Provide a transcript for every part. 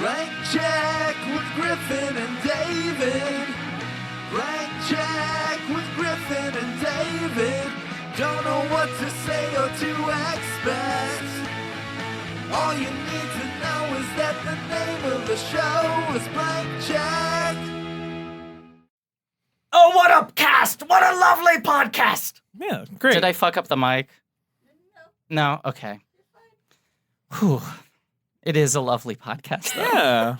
Blank check with Griffin and David. Blank check with Griffin and David. Don't know what to say or to expect. All you need to know is that the name of the show is Blank Check. Oh, what up, cast? What a lovely podcast! Yeah, great. Did I fuck up the mic? No? Okay. Whew. It is a lovely podcast, though. Yeah.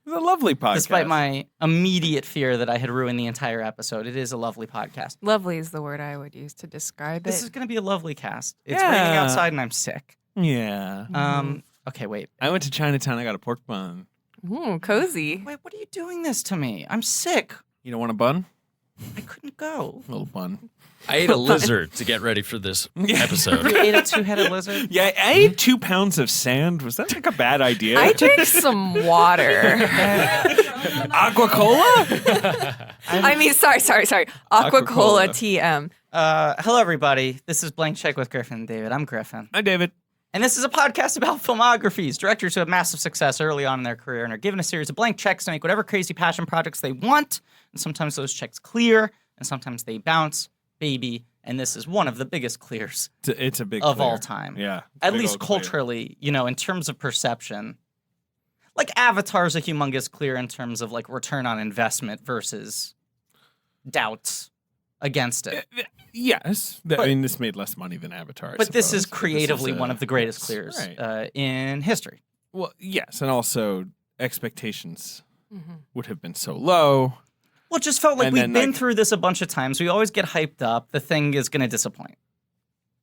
It's a lovely podcast. Despite my immediate fear that I had ruined the entire episode, it is a lovely podcast. Lovely is the word I would use to describe This it. is going to be a lovely cast. It's raining outside and I'm sick. Yeah. Okay, wait. I went to Chinatown. I got a pork bun. Ooh, cozy. Wait, what are you doing this to me? I'm sick. You don't want a bun? I couldn't go. A little bun. I ate a lizard to get ready for this episode. You ate a two-headed lizard? Yeah, I ate 2 pounds of sand. Was that like a bad idea? I drank some water. Aqua Cola? I mean, sorry. Aqua Cola TM. Hello, everybody. This is Blank Check with Griffin and David. I'm Griffin. Hi, David. And this is a podcast about filmographies, directors who have massive success early on in their career and are given a series of blank checks to make whatever crazy passion projects they want. And sometimes those checks clear, and sometimes they bounce, baby. And this is one of the biggest clears It's a big of clear. all time. Yeah. At big least old clear. culturally, in terms of perception. Like Avatar's a humongous clear in terms of like return on investment versus doubts against it. Yes. I mean, this made less money than Avatar. I But this is suppose. creatively This one of the greatest yes, clears right. in history. Well, yes. And also, expectations would have been so low. Well, it just felt like And we've then, been like- through this a bunch of times. We always get hyped up. The thing is going to disappoint.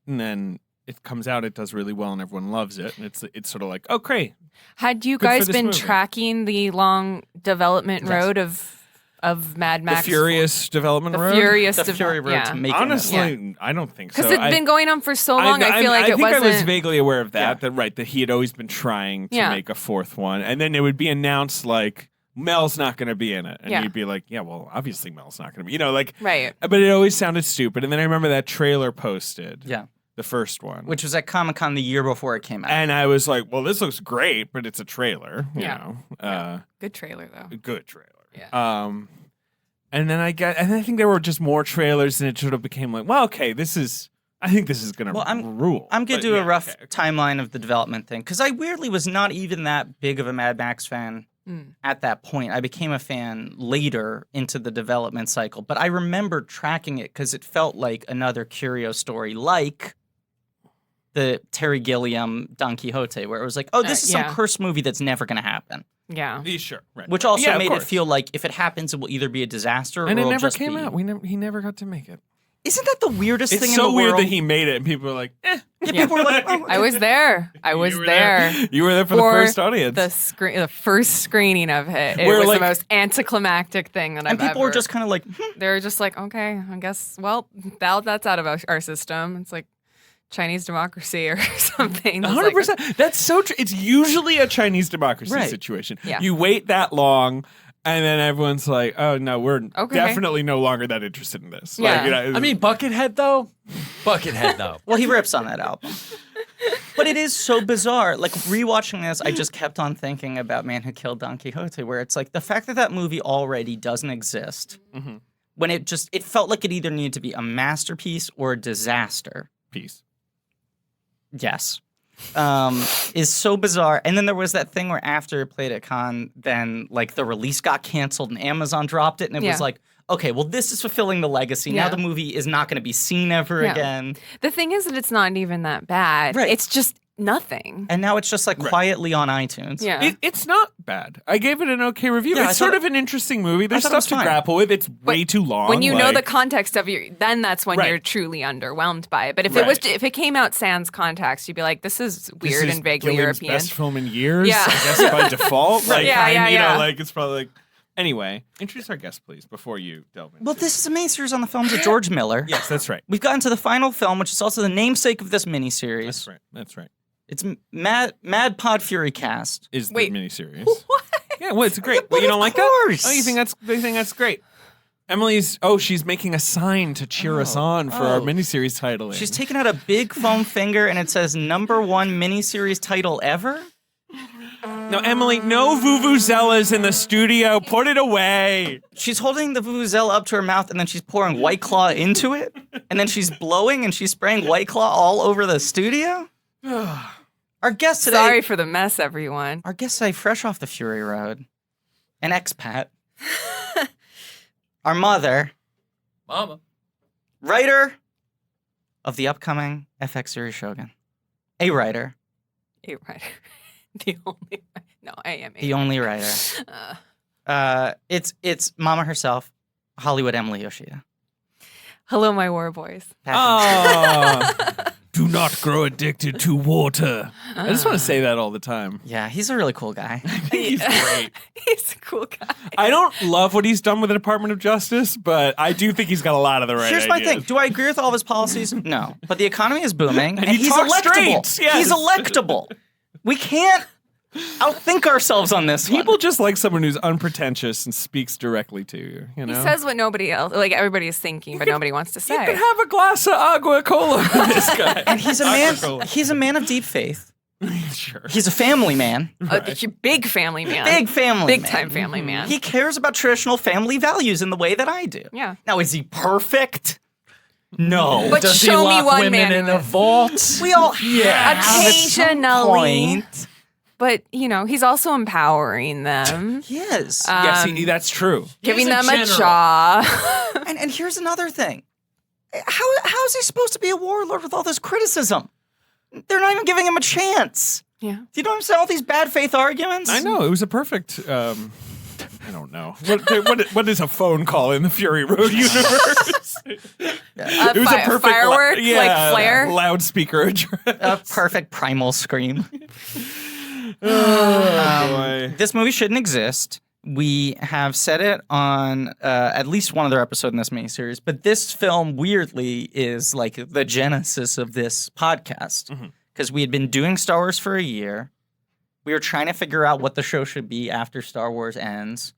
And then it comes out, it does really well, and everyone loves it. And it's sort of like, oh, great. Had you Good for guys this been movie. tracking the long development Yes. road of Mad Max? The Furious Development The Road? Furious The Fury Road to making Honestly, I don't think so. Because it's been going on for so long, I feel like I it think wasn't. I was vaguely aware of that, Yeah. that he had always been trying to Yeah. make a fourth one. And then it would be announced like, Mel's not going to be in it. And Yeah. you'd be like, yeah, well, obviously Mel's not going to be. Right. But it always sounded stupid. And then I remember that trailer posted. Yeah. The first one. Which was at Comic-Con the year before it came out. And I was like, well, this looks great, but it's a trailer. You Yeah. know. Good trailer, though. Good trailer. Yeah. And then I think there were just more trailers, and it sort of became like, well, okay, I think this is gonna rule. I'm going But to do yeah, a rough okay. timeline of the development thing. Because I weirdly was not even that big of a Mad Max fan at that point. I became a fan later into the development cycle. But I remember tracking it because it felt like another Curio story, like the Terry Gilliam Don Quixote, where it was like, oh, this is yeah. some cursed movie that's never going to happen. Yeah. Yeah, sure, right. Which also Yeah, of made it course. feel like if it happens, it will either be a disaster And or it it'll never just came be... out. He never got to make it. Isn't that the weirdest It's thing so in the weird world? that he made it, and people were like, eh. Yeah, people were like, oh, I was there. You were there. You were there for the first audience. The first screening of it. It Where, was like- the most anticlimactic thing that and I've people ever. were just kind of like, They were just like, okay, I guess. Well, that's out of our system. It's like Chinese democracy or something. It's like- 100%. That's so true. It's usually a Chinese democracy Right. situation. Yeah. You wait that long, and then everyone's like, oh, no, we're Okay. definitely no longer that interested in this. Yeah. Like, you know, I mean, Buckethead, though. Buckethead, though. well, he rips on that album. But it is so bizarre. Like, rewatching this, I just kept on thinking about Man Who Killed Don Quixote, where it's like the fact that that movie already doesn't exist, when it felt like it either needed to be a masterpiece or a disaster. peace. Yes. Is so bizarre. And then there was that thing where after it played at Cannes, then like the release got canceled and Amazon dropped it. And it was Yeah. like, okay, well, this is fulfilling the legacy. Now Yeah. the movie is not going to be seen ever Yeah. again. The thing is that it's not even that bad. Right. It's just nothing. And now it's just like quietly on iTunes. Yeah. It's not bad. I gave it an okay review. Yeah, I it's sort thought of an interesting movie. There's thought it was stuff to fine. grapple with. It's way too long. When you know the like- context of your, then that's when Right. you're truly underwhelmed by it. But if Right. if it came out sans context, you'd be like, this is This weird is and vaguely Gilliam's European. best film in years. Yeah. I guess by default. Like, Yeah, yeah, you know, yeah. like it's probably like. Anyway, introduce our guest, please, before you delve into. Well, this is a miniseries on the films of George Miller. Yes, that's right. We've gotten to the final film, which is also the namesake of this miniseries. That's right. That's right. It's Mad Pod Fury Cast. Is Wait. the miniseries? What? Yeah, well, it's great. but Well, you don't of like course. that? Oh, you think that's great? Emily's. Oh, she's making a sign to cheer us on for our miniseries titling. She's taken out a big foam finger and it says #1 miniseries title ever. No, Emily, no vuvuzelas in the studio. Put it away. She's holding the vuvuzela up to her mouth, and then she's pouring White Claw into it, and then she's blowing and she's spraying White Claw all over the studio. Our guest today. Sorry for the mess, everyone. Our guest today, fresh off the Fury Road, an expat. Our mother, Mama. writer of the upcoming FX series Shogun. A writer. A writer. The only. No, I am. The only writer. It's Mama herself, Hollywood Emily Yoshida. Hello, my war boys. Oh, do not grow addicted to water. I just want to say that all the time. Yeah, he's a really cool guy. He's great. He's a cool guy. I don't love what he's done with the Department of Justice, but I do think he's got a lot of the right Here's my ideas. thing. Do I agree with all of his policies? No. But the economy is booming, and he he's talks electable. straight, yes. He's electable. We can't outthink ourselves on this one. People just like someone who's unpretentious and speaks directly to you. You know, He says what nobody else, like everybody is thinking, but nobody wants to say. you can have a glass of agua cola with this guy. And he's a man. Agua-cola. He's a man of deep faith. Sure. He's a family man. He's a big family man. Big family Big man. time family man. He cares about traditional family values in the way that I do. Yeah. Now, is he perfect? No. But Does he show me lock one women man in who a is. vault? We all Occasionally. Point. But, you know, he's also empowering them, He is. Yeah, see, that's true. giving He's a them a general. job. And here's another thing. How is he supposed to be a warlord with all this criticism? They're not even giving him a chance. Yeah. Do you know what I'm saying? All these bad faith arguments? I know it was a perfect. I don't know what is a phone call in the Fury Road universe. It was a perfect firework, like flare. loudspeaker address. A perfect primal scream. Boy. This movie shouldn't exist. We have said it on at least one other episode in this miniseries, but this film weirdly is like the genesis of this podcast because we had been doing Star Wars for a year. We were trying to figure out what the show should be after Star Wars ends.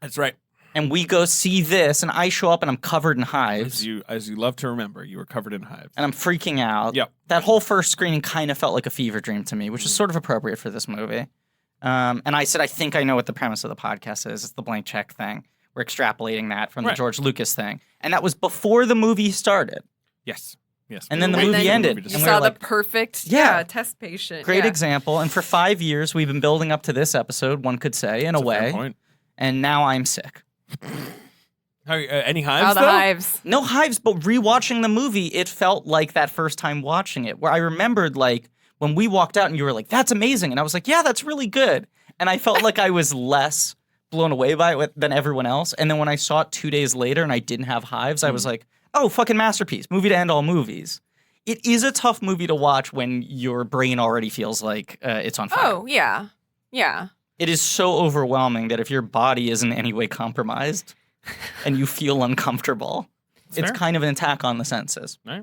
That's right. And we go see this, and I show up and I'm covered in hives. As you love to remember, you were covered in hives. And I'm freaking out. Yep. That whole first screening kind of felt like a fever dream to me, which is sort of appropriate for this movie. And I said, I think I know what the premise of the podcast is. It's the blank check thing. We're extrapolating that from the Right. George Lucas thing. And that was before the movie started. Yes. Yes. And then the We were movie waiting for ended. the movie You And to we saw were like, the perfect Yeah. test patient. Great yeah. example. And for 5 years, we've been building up to this episode, one could say, in a That's a fair way. point. And now I'm sick. Any hives? Oh, the though? hives. No hives, but rewatching the movie, it felt like that first time watching it, where I remembered like when we walked out and you were like, that's amazing. And I was like, yeah, that's really good. And I felt like I was less blown away by it than everyone else. And then when I saw it 2 days later and I didn't have hives, I was like, oh, fucking masterpiece. Movie to end all movies. It is a tough movie to watch when your brain already feels like it's on fire. Oh, yeah. Yeah. It is so overwhelming that if your body is in any way compromised and you feel uncomfortable, it's fair. kind of an attack on the senses. Right.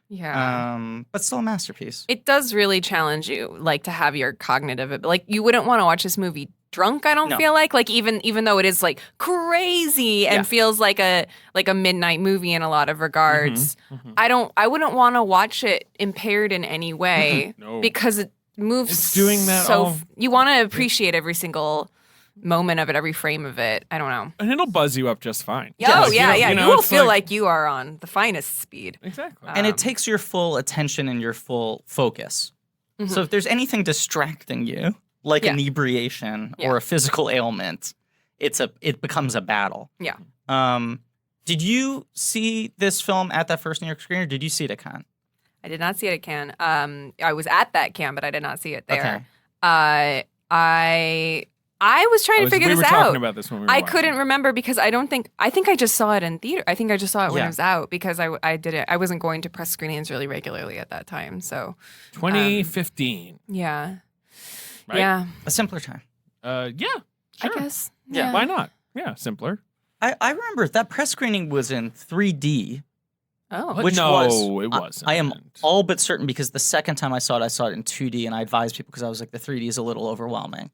Yeah. But still a masterpiece. It does really challenge you, like, to have your cognitive, like, you wouldn't want to watch this movie drunk, I don't No. feel like even though it is like crazy and Yeah. feels like a midnight movie in a lot of regards. Mhm. I wouldn't want to watch it impaired in any way No. because it moves It's doing that so all- you want to appreciate every single moment of it, every frame of it. I don't know. And it'll buzz you up just fine. Oh, Like, yeah, yeah. you know, You will it's feel like you are on the finest speed. Exactly. And it takes your full attention and your full focus. So if there's anything distracting you, like Yeah. inebriation Yeah. or a physical ailment, it becomes a battle. Yeah. Did you see this film at that first New York screen, or did you see it at Cannes? I did not see it at Cannes. I was at that Cannes, but I did not see it there. Okay. I was trying to figure we this were out. talking about this when we were I watching. couldn't remember because I think I just saw it in theater. I think I just saw it when Yeah. it was out because I did it. I wasn't going to press screenings really regularly at that time. So 2015. yeah, Right? yeah, A simpler time. Yeah. Sure. I guess. Yeah. Why not? Yeah, simpler. I remember that press screening was in 3D. Oh, Which no, was it wasn't. I am all but certain because the second time I saw it in 2D, and I advised people because I was like, the 3D is a little overwhelming.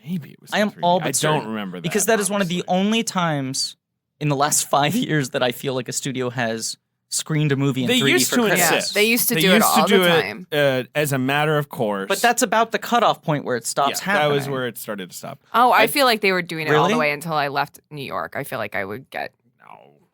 Maybe it was. I am 3D. all but I certain, don't remember that because that is one of the honestly. only times in the last 5 years that I feel like a studio has screened a movie in They 3D used for to Christmas. insist. They used to do it all the time. As a matter of course. But that's about the cutoff point where it stops happening. That was where it started to stop. Oh, I feel like they were doing it all the Really? way until I left New York. I feel like I would get.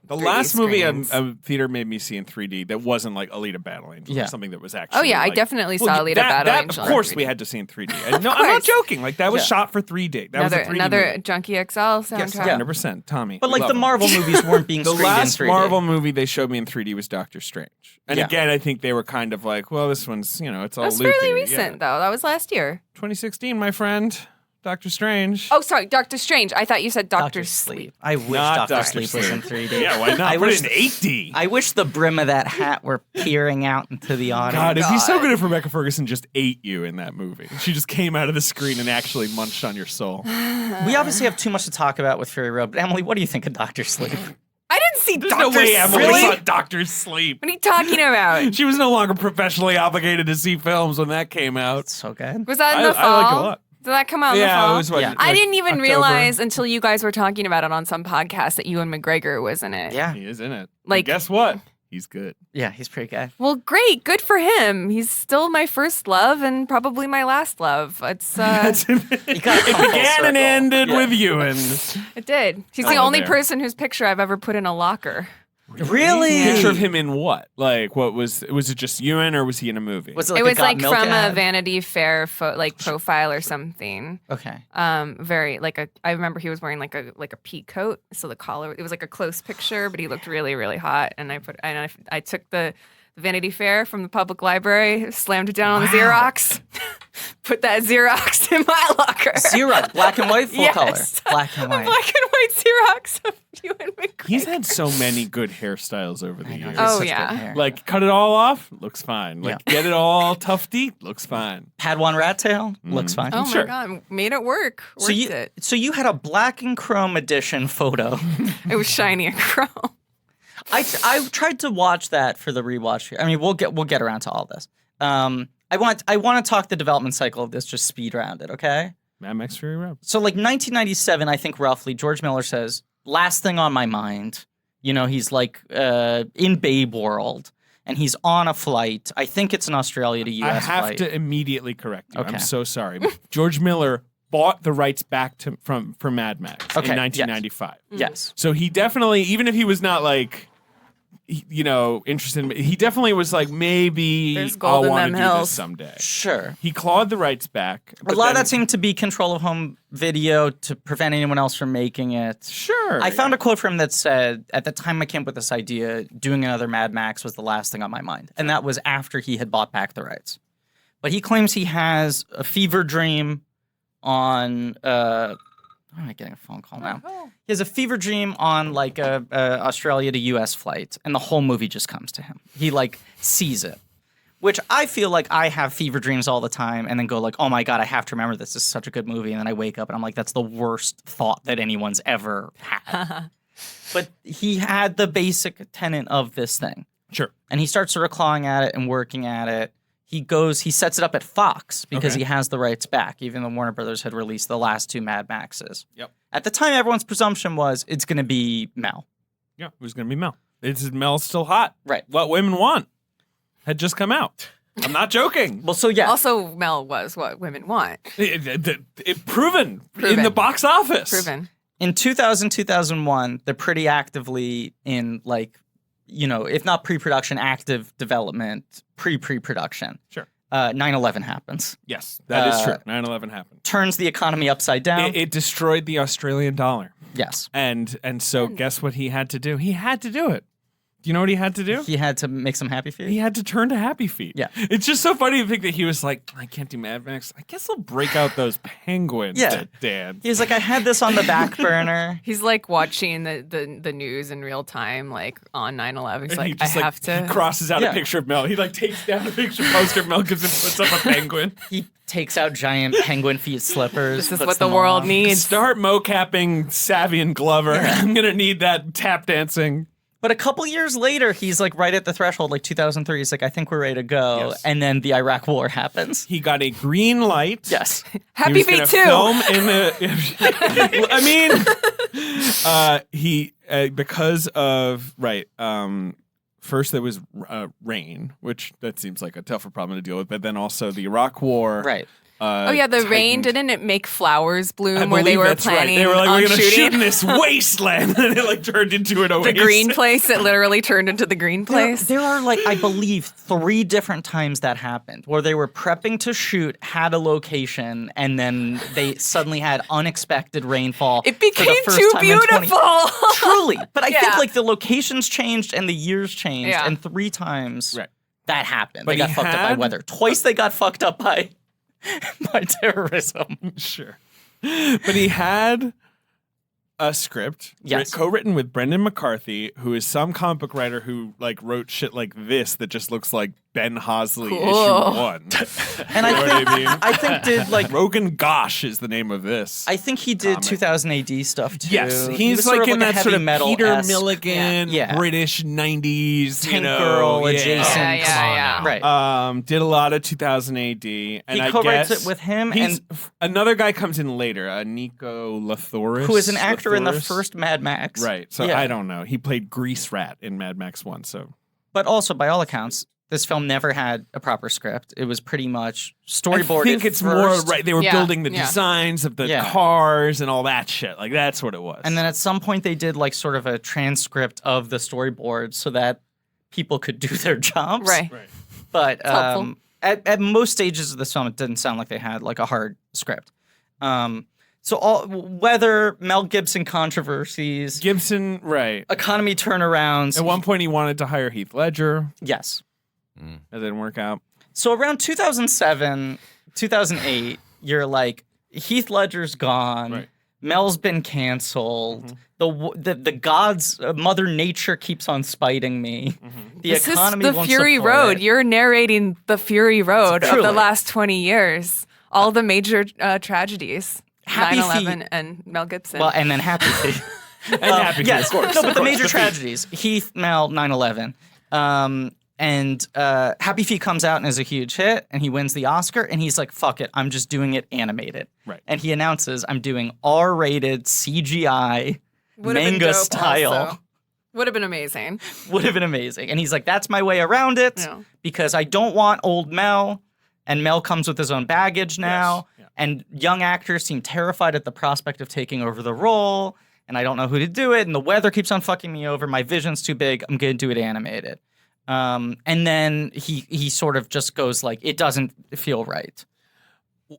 The 3D last movie screens. a theater made me see in 3D that wasn't like Alita Battle Angel or something that was actually. Oh yeah, I like, definitely saw Alita Battle Angel. Of in course, 3D. we had to see in 3D. And no, I'm not course. joking. Like that was Yeah. shot for 3D. That was a 3D Another movie. Junkie XL soundtrack. Yes, 100%. Tommy. But we like love the him. Marvel movies weren't being The screened last in 3D. Marvel movie they showed me in 3D was Doctor Strange. And Yeah. again, I think they were kind of like, well, this one's, it's all That's loopy. fairly Yeah. recent though. That was last year. 2016, my friend. Doctor Strange. Oh, sorry, Doctor Strange. I thought you said Doctor Sleep. I wish Not Dr. Dr. Sleep was in 3D. Yeah, why not? I Put wish it in 8D. I wish the brim of that hat were peering out into the audience. God, it'd be so good if Rebecca Ferguson just ate you in that movie. She just came out of the screen and actually munched on your soul. We obviously have too much to talk about with Fury Road, but Emily, what do you think of Dr. Sleep? I didn't see There's Doctor no way Emily Sleep. saw Doctor Sleep. What are you talking about? She was no longer professionally obligated to see films when that came out. So good. Was that in the fall? I like it a lot. Did that come out in the Yeah, fall? it was what? Yeah. I didn't even October. realize until you guys were talking about it on some podcast that Ewan McGregor was in it. Yeah. He is in it. Like- And guess what? He's good. Yeah, he's pretty good. Well, great. Good for him. He's still my first love and probably my last love. It's It You gotta began come full and circle. ended Yeah. with Ewan. It did. He's the Oh, only there. person whose picture I've ever put in a locker. Really? Picture of him in what? Like, what was it just Ewan or was he in a movie? Was It a was Got like Milk from a ad? Vanity Fair profile or something. Okay. Very I remember he was wearing like a pea coat, so the collar. It was like a close picture, but he looked really really hot. And I took the Vanity Fair from the public library, slammed it down on the Xerox, put that Xerox in my locker. Xerox, black and white, full Yes. color. Black and white. Black and white Xerox of Ewan McGregor. He's had so many good hairstyles over the I know, years. he has Oh, such yeah. good hair. Like, cut it all off, looks fine. Like, get it all tufty, looks fine. Padawan rat tail, looks fine. Oh Sure. my god, made it work. Worked it. So you had a black and chrome edition photo. It was shiny and chrome. I tried to watch that for the rewatch here. I mean, we'll get around to all this. I want to talk the development cycle of this, just speed round it, okay? Mad Max Fury Road. So like 1997, I think roughly, George Miller says, last thing on my mind. He's like in Babe World, and he's on a flight. I think it's an Australia to US I have flight. to immediately correct you. Okay. I'm so sorry. George Miller bought the rights back for Mad Max Okay, in yes. 1995. Yes. So he definitely, even if he was not like, interested in, he definitely was like, maybe There's I'll gold in want them to do hills. this someday. Sure. He clawed the rights back. A but lot of then- that seemed to be control of home video to prevent anyone else from making it. Sure. I found a quote from him that said, at the time I came up with this idea, doing another Mad Max was the last thing on my mind. And that was after he had bought back the rights. But he claims he has a fever dream on, why am I getting a phone call now? He has a fever dream on like a Australia to US flight, and the whole movie just comes to him. He like sees it. Which I feel like I have fever dreams all the time and then go like, oh my God, I have to remember this. This is such a good movie. And then I wake up and I'm like, that's the worst thought that anyone's ever had. But he had the basic tenet of this thing. Sure. And he starts sort of clawing at it and working at it. He sets it up at Fox because Okay. he has the rights back, even though Warner Brothers had released the last two Mad Maxes. Yep. At the time, everyone's presumption was it's going to be Mel. Yeah, it was going to be Mel. Mel's still hot. Right. What Women Want had just come out. I'm not joking. Well, so yeah. Also, Mel was what women want. It proven in Proven. the box office. Proven. In 2000, 2001, they're pretty actively in like, if not pre-production, active development, pre-production. Sure. 9/11 happens. Yes, that is true. 9/11 happened. Turns the economy upside down. It destroyed the Australian dollar. Yes. And so guess what he had to do? He had to do it. Do you know what he had to do? He had to make some happy feet. He had to turn to Happy Feet. Yeah. It's just so funny to think that he was like, I can't do Mad Max. I guess I'll break out those penguins Yeah. that dance. He was like, I had this on the back burner. He's like watching the news in real time, like on 9/11. He's And he like, I just, have to. He crosses out Yeah. a picture of Mel. He like takes down a picture poster of Mel gives and puts up a penguin. He takes out giant penguin feet slippers. This is puts what the them world on. needs. Start mocapping Savvy and Glover. I'm gonna need that tap dancing. But a couple years later, he's like right at the threshold, like 2003. He's like, I think we're ready to go. Yes. And then the Iraq War happens. He got a green light. Yes. Happy He was Feet gonna too. Film in the, I mean, he because of first there was rain, which that seems like a tougher problem to deal with, but then also the Iraq War. Right. The rain, didn't it make flowers bloom I where they believe were that's right. planning They were like, on we're going to shoot shooting? in this wasteland, and it like turned into an oasis. The green place, it literally turned into the green place. There are like, I believe, 3 different times that happened where they were prepping to shoot, had a location, and then they suddenly had unexpected rainfall. It for the became first too time in 20 beautiful. Truly. But I think Yeah. like the locations changed and the years changed, Yeah. and 3 times Right. that happened. But They got he fucked up by had- weather. Twice they got fucked up by terrorism. Sure. But he had a script Yes. co-written with Brendan McCarthy, who is some comic book writer who like wrote shit like this that just looks like Ben Hosley Cool. issue 1. And You know what I mean? I think did like Rogan Gosh is the name of this. I think he did Comic. 2000 AD stuff too. Yes, He he's was sort like of in that a sort heavy of metal Peter Milligan, Yeah. British 90s, Tank you know, Girl yeah. adjacent. Yeah, Come on yeah. Right. Did a lot of 2000 AD, and He I co-writes guess it with him, he's, and another guy comes in later, Nico Lathoris, who is an actor in the Lathoris? first Mad Max. Right. So Yeah. I don't know. He played Grease Rat in Mad Max 1. So But also, by all accounts, this film never had a proper script. It was pretty much storyboarded. I think it's first, more right. They were Yeah, building the yeah. designs of the Yeah. cars and all that shit. Like that's what it was. And then at some point, they did like sort of a transcript of the storyboard so that people could do their jobs. Right. But helpful. at most stages of this film, it didn't sound like they had like a hard script. So whether Mel Gibson controversies, Gibson, right. economy turnarounds, At one point, he wanted to hire Heath Ledger. yes. That didn't work out. So around 2007, 2008, you're like, Heath Ledger's gone. Right. Mel's been canceled. The gods, Mother Nature keeps on spiting me. The This is economy the won't Fury support Road. it. You're narrating the Fury Road of Truly. the last 20 years. All the major tragedies. Happy 9/11 Feet. and Mel Gibson. Well, and then Happy Feet. And Happy Feet, Yes, of course. no, but Of the course, major the Feet. tragedies: Heath, Mel, 9/11. And Happy Feet comes out and is a huge hit, and he wins the Oscar, and he's like, fuck it, I'm just doing it animated. Right. And he announces, I'm doing R-rated CGI Would have been manga dope style. also. Would have been amazing. Would have been amazing. And he's like, that's my way around it, Yeah. because I don't want old Mel, and Mel comes with his own baggage now, Yes. and young actors seem terrified at the prospect of taking over the role, and I don't know who to do it, and the weather keeps on fucking me over, my vision's too big, I'm going to do it animated. And then he sort of just goes like, it doesn't feel right.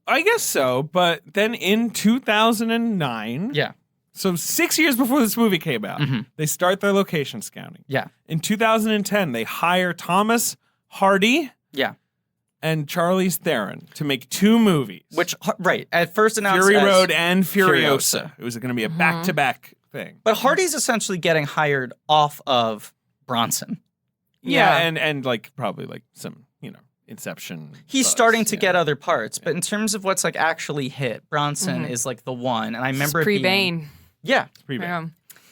I guess so. But then in 2009, Yeah. so 6 years before this movie came out, they start their location scouting. Yeah. In 2010, they hire Thomas Hardy Yeah. and Charlize Theron to make 2 movies. Which, right, at first announced Fury as Road and Furiosa. Furiosa. It was going to be a back-to-back thing. But Hardy's essentially getting hired off of Bronson. Yeah, and like probably like some, Inception. He's buzz, starting to yeah. get other parts, but in terms of what's like actually hit, Bronson is like the one. And I remember it being- Pre-Bane. Yeah. Pre-Bane. Yeah.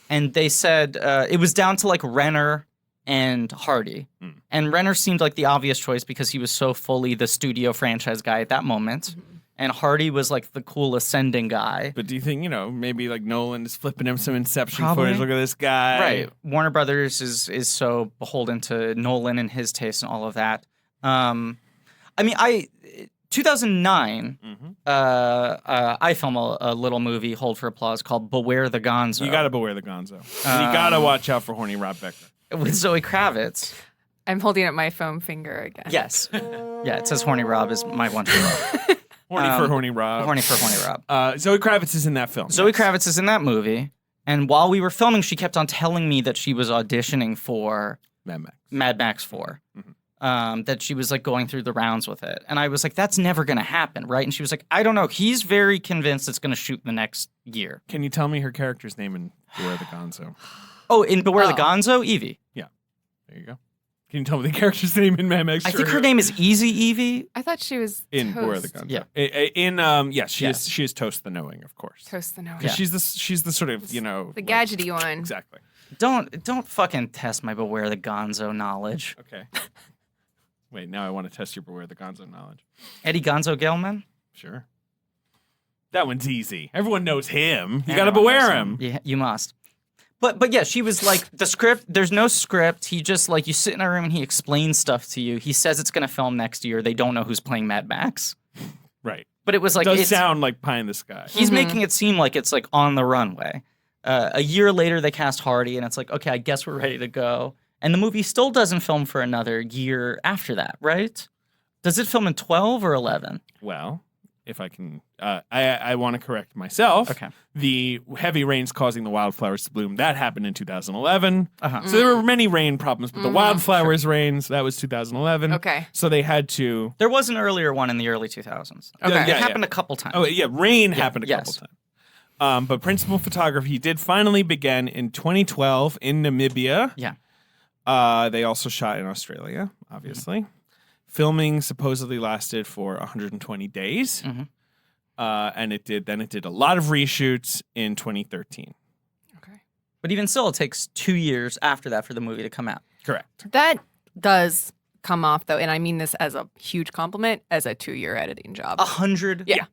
And they said it was down to like Renner and Hardy. And Renner seemed like the obvious choice because he was so fully the studio franchise guy at that moment. And Hardy was like the cool ascending guy. But do you think, maybe like Nolan is flipping him some Inception Probably. footage? Look at this guy. Right. Warner Brothers is so beholden to Nolan and his taste and all of that. 2009, I film a little movie, hold for applause, called Beware the Gonzo. You got to beware the gonzo. And you got to watch out for horny Rob Becker. with Zoe Kravitz. I'm holding up my foam finger again. Yes. Yeah, it says Horny Rob is my one hero. Horny for horny Rob. Horny for Horny Rob. Zoe Kravitz is in that film. Zoe Kravitz is in that movie. And while we were filming, she kept on telling me that she was auditioning for Mad Max. Mad Max 4. That she was like going through the rounds with it. And I was like, that's never going to happen, right? And she was like, I don't know. He's very convinced it's going to shoot the next year. Can you tell me her character's name in Beware the Gonzo? Oh, in Beware the Gonzo, Evie. There you go. Can you tell me the character's name in Mad Max? I think her name is Easy Evie. I thought she was in Toast. Beware the Gonzo. Yeah. Yes, she Yes. is. She is Toast the Knowing, of course. Toast the Knowing. Yeah. She's the sort of The like- gadgety one. Exactly. Don't fucking test my Beware the Gonzo knowledge. Okay. Wait, now I want to test your Beware the Gonzo knowledge. Eddie Gonzo Gilman? Sure. That one's easy. Everyone knows him. You got to Everyone beware knows him. Yeah, you must. But yeah, she was like, the script, there's no script. He just like, you sit in a room and he explains stuff to you. He says it's going to film next year. They don't know who's playing Mad Max. Right. But it was like, It does sound like pie in the sky. he's making it seem like it's like on the runway. A year later, they cast Hardy, and it's like, okay, I guess we're ready to go. And the movie still doesn't film for another year after that, right? Does it film in 12 or 11? Well, if I can, I want to correct myself. Okay. The heavy rains causing the wildflowers to bloom, that happened in 2011. Uh-huh. So there were many rain problems, but the wildflowers rains, that was 2011. Okay. So they had to... There was an earlier one in the early 2000s. Okay. It happened a couple times. Oh, yeah, rain happened a couple yes. times. But principal photography did finally begin in 2012 in Namibia. Yeah. They also shot in Australia, obviously. Filming supposedly lasted for 120 days. And it did a lot of reshoots in 2013. Okay. But even still, it takes 2 years after that for the movie to come out. Correct. That does come off though, and I mean this as a huge compliment, as a 2-year editing job. 100%. Yeah.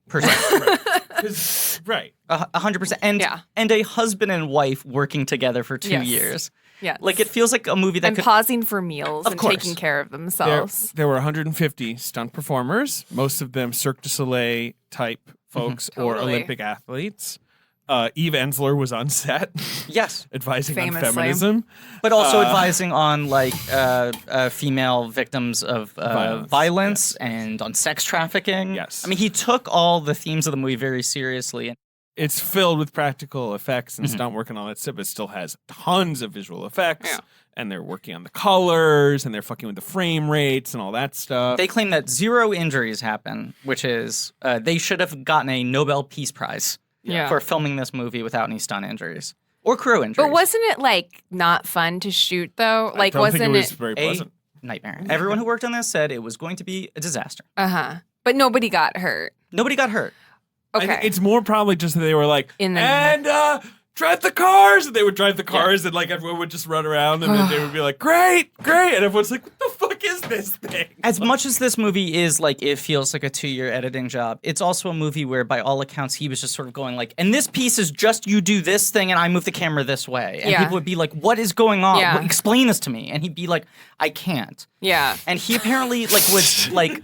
Right. 100%. And a husband and wife working together for 2 Yes. years. Yeah. Like, it feels like a movie that and could... pausing for meals Of and course. taking care of themselves. There were 150 stunt performers, most of them Cirque du Soleil type folks or Totally. Olympic athletes. Eve Ensler was on set Yes. advising Famously. on feminism. But also advising on, like, female victims of violence and on sex trafficking. Yes. I mean, he took all the themes of the movie very seriously. It's filled with practical effects and stunt work and all that stuff. It still has tons of visual effects. Yeah. And they're working on the colors and they're fucking with the frame rates and all that stuff. They claim that 0 injuries happen, which is they should have gotten a Nobel Peace Prize Yeah. for filming this movie without any stunt injuries or crew injuries. But wasn't it like not fun to shoot though? Like I don't think wasn't it was it? very a pleasant. nightmare? Everyone who worked on this said it was going to be a disaster. But nobody got hurt. Nobody got hurt. I Okay. think it's more probably just that they were like, In the- and drive the cars. And they would drive the cars and like everyone would just run around and then they would be like, great. And everyone's like, what the fuck is this thing? As much as this movie is like, it feels like a 2-year editing job, it's also a movie where by all accounts he was just sort of going like, and this piece is just you do this thing and I move the camera this way. And Yeah. people would be like, what is going on? Yeah. Explain this to me. And he'd be like, I can't. Yeah. And he apparently like was like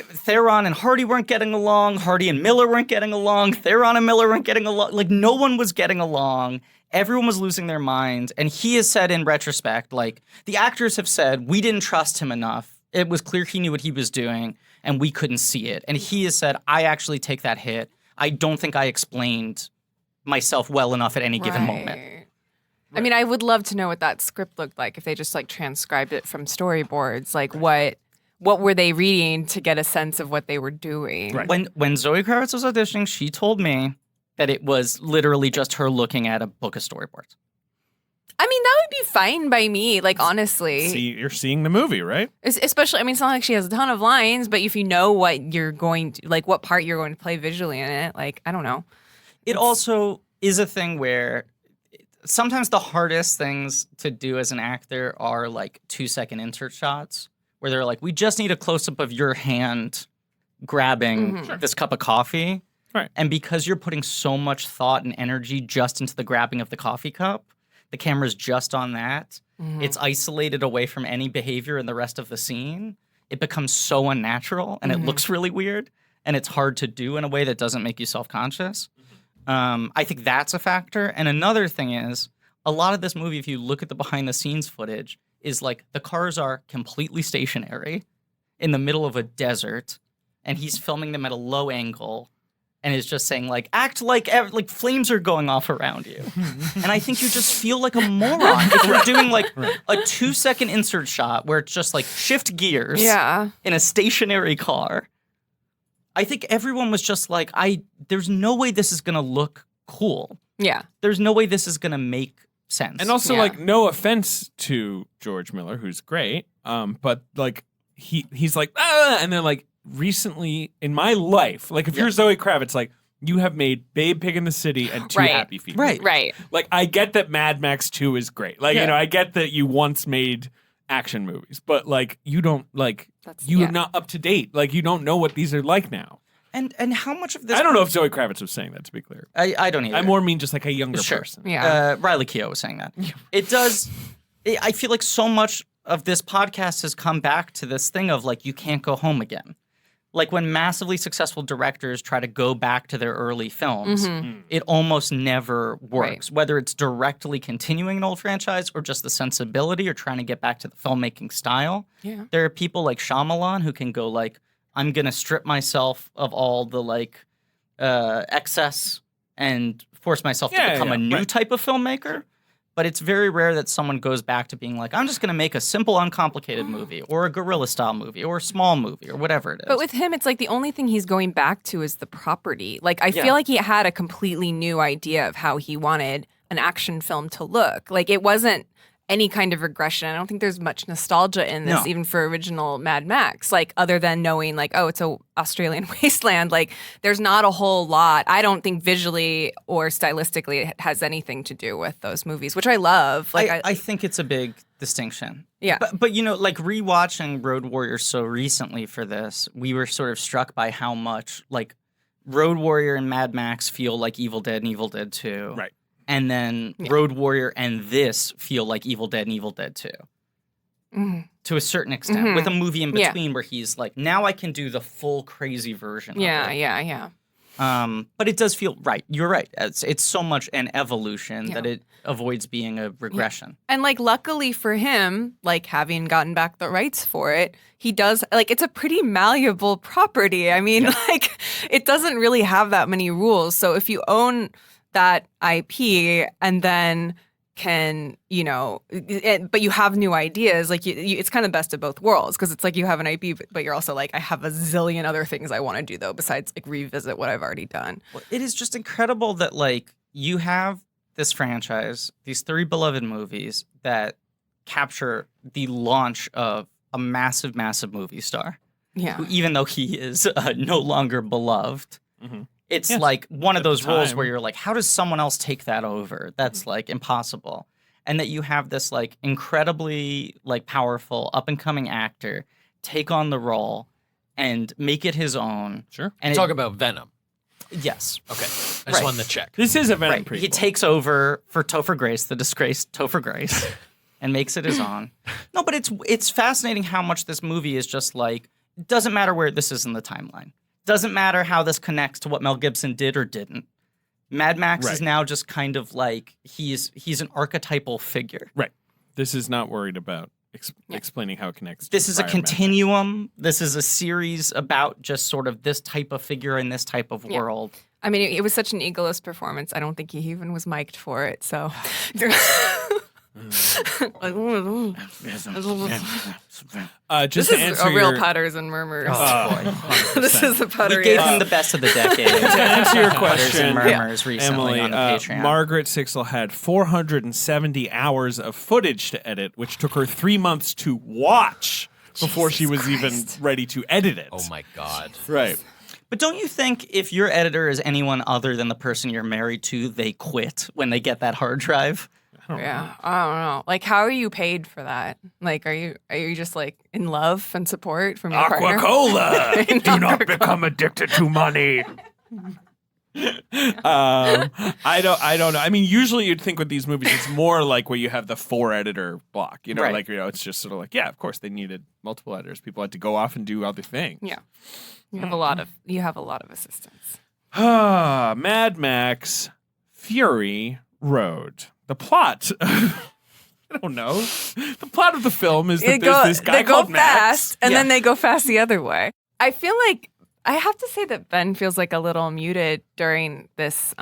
Theron and Hardy weren't getting along. Hardy and Miller weren't getting along. Theron and Miller weren't getting along. Like no one was getting along. Everyone was losing their minds. And he has said in retrospect, like the actors have said, we didn't trust him enough. It was clear he knew what he was doing and we couldn't see it. And he has said, I actually take that hit. I don't think I explained myself well enough at any given moment. I mean, I would love to know what that script looked like if they just like transcribed it from storyboards. Like what were they reading to get a sense of what they were doing? Right. When Zoe Kravitz was auditioning, she told me that it was literally just her looking at a book of storyboards. I mean, that would be fine by me. Like honestly, See, you're seeing the movie, right? especially. I mean, it's not like she has a ton of lines, but if you know what you're going to like, what part you're going to play visually in it, like I don't know. It also is a thing where sometimes the hardest things to do as an actor are like 2-second insert shots where they're like, we just need a close-up of your hand grabbing this cup of coffee. Right. And because you're putting so much thought and energy just into the grabbing of the coffee cup, the camera's just on that. It's isolated away from any behavior in the rest of the scene. It becomes so unnatural and it looks really weird and it's hard to do in a way that doesn't make you self-conscious. I think that's a factor. And another thing is, a lot of this movie, if you look at the behind-the-scenes footage, is like the cars are completely stationary in the middle of a desert, and he's filming them at a low angle, and is just saying like, act like flames are going off around you. And I think you just feel like a moron if you're doing like a 2-second insert shot where it's just like shift gears in a stationary car. I think everyone was just like, there's no way this is going to look cool. Yeah. There's no way this is going to make sense. And also, Yeah. like, no offense to George Miller, who's great, but like he's like, and then like recently in my life, like if you're Zoe Kravitz, like you have made Babe Pig in the City and Two Right. Happy Feet. Right. Like I get that Mad Max 2 is great. Like you know, I get that you once made action movies, but like you don't like That's- you're yeah. not up to date. Like you don't know what these are like now. And how much of this? I don't know if Zoe Kravitz was saying that, to be clear. I don't either. I more mean just like a younger Sure. person. Yeah. Riley Keough was saying that. It does. I feel like so much of this podcast has come back to this thing of like you can't go home again. Like when massively successful directors try to go back to their early films, it almost never works. Whether it's directly continuing an old franchise or just the sensibility or trying to get back to the filmmaking style. Yeah. There are people like Shyamalan who can go like, I'm gonna strip myself of all the like excess and force myself to become a new type of filmmaker. But it's very rare that someone goes back to being like, I'm just going to make a simple, uncomplicated movie or a guerrilla style movie or a small movie or whatever it is. But with him, it's like the only thing he's going back to is the property. Like, I feel like he had a completely new idea of how he wanted an action film to look. Like, it wasn't any kind of regression. I don't think there's much nostalgia in this, even for original Mad Max. Like, other than knowing, like, oh, it's a Australian wasteland. Like, there's not a whole lot. I don't think visually or stylistically it has anything to do with those movies, which I love. Like, I think it's a big distinction. Yeah. But you know, like rewatching Road Warrior so recently for this, we were sort of struck by how much like Road Warrior and Mad Max feel like Evil Dead and Evil Dead 2. Right. And then Road Warrior and this feel like Evil Dead and Evil Dead 2. To a certain extent, with a movie in between where he's like, now I can do the full crazy version of it. Yeah. But it does feel right. You're right. It's so much an evolution that it avoids being a regression. And like, luckily for him, like having gotten back the rights for it, he does like it's a pretty malleable property. I mean, like it doesn't really have that many rules. So if you own that IP and then can, you know, but you have new ideas, like it's kind of best of both worlds because it's like you have an IP, but you're also like, I have a zillion other things I want to do though, besides like revisit what I've already done. Well, it is just incredible that like you have this franchise, these 3 beloved movies that capture the launch of a massive, massive movie star. Yeah. Who, even though he is no longer beloved, it's like one of those roles where you're like, how does someone else take that over? That's like impossible. And that you have this like incredibly like powerful up and coming actor take on the role and make it his own. Sure. And Talk about Venom. Yes. Okay. I just wanted to check. This is a Venom Right. prequel. He takes over for Topher Grace, the disgraced Topher Grace, and makes it his own. No, but it's fascinating how much this movie is just like, it doesn't matter where this is in the timeline. Doesn't matter how this connects to what Mel Gibson did or didn't. Mad Max is now just kind of like he's an archetypal figure. Right. This is not worried about explaining how it connects. This is a prior continuum. This is a series about just sort of this type of figure in this type of world. I mean, it was such an egoless performance. I don't think he even was mic'd for it. So, Just this to is answer a real your, putters and murmurs. Oh, This is a We puttery. gave him the best of the decade. To answer your Putters question, and Murmurs recently Emily, on the Patreon. Margaret Sixel had 470 hours of footage to edit, which took her 3 months to watch before she was even ready to edit it. Oh my God. Right. But don't you think if your editor is anyone other than the person you're married to, they quit when they get that hard drive? Yeah, I don't know. Like, how are you paid for that? Like, are you just like in love and support from your partner? Aquacola! Do not become addicted to money. I don't know. I mean, usually you'd think with these movies, it's more like where you have the 4-editor block. You know, Right. like, you know, it's just sort of like, yeah, of course they needed multiple editors. People had to go off and do other things. Yeah, you have a lot of assistance. Mad Max Fury Road. The plot. I don't know. The plot of the film is that there's this guy they go called Max. fast, and then they go fast the other way. I feel like I have to say that Ben feels like a little muted during this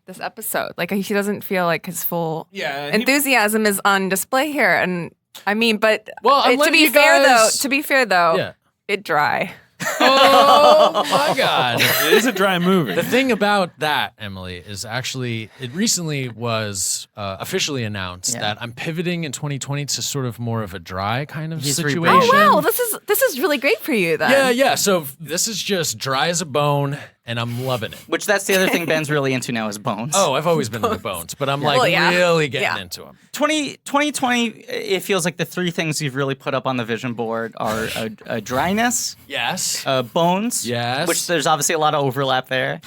this episode. Like he doesn't feel like his full enthusiasm is on display here. And I mean, but Well, to be fair though, it dry. Oh my God. It is a dry movie. The thing about that, Emily, is actually it recently was officially announced that I'm pivoting in 2020 to sort of more of a dry kind of situation. Oh wow, this is really great for you then. Yeah. So this is just dry as a bone. and I'm loving it. Which that's the other thing Ben's really into now is Bones. Oh, I've always been into Bones, but I'm like really getting into them. 2020, it feels like the three things you've really put up on the vision board are a dryness, Yes. Bones, Yes. which there's obviously a lot of overlap there,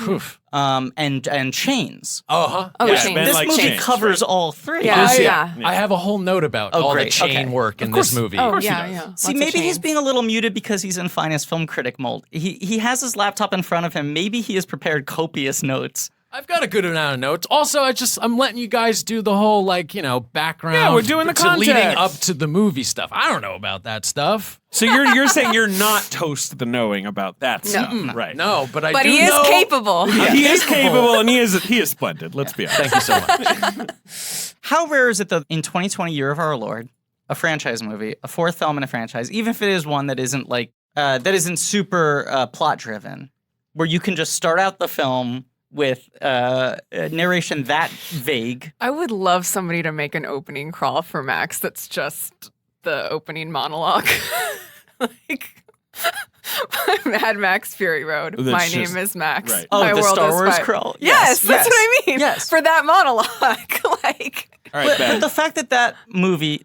and Chains. Uh-huh. Oh, Yeah, Chains. Ben This likes movie Chains, covers all three. Yeah, I have a whole note about Oh, all great. the chain Okay. work in this movie. Oh, course he yeah, does. yeah. See, Lots of maybe he's chains. being a little muted because he's in finest film critic mold. He has his laptop in front of him. Maybe he has prepared copious notes. I've got a good amount of notes. Also, I'm letting you guys do the whole background. Yeah, we're doing the to leading context. up to the movie stuff. I don't know about that stuff. So you're saying you're not toast to the knowing about that stuff, right? No, but I But do he is know. capable. He is capable, and he is splendid. Let's be honest. Thank you so much. How rare is it that in 2020, year of our Lord, a franchise movie, a fourth film in a franchise, even if it is one that isn't super plot driven, where you can just start out the film with narration that vague. I would love somebody to make an opening crawl for Max that's just the opening monologue. Like Mad Max Fury Road. That's My just- name is Max. right. Oh, My the world Star is Wars fire. crawl. Yes, that's what I mean. Yes. For that monologue. Like All right, But Ben. the fact that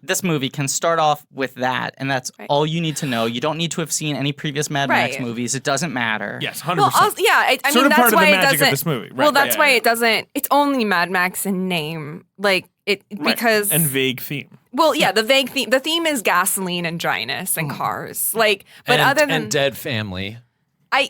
this movie can start off with that, and that's Right. all you need to know. You don't need to have seen any previous Mad Max Right. movies. It doesn't matter. Yes, 100%. well, I Sort mean of that's part of why the it magic doesn't. of this movie. Right, well, that's yeah, why yeah. it doesn't. It's only Mad Max in name. Like it Right. because and vague theme. well, yeah, the vague theme. The theme is gasoline and dryness and cars. Like, but and, other than and dead family.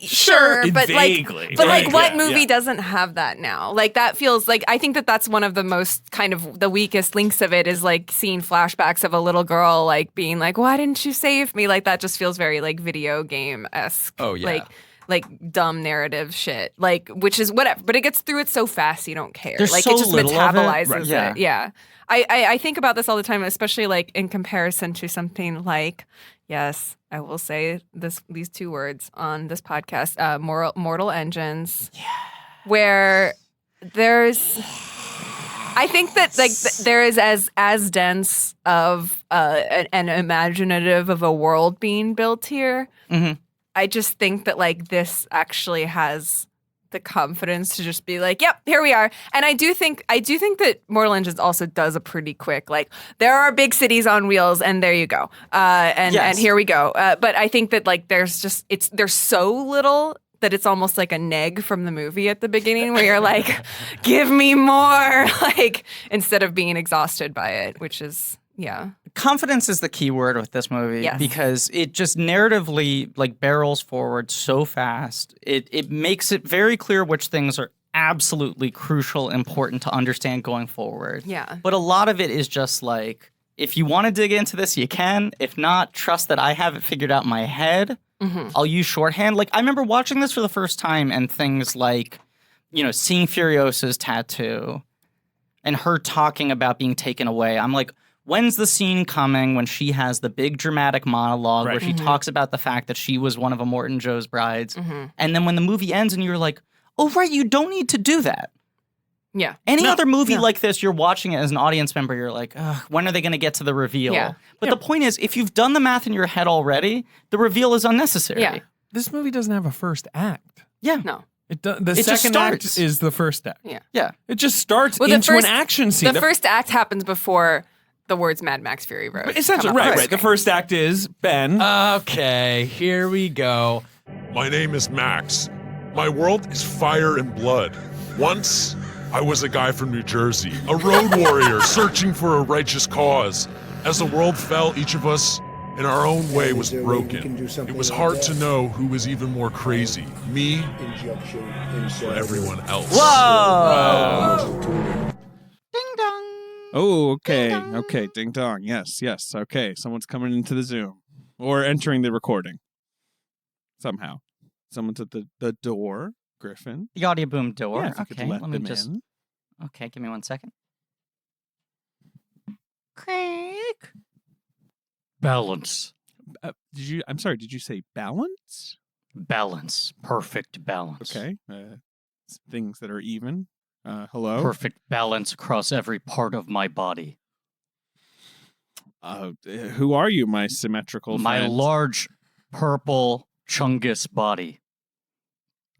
sure, but vaguely. like, what Yeah, movie yeah. doesn't have that now? Like, that feels like I think that's one of the most kind of the weakest links of it is like seeing flashbacks of a little girl like being like, "Why didn't you save me?" Like that just feels very like video game esque. Oh, yeah. Like dumb narrative shit. Like which is whatever, but it gets through it so fast you don't care. There's like so it just little of it. metabolizes Right. it. Yeah. Yeah. I think about this all the time, especially like in comparison to something like, yes, I will say these two words on this podcast, Mortal Engines, where there's, I think that like there is as dense of an imaginative of a world being built here. Mhm. I just think that like this actually has the confidence to just be like, yep, here we are. And I do think that Mortal Engines also does a pretty quick, like, there are big cities on wheels and there you go. And here we go. But I think that like there's so little that it's almost like a neg from the movie at the beginning where you're like, give me more, like, instead of being exhausted by it, which is, yeah. Confidence is the key word with this movie Yes. because it just narratively like barrels forward so fast. It makes it very clear which things are absolutely crucial, important to understand going forward. Yeah. But a lot of it is just like, if you want to dig into this, you can. If not, trust that I have it figured out in my head. Mm-hmm. I'll use shorthand. Like I remember watching this for the first time and things like, seeing Furiosa's tattoo and her talking about being taken away. I'm like, when's the scene coming when she has the big dramatic monologue where Right. she talks about the fact that she was one of Immortan Joe's brides? Mm-hmm. And then when the movie ends and you're like, oh, right, you don't need to do that. Yeah. Any other movie like this, you're watching it as an audience member, you're like, ugh, when are they going to get to the reveal? Yeah. But the point is, if you've done the math in your head already, the reveal is unnecessary. Yeah. This movie doesn't have a first act. Yeah. No. The It just second act starts. is the first act. Yeah. Yeah. It just starts Well, the into first- an action scene. The first act happens before the words Mad Max Fury Road. Essentially, come up on right. the The screen. first act is Ben. Okay, here we go. My name is Max. My world is fire and blood. Once, I was a guy from New Jersey, a road warrior searching for a righteous cause. As the world fell, each of us, in our own way, was broken. It was hard to know who was even more crazy, me or everyone else. Ding dong. Oh, okay. Okay. Ding dong. Yes. Yes. Okay. Someone's coming into the Zoom or entering the recording somehow. Someone's at the door. Griffin. The audio boom door. Yeah, if you could Okay, let let me them just. in. Okay, give me 1 second. Craig. Balance. I'm sorry. Did you say balance? Balance. Perfect balance. Okay. Things that are even. Hello. Perfect balance across every part of my body. Who are you, my symmetrical My friend? large purple chungus body.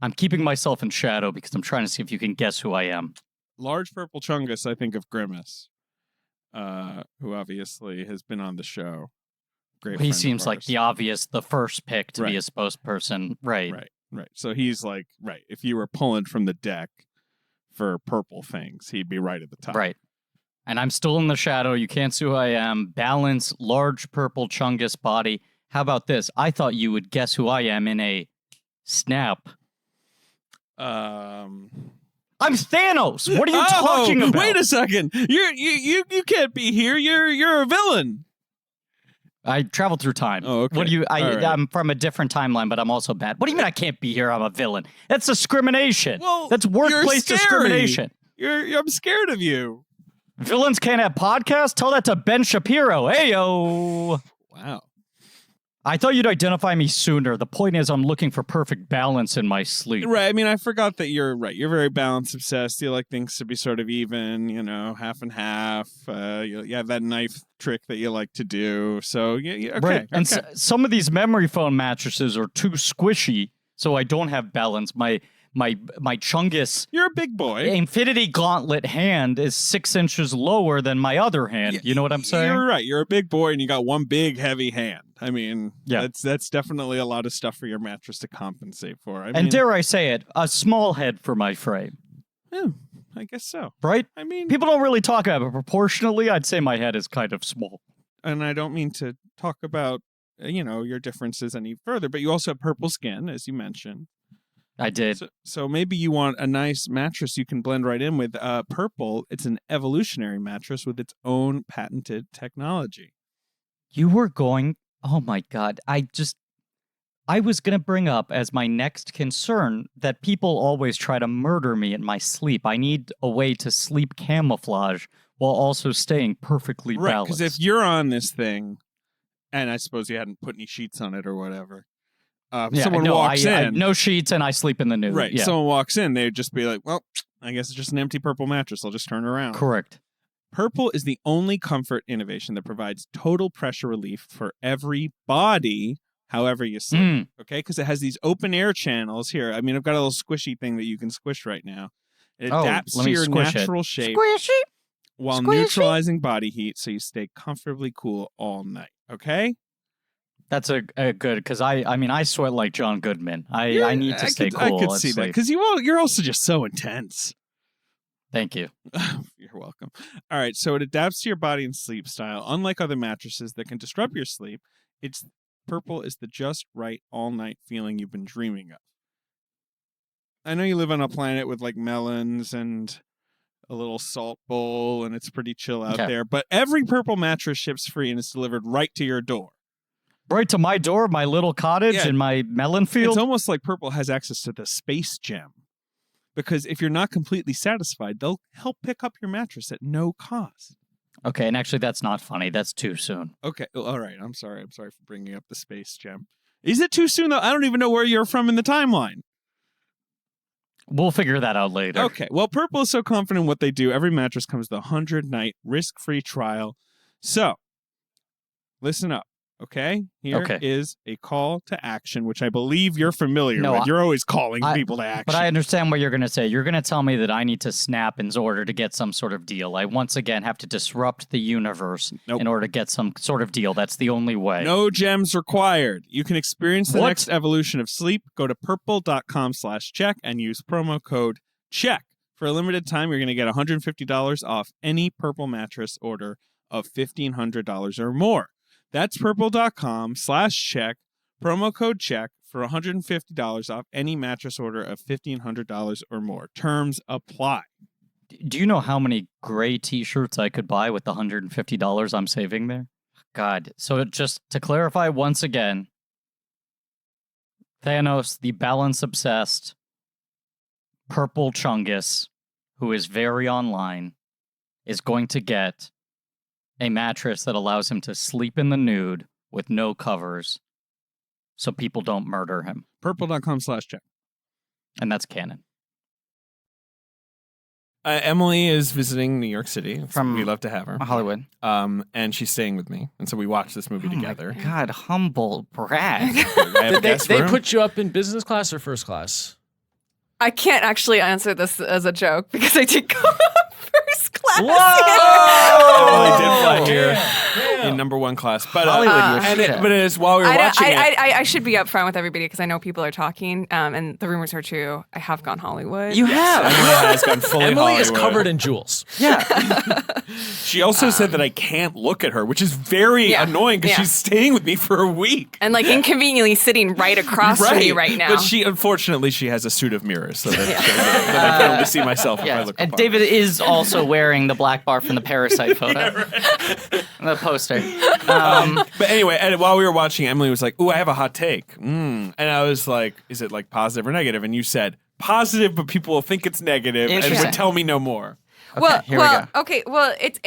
I'm keeping myself in shadow because I'm trying to see if you can guess who I am. Large Purple Chungus, I think of Grimace, who obviously has been on the show. Great. He friend of seems like ours. the first pick to be Right. a spokesperson. Right. Right. So he's like, right. If you were pulling from the deck for purple things, he'd be right at the top. Right. And I'm still in the shadow. You can't see who I am. Balance, large purple Chungus body. How about this? I thought you would guess who I am in a snap. I'm Thanos. What are you talking about? Wait a second. You can't be here. You're a villain. I traveled through time. Oh, okay. What do you? All right. I'm from a different timeline, but I'm also bad. What do you mean I can't be here? I'm a villain. That's discrimination. Well, that's workplace you're scary. discrimination. I'm scared of you. Villains can't have podcasts. Tell that to Ben Shapiro. Heyo. Wow. I thought you'd identify me sooner. The point is, I'm looking for perfect balance in my sleep. Right. I mean, I forgot that you're right. You're very balance obsessed. You like things to be sort of even, half and half. You have that knife trick that you like to do. So, yeah okay. Right. And okay. some of these memory foam mattresses are too squishy, so I don't have balance. My Chungus You're a big boy. Infinity Gauntlet hand is 6 inches lower than my other hand. You know what I'm saying? You're right. You're a big boy and you got one big heavy hand. I mean, Yeah. that's definitely a lot of stuff for your mattress to compensate for. And dare I say it, a small head for my frame. Yeah, I guess so. Right? I mean, People don't really talk about it, but proportionally, I'd say my head is kind of small. and I don't mean to talk about, your differences any further, but you also have purple skin, as you mentioned. I did. So maybe you want a nice mattress you can blend right in with. Purple, it's an evolutionary mattress with its own patented technology. You were going, oh my God. I was going to bring up as my next concern that people always try to murder me in my sleep. I need a way to sleep camouflage while also staying perfectly Right, balanced. because if you're on this thing, and I suppose you hadn't put any sheets on it or whatever, someone walks in. no sheets and I sleep in the nude. Right, Yeah. someone walks in, they'd just be like, well, I guess it's just an empty purple mattress. I'll just turn around. Correct. Purple is the only comfort innovation that provides total pressure relief for every body, however you sleep. Okay, because it has these open air channels here. I mean, I've got a little squishy thing that you can squish right now. It adapts let to me your squish natural shape while neutralizing body heat, so you stay comfortably cool all night. Okay. That's a good, because I sweat like John Goodman. I need to stay cool. I could and see that sleep. because you're also just so intense. Thank you. You're welcome. All right, so it adapts to your body and sleep style. Unlike other mattresses that can disrupt your sleep, purple is the just right all-night feeling you've been dreaming of. I know you live on a planet with like melons and a little salt bowl, and it's pretty chill out there, but every purple mattress ships free and is delivered right to your door. Right to my door, my little cottage in my melon field. It's almost like Purple has access to the space gem. Because if you're not completely satisfied, they'll help pick up your mattress at no cost. Okay, and actually that's not funny. That's too soon. Okay, all right. I'm sorry for bringing up the space gem. Is it too soon, though? I don't even know where you're from in the timeline. We'll figure that out later. Okay, well, Purple is so confident in what they do. Every mattress comes with a 100-night risk-free trial. So, listen up. Okay? Here is a call to action, which I believe you're familiar with. You're always calling people to action. But I understand what you're going to say. You're going to tell me that I need to snap in order to get some sort of deal. I once again have to disrupt the universe in order to get some sort of deal. That's the only way. No gems required. You can experience the next evolution of sleep. Go to purple.com/check and use promo code CHECK. For a limited time, you're going to get $150 off any Purple mattress order of $1,500 or more. That's purple.com/check, promo code check for $150 off any mattress order of $1,500 or more. Terms apply. Do you know how many gray t-shirts I could buy with the $150 I'm saving there? God. So just to clarify once again, Thanos, the balance-obsessed purple Chungus, who is very online, is going to get a mattress that allows him to sleep in the nude with no covers so people don't murder him. Purple.com/check. And that's canon. Emily is visiting New York City. We love to have her. Hollywood. And she's staying with me. And so we watched this movie together. My God, humble brag. Did they put you up in business class or first class? I can't actually answer this as a joke because I did go first class. I did fly here in number 1 class, but but it is while we were watching it. I should be upfront with everybody because I know people are talking, and the rumors are true. I have gone Hollywood. You have. Emily has gone fully Emily is Hollywood. covered in jewels. Yeah. She also said that I can't look at her, which is very annoying because she's staying with me for a week. And like inconveniently sitting right across from me right now. But unfortunately, she has a suit of mirrors so that, that I can only see myself if I look And apart. David is also wearing the black bar from the Parasite photo. The poster. But anyway, and while we were watching, Emily was like, "Ooh, I have a hot take." And I was like, "Is it like positive or negative?" And you said positive, but people will think it's negative, and Interesting. would tell me no more. Here we go. Okay. Well, it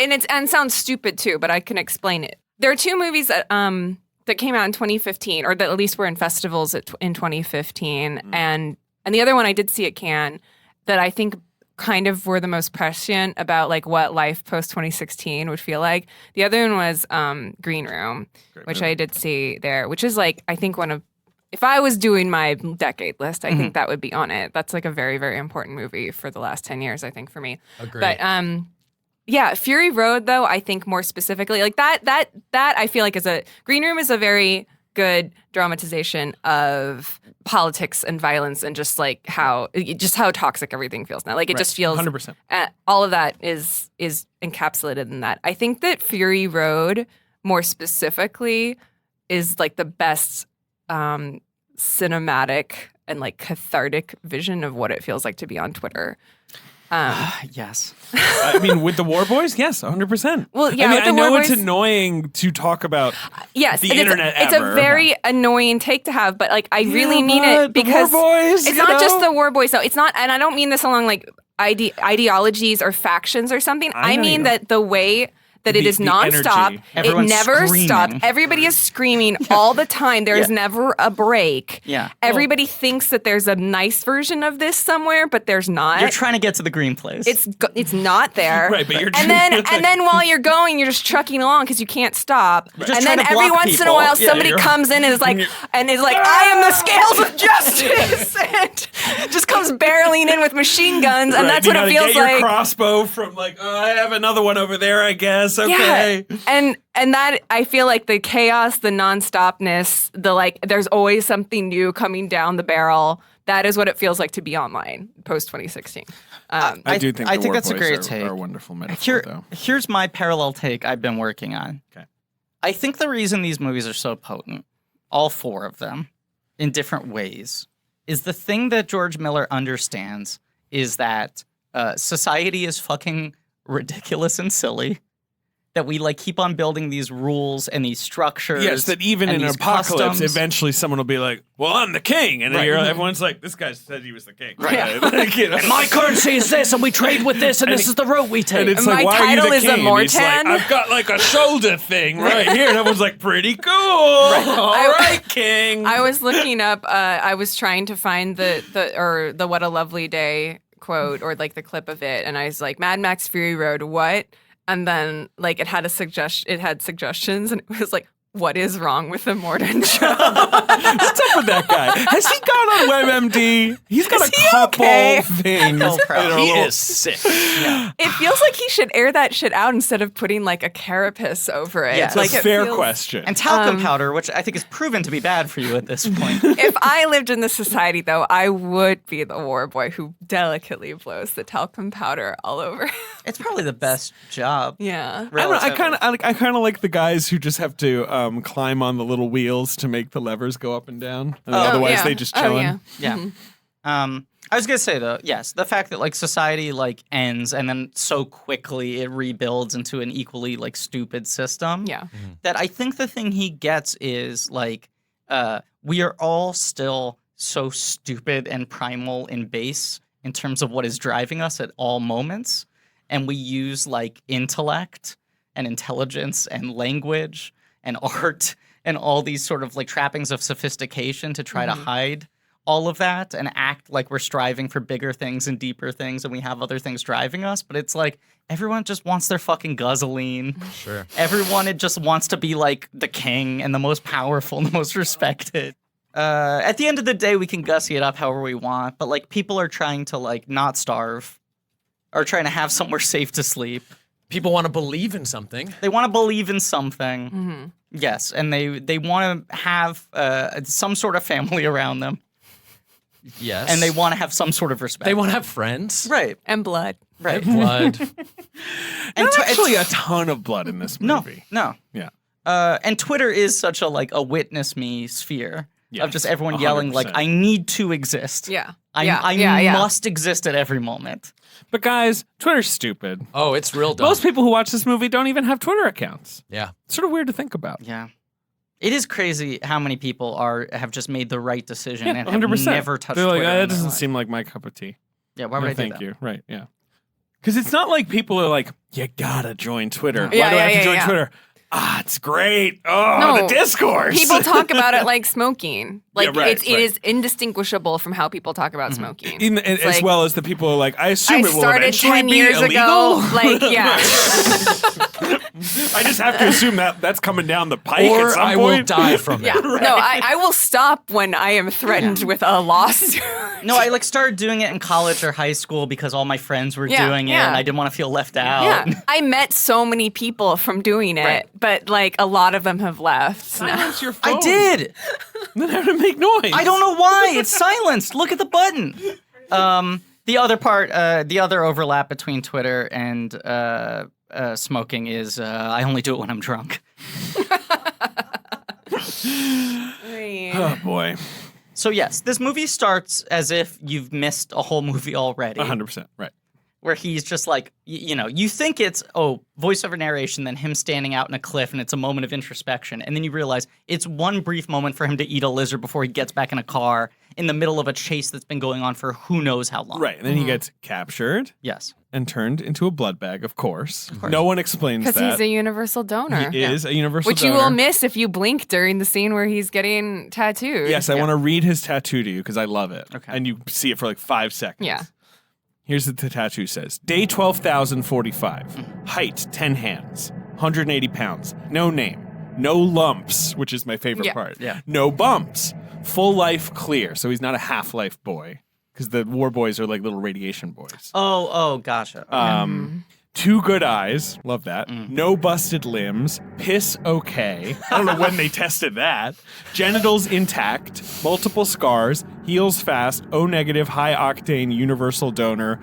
sounds stupid too, but I can explain it. There are 2 movies that that came out in 2015, or that at least were in festivals in 2015, and the other one I did see at Cannes that I think kind of were the most prescient about like what life post 2016 would feel like. The other one was Green Room, which I did see there, which is like I think one of, if I was doing my decade list, I think that would be on it. That's like a very, very important movie for the last 10 years, I think, for me. Agreed. But yeah, Fury Road though, I think more specifically, like that I feel like Green Room is a very good dramatization of politics and violence and just like how toxic everything feels now. Like it just feels 100%. All of that is encapsulated in that. I think that Fury Road more specifically is like the best cinematic and like cathartic vision of what it feels like to be on Twitter. Yes. I mean, with the War Boys, yes, 100%. Well, yeah, I mean, with the I know War it's Boys- annoying to talk about Yes, the and internet it's a ever. very annoying take to have, but like I really mean but it because the War Boys, it's you not just know? the War Boys though. It's not, and I don't mean this along like ideologies or factions or something. I I know mean you that the way that it is the nonstop. energy. It Everyone's never screaming. stops. Everybody is screaming all the time. There is never a break. Yeah. Everybody thinks that there's a nice version of this somewhere, but there's not. You're trying to get to the green place. It's not there. Right, but you're and then while you're going, you're just trucking along because you can't stop. just And trying then to every block once in a people. while, Yeah, somebody you're- comes in and is like, I am the scales of justice, and just comes barreling in with machine guns, and Right, that's you what it gotta feels get like. your crossbow from like, oh, I have another one over there, I guess. Okay. Yeah. And that I feel like the chaos, the nonstopness, the like there's always something new coming down the barrel. That is what it feels like to be online post 2016. I do think I the think War that's a Boys great are, take. are a wonderful metaphor, though. Here's my parallel take I've been working on. Okay. I think the reason these movies are so potent, all 4 of them, in different ways, is the thing that George Miller understands is that society is fucking ridiculous and silly. That we like keep on building these rules and these structures. Yes, that even and in an these apocalypse, customs. eventually someone will be like, well, I'm the king. And then everyone's like, this guy said he was the king. Right. Like, you know? My currency is this, and we trade with this, and this is the route we take. And it's My like, why are you title the is king? And he's like, Immortan. I've got like a shoulder thing right here. And everyone's like, pretty cool. All right, king. I was looking up. I was trying to find the "What a Lovely Day" quote or like the clip of it, and I was like, "Mad Max Fury Road, what?" And then like it had suggestions, and it was like, "What is wrong with Immortan Joe?" What's up with that guy? Has he gone on WebMD? He's got a couple okay? things. Oh, that are a He little- is sick. It feels like he should air that shit out instead of putting like a carapace over it. Yeah, It's like a it fair feels- question. And talcum powder, which I think is proven to be bad for you at this point. If I lived in this society, though, I would be the war boy who delicately blows the talcum powder all over. It's probably the best job. Yeah. I don't know, I relatively. kind of like the guys who just have to climb on the little wheels to make the levers go up and down. And otherwise, yeah. they just Oh, chilling. yeah. Yeah. I was gonna say though, yes, the fact that like society like ends and then so quickly it rebuilds into an equally like stupid system. Yeah. That I think the thing he gets is like we are all still so stupid and primal and base in terms of what is driving us at all moments, and we use like intellect and intelligence and language and art and all these sort of like trappings of sophistication to try to hide all of that and act like we're striving for bigger things and deeper things and we have other things driving us. But it's like everyone just wants their fucking guzzling. Sure. Everyone, it just wants to be like the king and the most powerful and the most respected. At the end of the day, we can gussy it up however we want, but like people are trying to like not starve, or trying to have somewhere safe to sleep. People want to believe in something. They want to believe in something. Mm-hmm. Yes, and they want to have some sort of family around them, Yes. and they want to have some sort of respect. They want to have friends. right, And blood. right. Blood. And Not actually a ton of blood in this no, movie. no. Yeah. And Twitter is such a like a witness me sphere of Yes, just everyone yelling like 100%. I need to exist. Yeah. I must exist at every moment. But guys, Twitter's stupid. Oh, it's real dumb. Most people who watch this movie don't even have Twitter accounts. Yeah. It's sort of weird to think about. Yeah. It is crazy how many people have just made the right decision and have 100%. never touched They're like, Twitter. that in their doesn't life. seem like my cup of tea. Yeah, why would No, I do thank that? you. Right, yeah. Because it's not like people are like, you gotta join Twitter. Yeah, Why do I have yeah, to join yeah. Twitter? Ah, it's great. Oh, No. the discourse. People talk about it like smoking. Like Yeah, right, it right. is indistinguishable from how people talk about smoking. As like- well as the people who are like, I assume I it will started eventually 10 be years illegal. ago. Like, yeah. I just have to assume that that's coming down the pike at Or some I point. will die from Yeah. it. No, I will stop when I am threatened with a lawsuit. No, I like started doing it in college or high school because all my friends were Yeah, doing it yeah. and I didn't want to feel left out. Yeah. I met so many people from doing it, Right. but like a lot of them have left. Silence your phone. I did. Then how to make noise? I don't know why. It's silenced. Look at the button. The other part, the other overlap between Twitter and smoking is I only do it when I'm drunk. Oh boy, So yes, this movie starts as if you've missed a whole movie already. 100%. Right. Where he's just like, you think it's, voiceover narration, then him standing out in a cliff, and it's a moment of introspection. And then you realize it's one brief moment for him to eat a lizard before he gets back in a car in the middle of a chase that's been going on for who knows how long. Right. And then he gets captured Yes. and turned into a blood bag, of course. No one explains Because that. he's a universal donor. He is a universal Which you donor. will miss if you blink during the scene where he's getting tattooed. Yes, I want to read his tattoo to you because I love it. Okay. And you see it for like 5 seconds. Yeah. Here's what the tattoo says. Day 12,045. Height, 10 hands. 180 pounds. No name. No lumps, which is my favorite Yeah. part. Yeah. No bumps. Full life clear. So he's not a half-life boy. Because the war boys are like little radiation boys. Oh, gotcha. Okay. 2 good eyes. Love that. No busted limbs. Piss okay. I don't know when they tested that. Genitals intact. Multiple scars. Heals fast. O negative. High octane. Universal donor.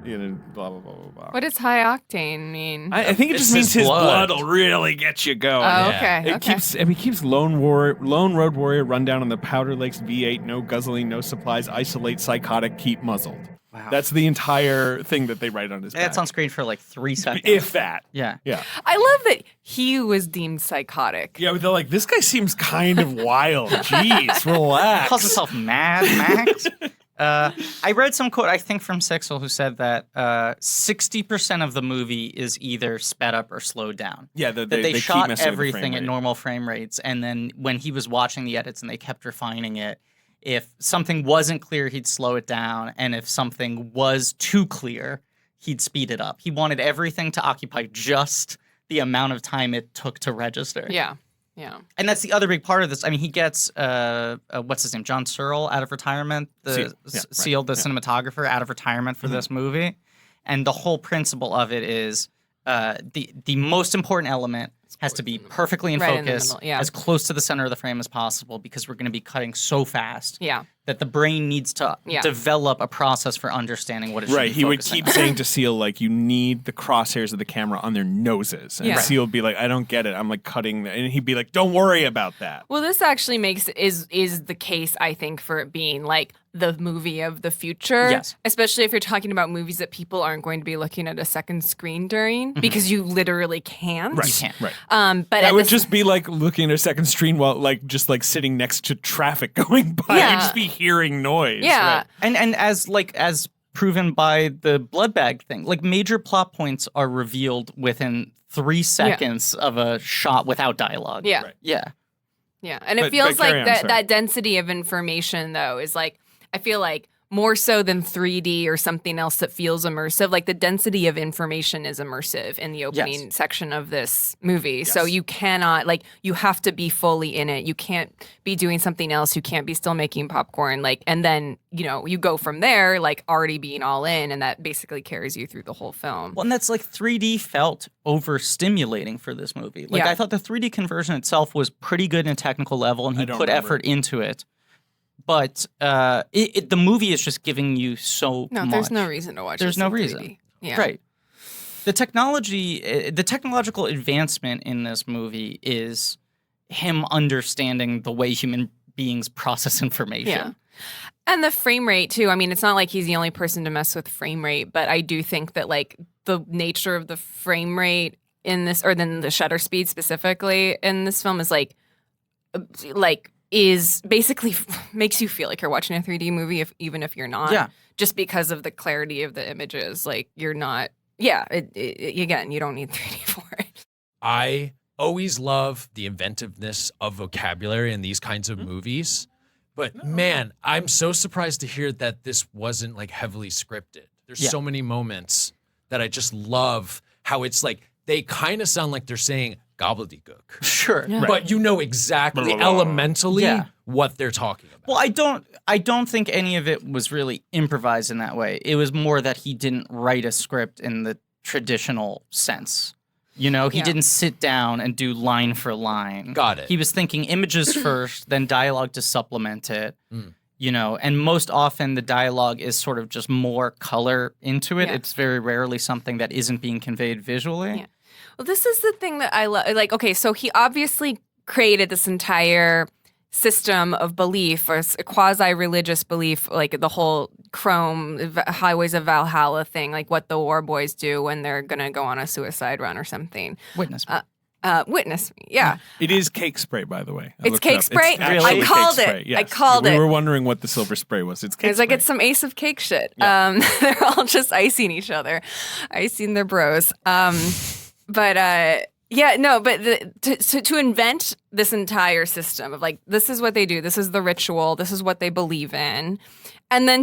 You know, blah, blah, blah, blah, blah. What does high octane mean? I think it It's just means his his blood. blood will really get you going. oh, Yeah. okay. It Okay. keeps lone road warrior run down on the Powder Lakes V8. No guzzling. No supplies. Isolate. Psychotic. Keep muzzled. Wow. That's the entire thing that they write on his back. That's on screen for like 3 seconds. If that. Yeah. Yeah. I love that he was deemed psychotic. Yeah, but they're like, this guy seems kind of wild. Jeez, relax. Calls himself Mad Max. I read some quote, I think from Sixel, who said that 60% of the movie is either sped up or slowed down. Yeah, That they they keep shot messing with the everything frame at rate. normal frame rates, and then when he was watching the edits and they kept refining it, if something wasn't clear, he'd slow it down, and if something was too clear, he'd speed it up. He wanted everything to occupy just the amount of time it took to register. Yeah. Yeah. And that's the other big part of this. I mean, he gets what's his name, John Searle, out of retirement. Seal. The cinematographer, out of retirement for this movie. And the whole principle of it is the most important element has to be perfectly in Right in the focus, middle, yeah. as close to the center of the frame as possible, because we're going to be cutting so fast Yeah. that the brain needs to Yeah. develop a process for understanding what it should Right, be he would focusing keep on. saying to Seal, like, you need the crosshairs of the camera on their noses. And Yeah. Seal would be like, I don't get it. I'm like cutting. And he'd be like, don't worry about that. Well, this actually is the case, I think, for it being like the movie of the future. Yes. Especially if you're talking about movies that people aren't going to be looking at a second screen during, because you literally can't. Right, You can't. right. But That at would the just be like looking at a second screen while, like, just like sitting next to traffic going by. Yeah. You'd just be hearing noise. Yeah. Right. And as proven by the blood bag thing, like major plot points are revealed within 3 seconds of a shot without dialogue. Yeah. Right. Yeah. Yeah. And it But feels carry like on, that sorry. that density of information though is like, I feel like more so than 3D or something else that feels immersive. Like the density of information is immersive in the opening section of this movie. So you cannot, like, you have to be fully in it. You can't be doing something else. You can't be still making popcorn. Like, and then, you know, you go from there, like already being all in, and that basically carries you through the whole film. Well, and that's like 3D felt overstimulating for this movie. Like I thought the 3D conversion itself was pretty good in a technical level, and he put effort into it. But the movie is just giving you so much. There's no reason to watch There's this no in 3D. reason. Yeah. Right. The technological advancement in this movie is him understanding the way human beings process information. Yeah. And the frame rate, too. I mean, it's not like he's the only person to mess with frame rate, but I do think that, like, the nature of the frame rate in this, or then the shutter speed specifically in this film is, is basically makes you feel like you're watching a 3D movie, even if you're not. Yeah. Just because of the clarity of the images. Like, you're not, again, you don't need 3D for it. I always love the inventiveness of vocabulary in these kinds of movies. But man, I'm so surprised to hear that this wasn't like heavily scripted. There's so many moments that I just love how it's like they kind of sound like they're saying gobbledygook. Sure. Yeah. But you know exactly elementally what they're talking about. Well, I don't think any of it was really improvised in that way. It was more that he didn't write a script in the traditional sense. You know, he didn't sit down and do line for line. Got it. He was thinking images first, then dialogue to supplement it. You know, and most often the dialogue is sort of just more color into it. Yeah. It's very rarely something that isn't being conveyed visually. Yeah. Well, this is the thing that I love. Like, okay, so he obviously created this entire system of belief, or a quasi-religious belief, like the whole Highways of Valhalla thing, like what the war boys do when they're going to go on a suicide run or something. Witness me. Witness me, yeah. It is cake spray, by the way. It's cake spray? Actually I called cake it. spray, yes. I called it. We were wondering what the silver spray was. It's cake It's like spray. it's some Ace of Cake shit. Yeah. They're all just icing each other, icing their bros. But to invent this entire system of like, this is what they do, this is the ritual, this is what they believe in, and then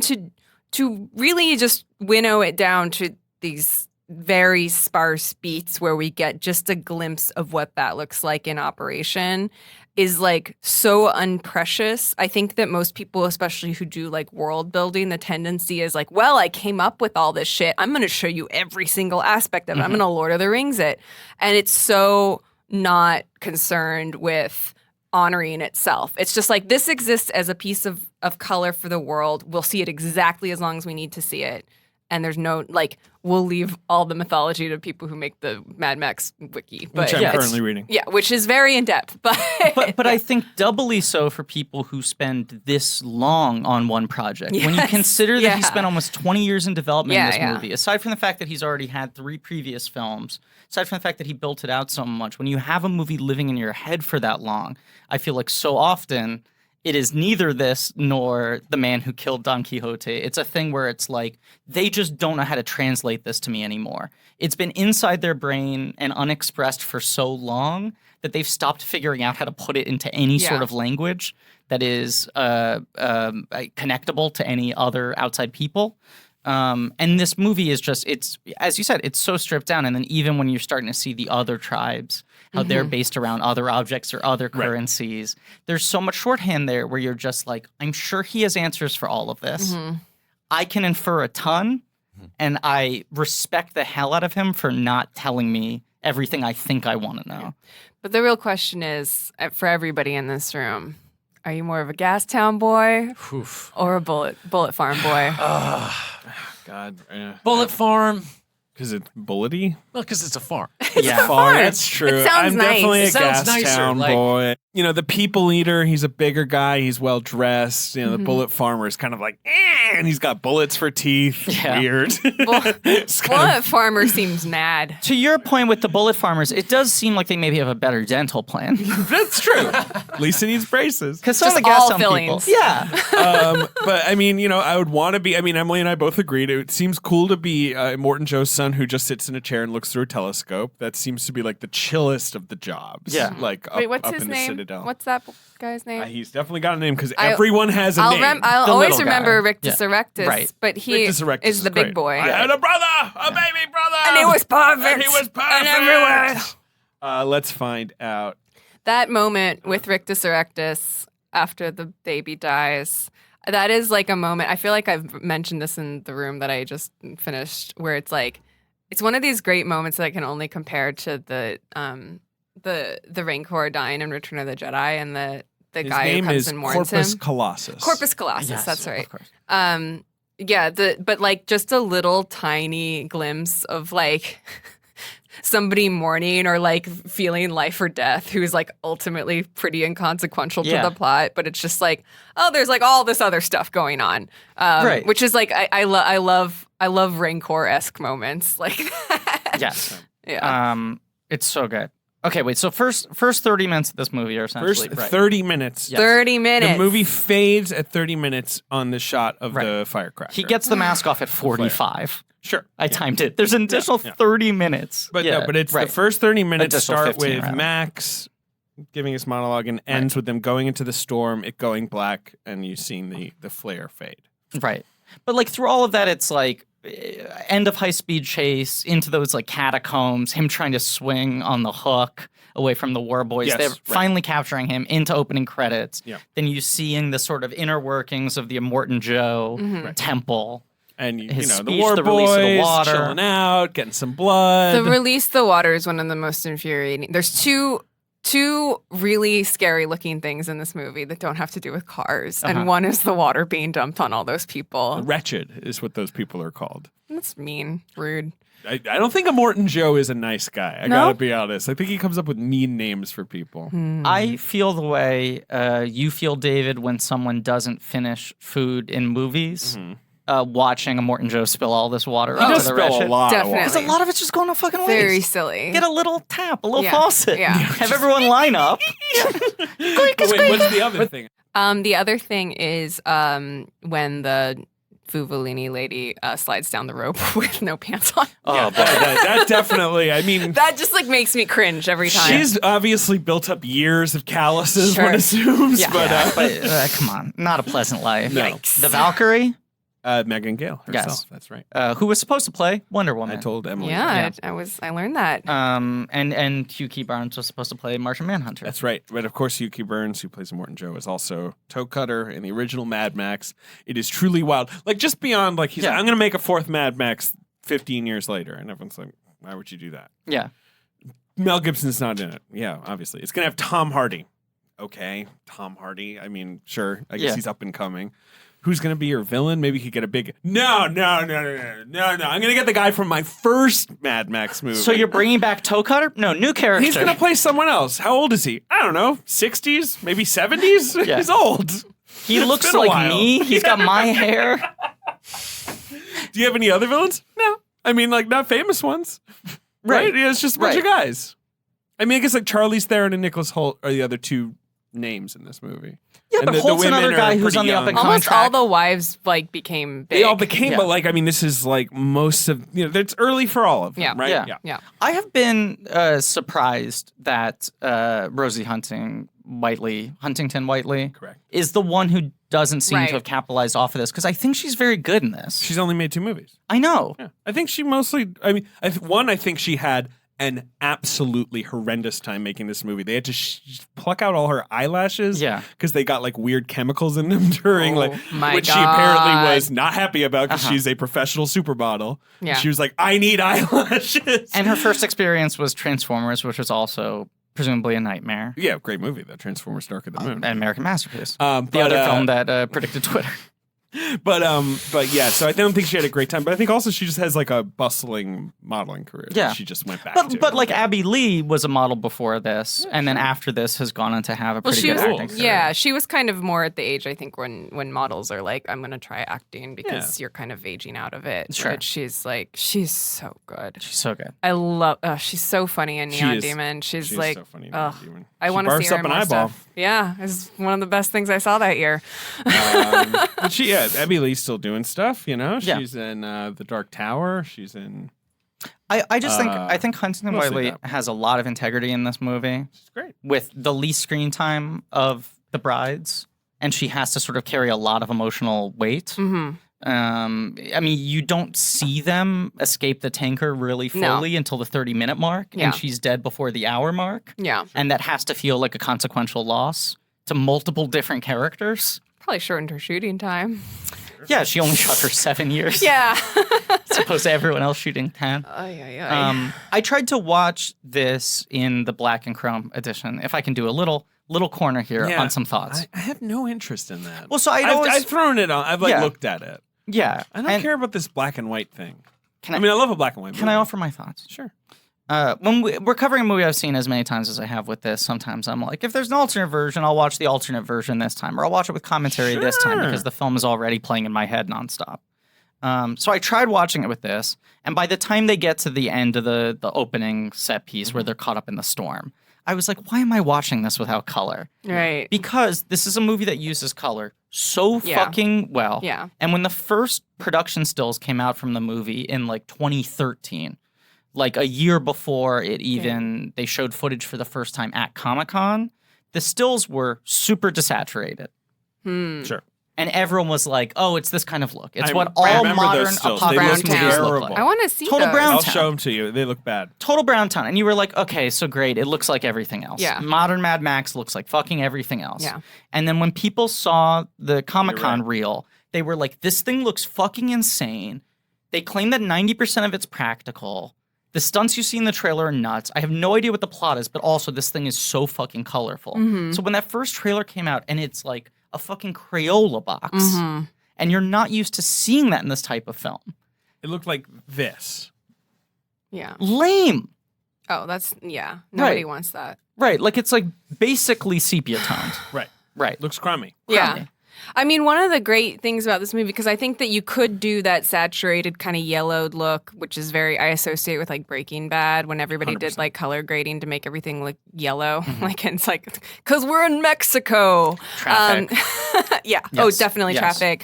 to really just winnow it down to these very sparse beats where we get just a glimpse of what that looks like in operation is like so unprecious. I think that most people, especially who do like world building, the tendency is like, well, I came up with all this shit. I'm going to show you every single aspect of it. I'm going to Lord of the Rings it. And it's so not concerned with honoring itself. It's just like, this exists as a piece of color for the world. We'll see it exactly as long as we need to see it. And there's no, like, we'll leave all the mythology to people who make the Mad Max wiki. But Which I'm currently reading. Yeah, which is very in-depth. But I think doubly so for people who spend this long on one project. When you consider that he spent almost 20 years in development in this movie, aside from the fact that he's already had 3 previous films, aside from the fact that he built it out so much, when you have a movie living in your head for that long, I feel like so often it is neither this nor The Man Who Killed Don Quixote. It's a thing where it's like, they just don't know how to translate this to me anymore. It's been inside their brain and unexpressed for so long that they've stopped figuring out how to put it into any sort of language that is connectable to any other outside people. And this movie is just, it's, as you said, it's so stripped down. And then even when you're starting to see the other tribes, how they're based around other objects or other currencies, there's so much shorthand there where you're just like, I'm sure he has answers for all of this. I can infer a ton, and I respect the hell out of him for not telling me everything I think I want to know. But the real question is, for everybody in this room, are you more of a Gastown boy or a Bullet Farm boy? God. Bullet Farm. Because it's bullety? Well, because it's a farm. Yeah, Farm, that's true. It sounds I'm nice. definitely a It sounds nicer, Gastown like- boy. You know, the people eater, he's a bigger guy. He's well dressed. You know, the bullet farmer is kind of like, and he's got bullets for teeth. Yeah. Weird. It's kind Bullet Farmer seems mad. To your point with the bullet farmers, it does seem like they maybe have a better dental plan. That's true. At least he needs braces. Because some of Just the all Gastown fillings. people, yeah, But I mean, you know, I would want to be. I mean, Emily and I both agreed. It seems cool to be Immortan Joe's son who just sits in a chair and looks through a telescope. That seems to be like the chillest of the jobs. Yeah. Like Wait, up, what's up his in the name? Citadel. What's that guy's name? He's definitely got a name because everyone has a name. I'll The always little remember guy. Rictus Erectus, Right. but he Rictus Erectus is the big great. boy. I had a brother, a baby brother, And he was perfect. And he was perfect. In every way. Let's find out. That moment with Rictus Erectus after the baby dies, that is like a moment. I feel like I've mentioned this in the room that I just finished, where it's like, it's one of these great moments that I can only compare to the Rancor dying in Return of the Jedi and the His guy who name comes is and mourns Corpus him. Colossus. Corpus Colossus, Yes, that's right. Of course. Yeah, but like just a little tiny glimpse of like somebody mourning or like feeling life or death who's like ultimately pretty inconsequential to the plot, but it's just like, oh, there's like all this other stuff going on, Right. which is like I love Rancor-esque moments like that. Yes. Yeah. It's so good. Okay, wait. So first 30 minutes of this movie are essentially First right. 30 minutes. 30 minutes. The movie fades at 30 minutes on the shot of the firecracker. He gets the mask off at 45. Sure. I timed it. There's an additional 30 minutes. But no, but it's the first 30 minutes Additional start 15 with rather. Max giving his monologue and ends with them going into the storm, it going black, and you seeing the flare fade. Right. But like through all of that, it's like end of high speed chase into those like catacombs, him trying to swing on the hook away from the war boys. Yes, They're right. finally capturing him into opening credits. Yeah. Then you seeing the sort of inner workings of the Immortan Joe temple. And you His know, the speech, war the boys release of the water. chilling out, getting some blood. The release the water is one of the most infuriating. There's two really scary looking things in this movie that don't have to do with cars. And one is the water being dumped on all those people. Wretched is what those people are called. That's mean, rude. I don't think Immortan Joe is a nice guy. I No? gotta be honest. I think he comes up with mean names for people. I feel the way you feel, David, when someone doesn't finish food in movies. Watching Immortan Joe spill all this water He onto does the spill a wretched. lot Definitely. of Because water. a lot of it's just going to fucking waste. Very silly. Get a little tap, a little Yeah. faucet. Yeah. Have everyone line up. Wait, what's the other thing? The other thing is when the Fuvellini lady slides down the rope with no pants on. Oh, boy. that definitely, I mean, That just like makes me cringe every time. she's obviously built up years of calluses, Sure. one assumes. Yeah. But But come on, not a pleasant life. No. Yikes. The Valkyrie, Megan Gale herself. Yes. That's right. who was supposed to play Wonder Woman. I told Emily. Yeah, I learned that. and Hugh Key Barnes was supposed to play Martian Manhunter. That's right. But of course, Yuki Burns, who plays Immortan Joe, is also Toe Cutter in the original Mad Max. It is truly wild. Like, just beyond, like, he's like, I'm going to make a fourth Mad Max 15 years later. And everyone's like, why would you do that? Yeah. Mel Gibson's not in it. Yeah, obviously. It's going to have Tom Hardy. Okay, Tom Hardy. I mean, sure. I guess Yeah. he's up and coming. Who's going to be your villain? Maybe he could get a big... No. I'm going to get the guy from my first Mad Max movie. So you're bringing back Toe Cutter? No, new character. He's going to play someone else. How old is he? I don't know. 60s? Maybe 70s? Yeah. He's old. He looks been a like while. me. He's got my hair. Do you have any other villains? No. I mean, like, not famous ones. Right? Yeah, it's just a bunch of guys. I mean, I guess like Charlize Theron and Nicholas Hoult are the other two names in this movie. Yeah, And but the Holt's women another are guy who's pretty on the up young. and coming Almost track. all the wives like became big. They all became, Yeah. but like, I mean, this is like most of, it's early for all of them, Yeah. right? Yeah. I have been surprised that Rosie Huntington Whiteley Correct. is the one who doesn't seem Right. to have capitalized off of this because I think she's very good in this. She's only made 2 movies. I know. Yeah. I think she mostly, I mean, I think she had an absolutely horrendous time making this movie. They had to pluck out all her eyelashes. Yeah. Because they got like weird chemicals in them during Oh, like, my which she apparently God. was not happy about because she's a professional supermodel. Yeah. She was like, I need eyelashes. And her first experience was Transformers, which was also presumably a nightmare. Yeah, great movie, The Transformers Dark of the Moon. An American masterpiece. The The other film that predicted Twitter. But yeah, so I don't think she had a great time. But I think also she just has like a bustling modeling career. that Yeah. she just went back to. But like Abby Lee was a model before this, and then after this has gone on to have a pretty she good was, acting career. yeah, she was kind of more at the age I think when models are like, I'm gonna try acting because you're kind of aging out of it. Sure. But she's so good. She's so good. I love. She's so funny in She Neon is. Demon. She's She's like, so funny in ugh, Neon Demon. I She want to see barfs her up in an more eyeball. stuff. Yeah, it's one of the best things I saw that year. But Abby Lee's still doing stuff, you know? Yeah. She's in The Dark Tower. She's in I just think Huntington mostly Whiteley that. has a lot of integrity in this movie. It's great. With the least screen time of the brides, and she has to sort of carry a lot of emotional weight. Mm-hmm. I mean, you don't see them escape the tanker really fully until the 30-minute mark, and she's dead before the hour mark. Yeah. And that has to feel like a consequential loss to multiple different characters. Probably shortened her shooting time. Yeah, she only shot for 7 years. Yeah. As opposed to everyone else shooting 10. I tried to watch this in the black and chrome edition. If I can do a little corner here on some thoughts. I have no interest in that. Well, so I've thrown it on. I've looked at it. Yeah. I don't care about this black and white thing. I mean, I love a black and white movie. Can I offer my thoughts? Sure. When we're covering a movie I've seen as many times as I have with this, sometimes I'm like, if there's an alternate version, I'll watch the alternate version this time, or I'll watch it with commentary this time because the film is already playing in my head nonstop. So I tried watching it with this, and by the time they get to the end of the opening set piece where they're caught up in the storm, I was like, why am I watching this without color? Right. Because this is a movie that uses color so fucking well. Yeah. And when the first production stills came out from the movie in like 2013, like a year before it even they showed footage for the first time at Comic-Con, the stills were super desaturated. Sure. And everyone was like, oh, it's this kind of look. It's I what all remember modern those stills. apocalypse They movies look look terrible. like. I want to see Total those. brown I'll town. show them to you. They look bad. Total Brown Town. And you were like, okay, so great. It looks like everything else. Yeah. Modern Mad Max looks like fucking everything else. Yeah. And then when people saw the Comic-Con reel, they were like, this thing looks fucking insane. They claim that 90% of it's practical. The stunts you see in the trailer are nuts. I have no idea what the plot is, but also this thing is so fucking colorful. So when that first trailer came out and it's like a fucking Crayola box, and you're not used to seeing that in this type of film. It looked like this. Yeah. Lame. Oh, that's, Nobody Right. wants that. Right. Like it's like basically sepia toned. Right. Right. Looks crummy. Yeah. Crummy. I mean, one of the great things about this movie, because I think that you could do that saturated kind of yellowed look, which is I associate with like Breaking Bad when everybody did like color grading to make everything look yellow. Like, it's like, because we're in Mexico. Traffic. Yeah. Yes. Oh, definitely Yes. traffic.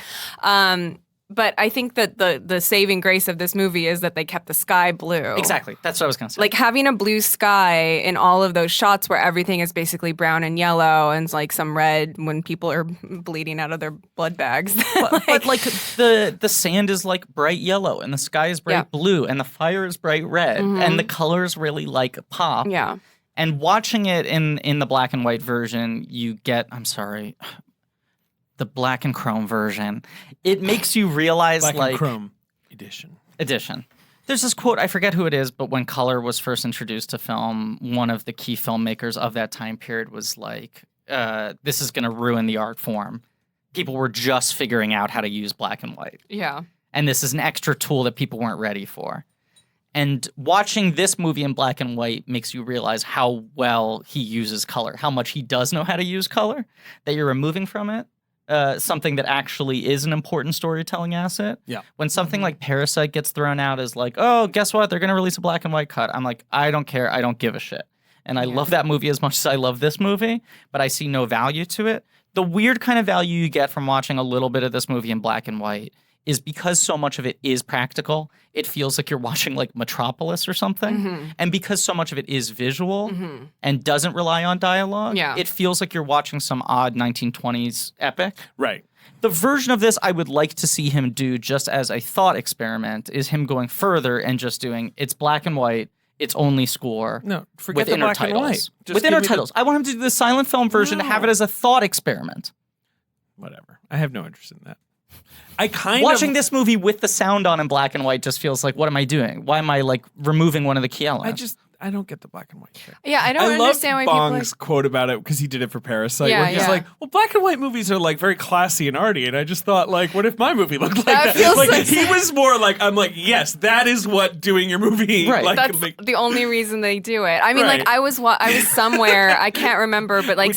But I think that the saving grace of this movie is that they kept the sky blue. Exactly. That's what I was going to say. Like having a blue sky in all of those shots where everything is basically brown and yellow and like some red when people are bleeding out of their blood bags. but like the sand is like bright yellow and the sky is bright blue and the fire is bright red and the colors really like pop. Yeah. And watching it in the black and white version, you get, the black and chrome version. It makes you realize Black like and Chrome edition. There's this quote, I forget who it is, but when color was first introduced to film, one of the key filmmakers of that time period was like, this is going to ruin the art form. People were just figuring out how to use black and white. Yeah. And this is an extra tool that people weren't ready for. And watching this movie in black and white makes you realize how well he uses color, how much he does know how to use color, that you're removing from it. Something that actually is an important storytelling asset. Yeah. When something like Parasite gets thrown out as like, oh, guess what? They're going to release a black and white cut. I'm like, I don't care. I don't give a shit. And I love that movie as much as I love this movie, but I see no value to it. The weird kind of value you get from watching a little bit of this movie in black and white is because so much of it is practical, it feels like you're watching like Metropolis or something. And because so much of it is visual and doesn't rely on dialogue, it feels like you're watching some odd 1920s epic. Right. The version of this I would like to see him do just as a thought experiment is him going further and just doing it's black and white, it's only score. No, forget with the black and intertitles. white. Just With give me the- intertitles. I want him to do the silent film version to have it as a thought experiment. Whatever. I have no interest in that. I kind Watching of this movie with the sound on in black and white just feels like, what am I doing? Why am I like removing one of the key elements? I don't get the black and white thing. Yeah, I don't I love understand why Bong's people quote about it because he did it for Parasite. Yeah, where he's yeah. like, "Well, black and white movies are like very classy and arty," and I just thought, like, what if my movie looked like That that? feels Like like- he was more like, I'm like, yes, that is what doing your movie. Right. Like, That's like- the only reason they do it. I mean, Right. like I was somewhere, I can't remember, but like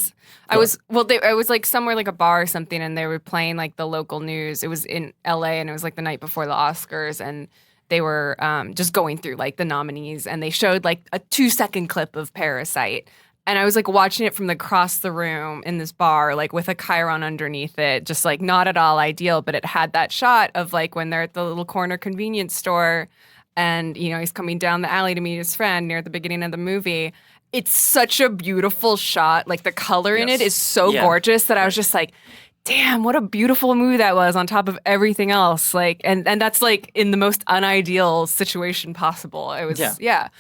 I was like somewhere like a bar or something, and they were playing like the local news. It was in LA, and it was like the night before the Oscars, and they were just going through like the nominees, and they showed like a 2-second clip of Parasite. And I was like watching it from across the room in this bar, like with a chyron underneath it, just like not at all ideal, but it had that shot of like when they're at the little corner convenience store and he's coming down the alley to meet his friend near the beginning of the movie. It's such a beautiful shot. Like the color in it is so gorgeous that I was just like, damn, what a beautiful movie that was on top of everything else. Like, and that's like in the most unideal situation possible. It was, it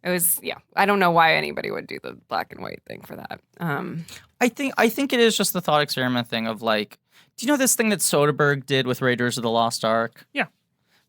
was. I don't know why anybody would do the black and white thing for that. I think it is just the thought experiment thing of like, do you know this thing that Soderbergh did with Raiders of the Lost Ark? Yeah.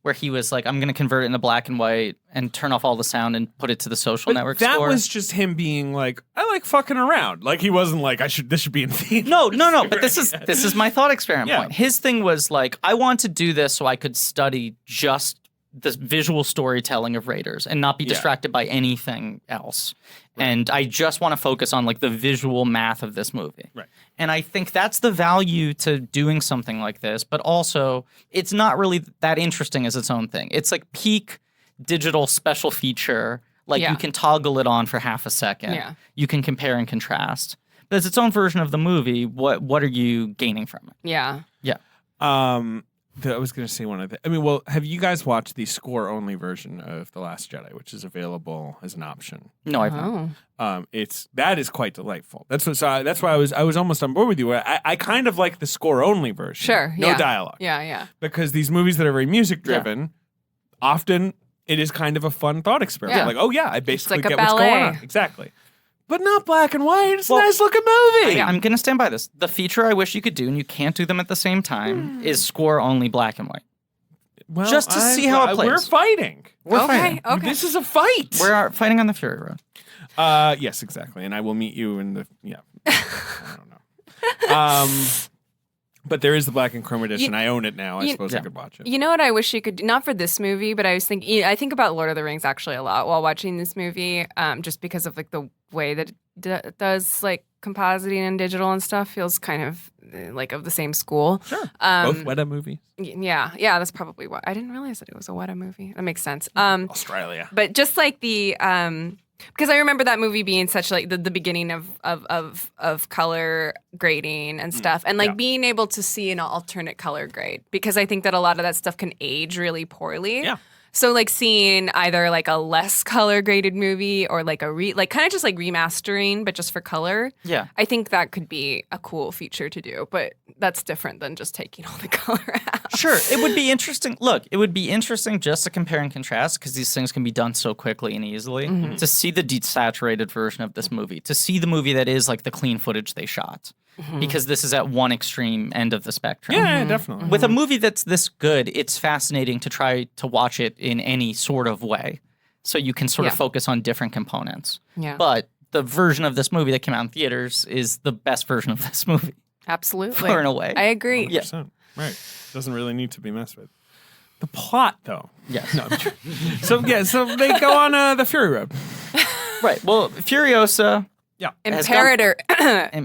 Where he was like, I'm going to convert it into black and white and turn off all the sound and put it to the social network that score. was just him being like, I like fucking around. Like he wasn't like, this should be in theaters. No. But this is my thought experiment point. His thing was like, I want to do this so I could study just the visual storytelling of Raiders and not be distracted by anything else. Right. And I just want to focus on like the visual math of this movie. Right. And I think that's the value to doing something like this, but also it's not really that interesting as its own thing. It's like peak digital special feature. Like you can toggle it on for half a second. Yeah. You can compare and contrast. But as its own version of the movie, what are you gaining from it? Yeah. Yeah. I was going to say one of the. I mean, well, have you guys watched the score-only version of The Last Jedi, which is available as an option? No, I haven't. That is quite delightful. That's why I was almost on board with you. I kind of like the score-only version. Sure. No dialogue. Yeah. Because these movies that are very music-driven, often it is kind of a fun thought experiment. Yeah. Like, oh yeah, I basically like a get what's going ballet. on. Exactly. But not black and white. It's a nice looking movie. I'm going to stand by this. The feature I wish you could do, and you can't do them at the same time, is score only black and white. Well, just to see how it plays. We're fighting. We're fighting. Okay. This is a fight. We're fighting on the Fury Road. Yes, exactly. And I will meet you in the I don't know. But there is the black and chrome edition. I own it now. I suppose I could watch it. You know what I wish you could do? Not for this movie, but I was thinking. I think about Lord of the Rings actually a lot while watching this movie, just because of like the way that it does like compositing and digital and stuff feels kind of like of the same school. Sure. Both Weta movies. Yeah, that's probably why I didn't realize that it was a Weta movie. That makes sense. Australia. But just like the because I remember that movie being such like the beginning of color grading and stuff, and like being able to see an alternate color grade, because I think that a lot of that stuff can age really poorly. Yeah. So like seeing either like a less color graded movie or like like kind of just like remastering, but just for color. Yeah. I think that could be a cool feature to do, but that's different than just taking all the color out. Sure. It would be interesting. Look, it would be interesting just to compare and contrast, because these things can be done so quickly and easily, to see the desaturated version of this movie, to see the movie that is like the clean footage they shot. Because this is at one extreme end of the spectrum. Yeah, definitely. With a movie that's this good, it's fascinating to try to watch it in any sort of way. So you can sort of focus on different components. Yeah. But the version of this movie that came out in theaters is the best version of this movie. Absolutely. Far and away. I agree. 100%. Right. Doesn't really need to be messed with. The plot, though. Yes. No, I'm joking. So they go on the Fury Road. Right. Well, Furiosa. Yeah. Imperator.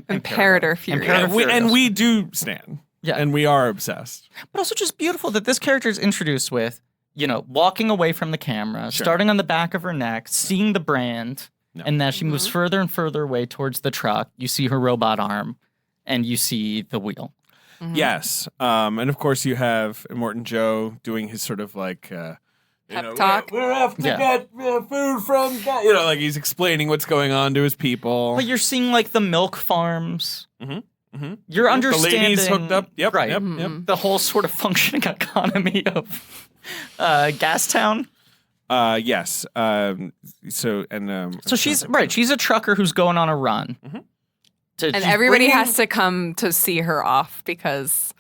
Imperator Fury. Imperator. And we do stand. Yeah. And we are obsessed. But also just beautiful that this character is introduced with, walking away from the camera, starting on the back of her neck, seeing the brand, and as she moves further and further away towards the truck, you see her robot arm, and you see the wheel. Yes. And of course you have Immortan Joe doing his sort of like Pep talk. We're off to get food from that. Like he's explaining what's going on to his people. But you're seeing like the milk farms. You're understanding. The ladies hooked up. Yep. Right. Yep. The whole sort of functioning economy of Gastown. Yes. So she's right. She's a trucker who's going on a run. And everybody has to come to see her off because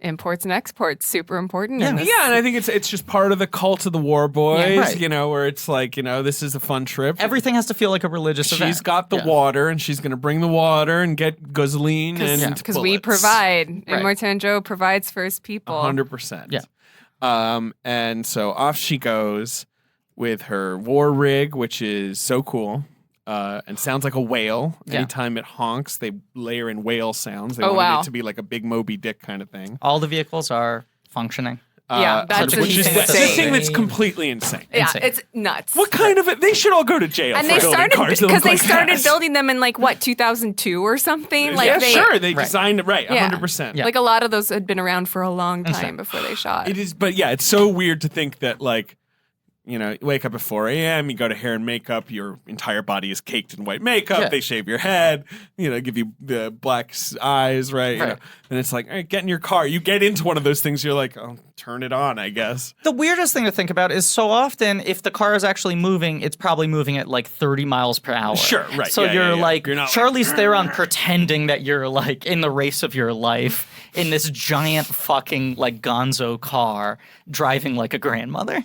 imports and exports super important. Yeah, and I think it's just part of the cult of the War Boys, Yeah, right. Where it's like, this is a fun trip. Everything has to feel like a religious event. She's got the water, and she's going to bring the water and get gasoline and because we provide. Immortan Joe provides for his people. 100%. Yeah. And so off she goes with her war rig, which is so cool. And sounds like a whale. Yeah. Anytime it honks, they layer in whale sounds. They Oh, wanted wow. it to be like a big Moby Dick kind of thing. All the vehicles are functioning. Yeah, that's which is the insane. thing that's completely insane. Yeah, Insane. it's nuts. What kind of it? They should all go to jail. And for they building started cars that because look they like started that. building them in 2002 or something. Yeah, sure. They designed it right, Yeah. 100%. Yeah. Like a lot of those had been around for a long time Insane. before they shot. It is, but yeah, it's so weird to think that You know, you wake up at 4 a.m., you go to hair and makeup, your entire body is caked in white makeup, Yeah. they shave your head, you know, give you the black eyes, right? You know? And it's like, all right, get in your car. You get into one of those things, you're like, oh, turn it on, I guess. The weirdest thing to think about is so often if the car is actually moving, it's probably moving at like 30 miles per hour. Sure, right. So Yeah, you're yeah, yeah. like You're not Charlize Theron pretending that you're like in the race of your life in this giant fucking like gonzo car driving like a grandmother.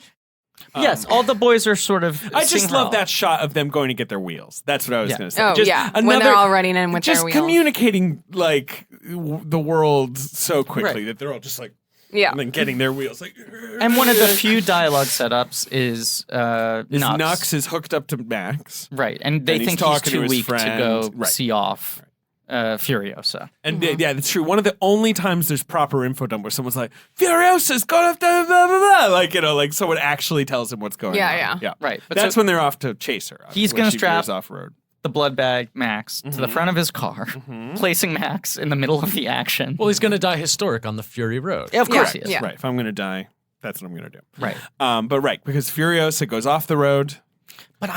Yes, all the boys are sort of. I just seeing her love off. that shot of them going to get their wheels. That's what I was Yeah. going to say. Oh, Just yeah. When another- they're all running in with their just wheels. communicating like the world so quickly Right. that they're all just like, Yeah. and then getting their wheels. Like, And one of the few dialogue setups is Nux is hooked up to Max. Right, and they And he's think he's talking to too his weak to friend. go Right. see off Furiosa. And yeah, that's true. One of the only times there's proper info dump where someone's like, Furiosa's gone off, blah, blah, blah, blah. Like, you know, like someone actually tells him what's going Yeah, on. yeah. Right, but That's so when they're off to chase her. He's when gonna she strap- veers off road. the blood bag Max to the front of his car, placing Max in the middle of the action. Well, he's going to die historic on the Fury Road. Yeah, of course Yeah, he is. yeah. Right. If I'm going to die, that's what I'm going to do. Right. But right, because Furiosa goes off the road. But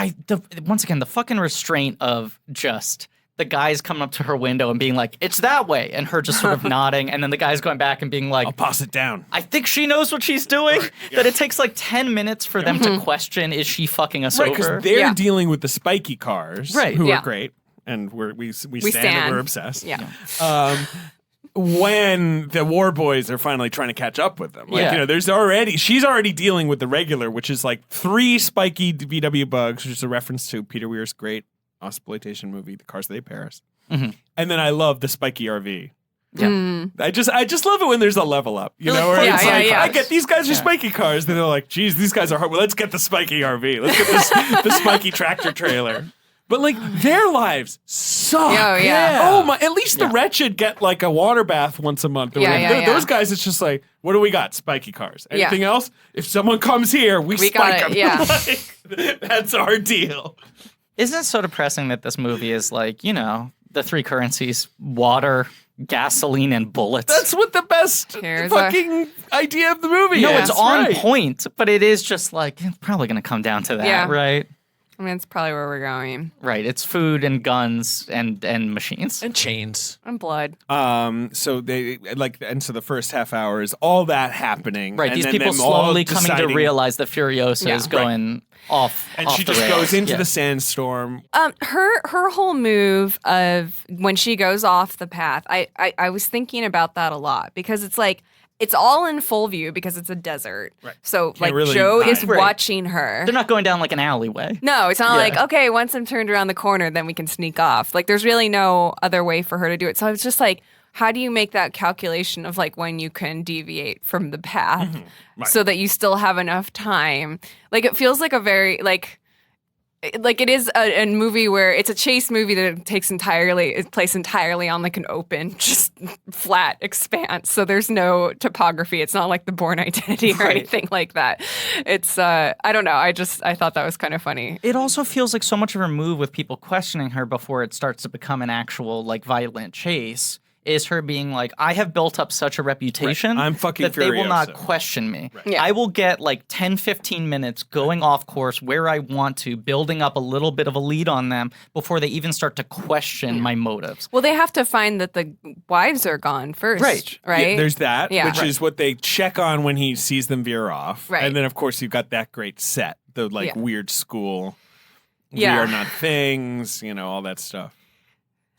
once again, the fucking restraint of just the guys coming up to her window and being like, it's that way. And her just sort of nodding. And then the guys going back and being like, I'll pass it down. I think she knows what she's doing. That it takes like 10 minutes for them to question, is she fucking us Right, over? because they're Yeah. dealing with the spiky cars, Right. who Yeah. are great. And we stand and stand. we're obsessed. Yeah. When the war boys are finally trying to catch up with them. Like, Yeah. you know, she's already dealing with the regular, which is like 3 spiky VW bugs, which is a reference to Peter Weir's great exploitation movie, The Cars They Paris. Mhm. And then I love the spiky RV. Yeah. Mm. I just love it when there's a level up, you know, where Yeah, it's yeah, like, yeah. I get these guys are spiky cars. Then they're like, geez, these guys are hard. Well, let's get the spiky RV. Let's get the spiky tractor trailer. But like their lives suck. Oh, yeah. Oh my! At least the wretched get like a water bath once a month. Or Yeah, whatever. yeah, yeah. Those guys, it's just like, what do we got? Spiky cars. Yeah. Anything else? If someone comes here, we We spike got them. it, yeah. Like, that's our deal. Isn't it so depressing that this movie is like, you know, the 3 currencies, water, gasoline, and bullets? That's what the best Here's fucking idea of the movie no, is. it's on right. point, but it is just like, it's probably going to come down to that, Yeah. right? I mean, that's probably where we're going. Right. It's food and guns and machines. And chains. And blood. So they like, and so the first half hour is all that happening. Right. and These then people them all slowly coming to deciding- realize that Furiosa Yeah. is going off. And off she the just rails. goes into Yeah. the sandstorm. Her whole move of when she goes off the path, I was thinking about that a lot because it's like it's all in full view because it's a desert. Right. So like really Joe hide. is Right. watching her. They're not going down like an alleyway. No, it's not Yeah. like, okay, once I'm turned around the corner, then we can sneak off. Like, there's really no other way for her to do it. So I was just like, how do you make that calculation of like when you can deviate from the path Right. so that you still have enough time? Like, it feels like a very, like it is a movie where it's a chase movie that takes place entirely on like an open, just flat expanse. So there's no topography. It's not like the Bourne Identity or Right. anything like that. It's I don't know. I thought that was kind of funny. It also feels like so much of her move with people questioning her before it starts to become an actual like violent chase is her being like, I have built up such a reputation I'm fucking that they will not Furiosa. question me. Yeah. I will get like 10, 15 minutes going off course where I want to, building up a little bit of a lead on them before they even start to question my motives. Well, they have to find that the wives are gone first, Right. Right? Yeah, there's that, Yeah. which is what they check on when he sees them veer off. Right. And then, of course, you've got that great set, the like Yeah. weird school. Yeah. We are not things, you know, all that stuff.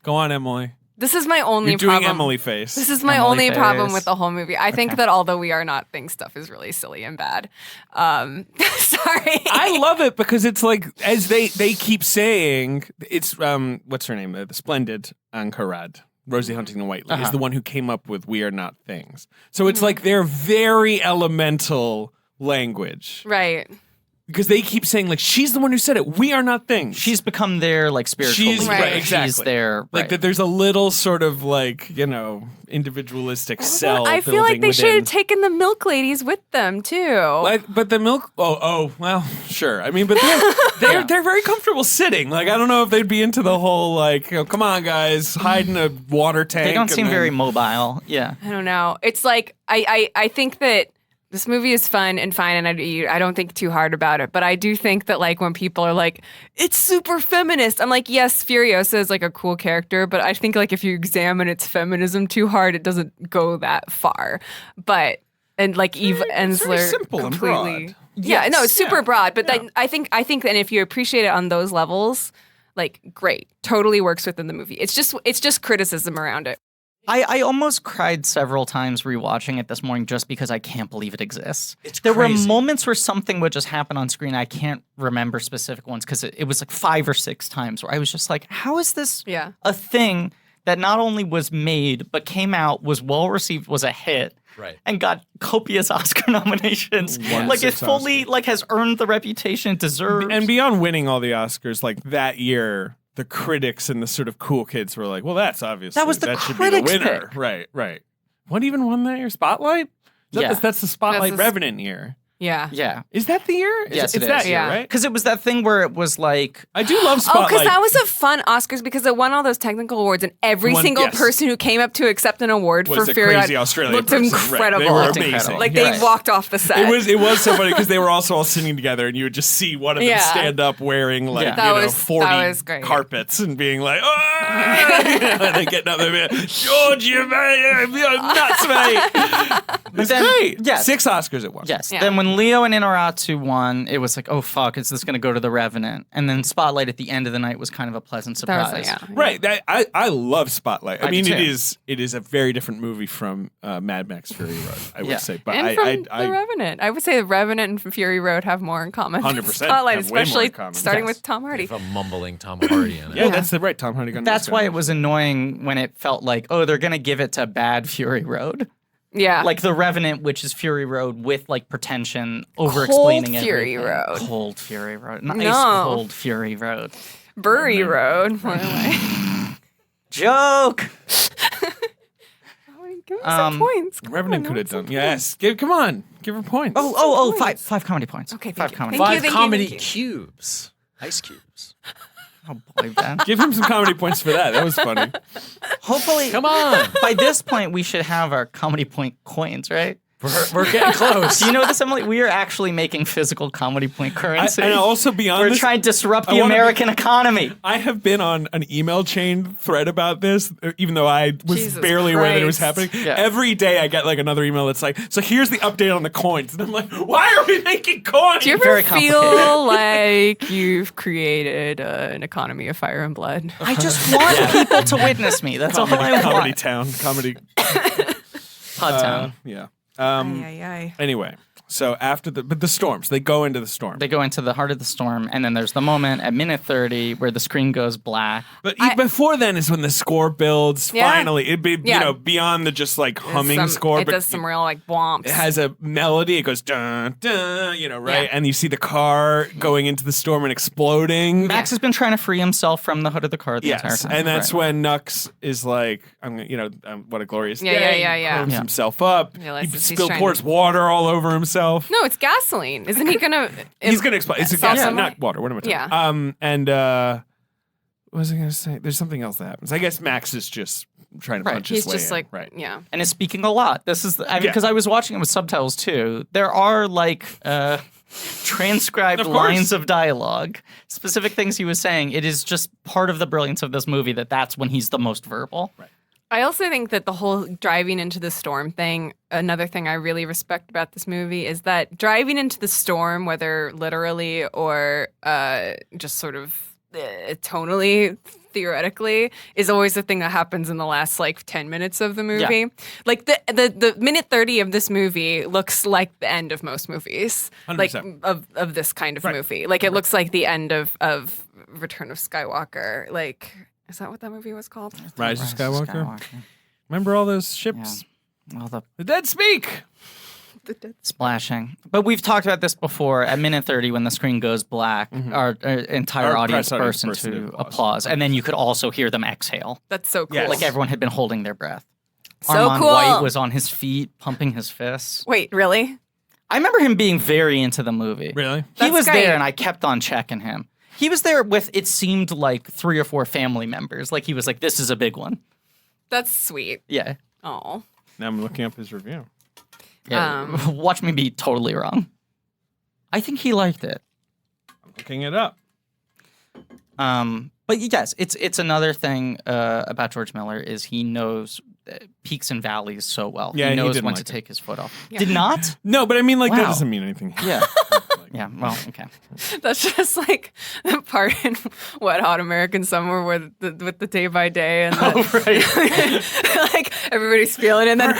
Go on, Emily. This is my only You're doing problem. Emily face. This is my Emily only problem face. with the whole movie. I think that although we are not things stuff is really silly and bad. Sorry. I love it because it's like, as they keep saying, it's what's her name? The splendid Ankarad. Rosie Huntington Whiteley is the one who came up with "We Are Not Things." So it's like their very elemental language Right. because they keep saying like she's the one who said it. We are not things. She's become their like spiritual She's leader. right, exactly. She's their like right. that. There's a little sort of like, you know, individualistic cell. I feel like building they should within. have taken the milk ladies with them too. Like, but the milk. Oh, well, sure. I mean, but they're very comfortable sitting. Like, I don't know if they'd be into the whole like, you know, come on, guys, hide in a water tank. They don't and seem then- very mobile. Yeah. I don't know. It's like I think that This movie is fun and fine, and I don't think too hard about it. But I do think that like when people are like, it's super feminist, I'm like, yes, Furiosa is like a cool character, but I think like if you examine its feminism too hard, it doesn't go that far. But and like Eve Ensler, very simple and completely, broad. yeah, no, it's super broad. But Yeah. I think and if you appreciate it on those levels, like great, totally works within the movie. It's just criticism around it. I almost cried several times rewatching it this morning just because I can't believe it exists. It's There were crazy. moments where something would just happen on screen. I can't remember specific ones because it was like 5 or 6 times where I was just like, how is this Yeah. a thing that not only was made but came out, was well received, was a hit, Right. and got copious Oscar nominations? Won Like it 6 fully Oscars. like has earned the reputation it deserves. And beyond winning all the Oscars, like that year, the critics and the sort of cool kids were like, "Well, that's obviously That was the should critics' be the winner." pick. Right, right. What even won that year? Spotlight? Yeah. That's the Spotlight That's the- Revenant year. Yeah. yeah, Is that the year? Yes, it's it that is. year, Yeah. right? because it was that thing where it was like, I do love Oh, Spotlight. because that was a fun Oscars because it won all those technical awards, and every Won- single yes. person who came up to accept an award Was for a Fury crazy Australian looked person. Right. incredible. They were Looked amazing. incredible. Like Yeah. they Right. walked off the set. It was so funny because they were also all singing together, and you would just see one of them Yeah. stand up wearing like Yeah. That you know was- 40 that was great. carpets and being like, "Ah!" You know, and then getting up there, being, George, you're nuts, mate. It's then- great. yes. 6 Oscars it won. yes. Yeah. Then when Leo and Inarritu won, it was like, oh fuck, is this going to go to The Revenant? And then Spotlight at the end of the night was kind of a pleasant That surprise. was yeah. Right. I love Spotlight. I I mean, do it too. is a very different movie from Mad Max Fury Road, I would Yeah. say. But And I from The I Revenant. I would say The Revenant and Fury Road have more in common. 100% Spotlight, have way more in especially common. starting Yes. with Tom Hardy. If a mumbling Tom Hardy in it. yeah, that's the right Tom Hardy. got an That's Oscar. why it was annoying when it felt like, oh, they're going to give it to bad Fury Road. Yeah. Like The Revenant, which is Fury Road with like pretension, over-explaining Cold Fury everything. Road. Cold Fury Road. Nice No. cold Fury Road. Bury Road. By the way. Joke! Give me some points. Come Revenant on, could have some done. Yes. Come on. Give her points. Oh, five comedy points. Okay, thank five you. comedy Thank points. you, 5 comedy thank you. cubes. Ice cubes. Oh boy, Ben. Give him some comedy points for that. That was funny. Hopefully, Come on. by this point, we should have our comedy point coins, right? We're getting close. Do you know this, Emily? We are actually making physical comedy point currency. And also beyond We're this, trying to disrupt I the wanna be- American economy. I have been on an email chain thread about this, even though I was Jesus barely aware that it was Christ. happening. Yeah. Every day I get like another email that's like, so here's the update on the coins. And I'm like, why are we making coins? Do you Very ever complicated. feel like you've created an economy of fire and blood? I just want people to witness me. That's all I Comedy want. Town. Comedy. Pod Town. Yeah. Aye. Anyway, so after the storms, they go into the storm. They go into the heart of the storm, and then there's the moment at minute 30 where the screen goes black. But before then is when the score builds. Yeah. Finally, it'd be Yeah. beyond the just like humming Some- score, It but does some real like womps. it has a melody. It goes dun dun, right? Yeah. And you see the car going into the storm and exploding. Max has been trying to free himself from the hood of the car the entire Yes, time. and that's Right. when Nux is like, what a glorious Yeah, day. yeah. Pulls Yeah. himself up. Realizes He he's trying pours water all over himself. No, it's gasoline. Isn't he gonna? He's gonna explode. It's a solve gas, some- not water. What am I talking? Yeah. And what was I gonna say? There's something else that happens. I guess Max is just trying to Right. punch his He's way just in. like, right. yeah. And it's speaking a lot. This is, Yeah. because I was watching it with subtitles too. There are like transcribed Of course. lines of dialogue, specific things he was saying. It is just part of the brilliance of this movie that's when he's the most verbal. Right. I also think that the whole driving into the storm thing, another thing I really respect about this movie is that driving into the storm, whether literally or just sort of tonally, theoretically, is always the thing that happens in the last like 10 minutes of the movie. Yeah. Like the minute 30 of this movie looks like the end of most movies. 100%. Like of this kind of Right. movie. Like it looks like the end of Return of Skywalker. Like, is that what that movie was called? Rise of Skywalker. Remember all those ships? Yeah. All the The dead speak. splashing. But we've talked about this before. At minute 30, when the screen goes black, our entire Our audience press audience bursts burst into into applause. And then you could also hear them exhale. That's so cool. Yes. Like everyone had been holding their breath. So Armand cool. White was on his feet, pumping his fists. Wait, really? I remember him being very into the movie. Really? He That's was great. there, and I kept on checking him. He was there with, it seemed like 3 or 4 family members. Like he was like, this is a big one. That's sweet. Yeah. Oh. Now I'm looking up his review. Yeah, watch me be totally wrong. I think he liked it. I'm looking it up. But yes, it's another thing about George Miller is he knows peaks and valleys so well. Yeah, he knows didn't when like to it. take his foot off. Yeah. Did not? No, but I mean, like, that Wow. doesn't mean anything. Yeah. Yeah, well, okay. That's just like the part in Wet Hot American Summer with the day by day and like everybody's feeling it and then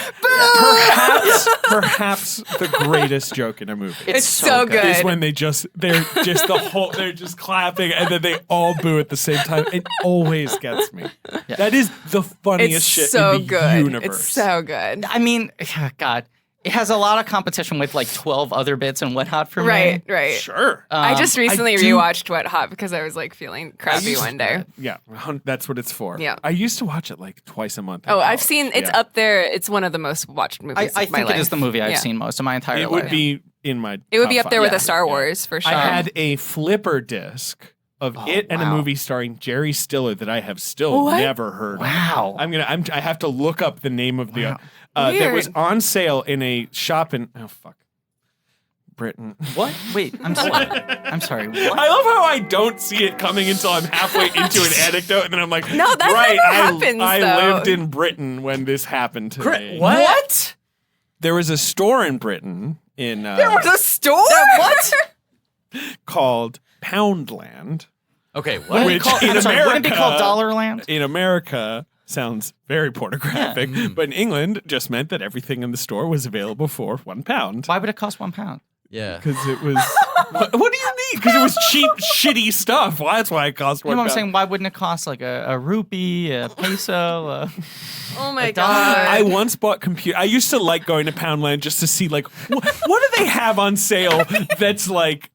Perhaps the greatest joke in a movie. it's so good. Is when they're just clapping and then they all boo at the same time. It always gets me. Yeah. That is the funniest It's shit so in the good. universe. It's so good. I mean, God, it has a lot of competition with like 12 other bits in Wet Hot for me. Right. Sure. I just recently do- rewatched Wet Hot because I was like feeling crappy one day. Yeah, that's what it's for. Yeah. I used to watch it like twice a month. in Oh, I've college. seen it's Yeah. up there. It's one of the most watched movies I of my think life. it is the movie I've Yeah. seen most of my entire It life. would be in my. It would top be up there five. with a Star Wars for sure. I had a flipper disc of it and a wow. movie starring Jerry Stiller that I have still What? never heard. Wow. of. I have to look up the name of the. That was Weird. on sale in a shop in Britain. What? Wait, I'm sorry. I'm sorry. What? I love how I don't see it coming until I'm halfway into an anecdote, and then I'm like, No, that right, never happens, I though. lived in Britain when this happened to me. What? There was a store in Britain in There was a store. What? called Poundland. Okay, Wouldn't what? it be called, I'm sorry, wouldn't it be called America- Dollarland? In America, sounds very pornographic, but in England, just meant that everything in the store was available for £1. Why would it cost £1? Yeah. Because it was. what do you mean? Because it was cheap, shitty stuff. Well, that's why it cost £1. You know what I'm saying? Why wouldn't it cost like a rupee, a peso? Oh my dollar. god. I once bought computer. I used to like going to Poundland just to see like what do they have on sale that's like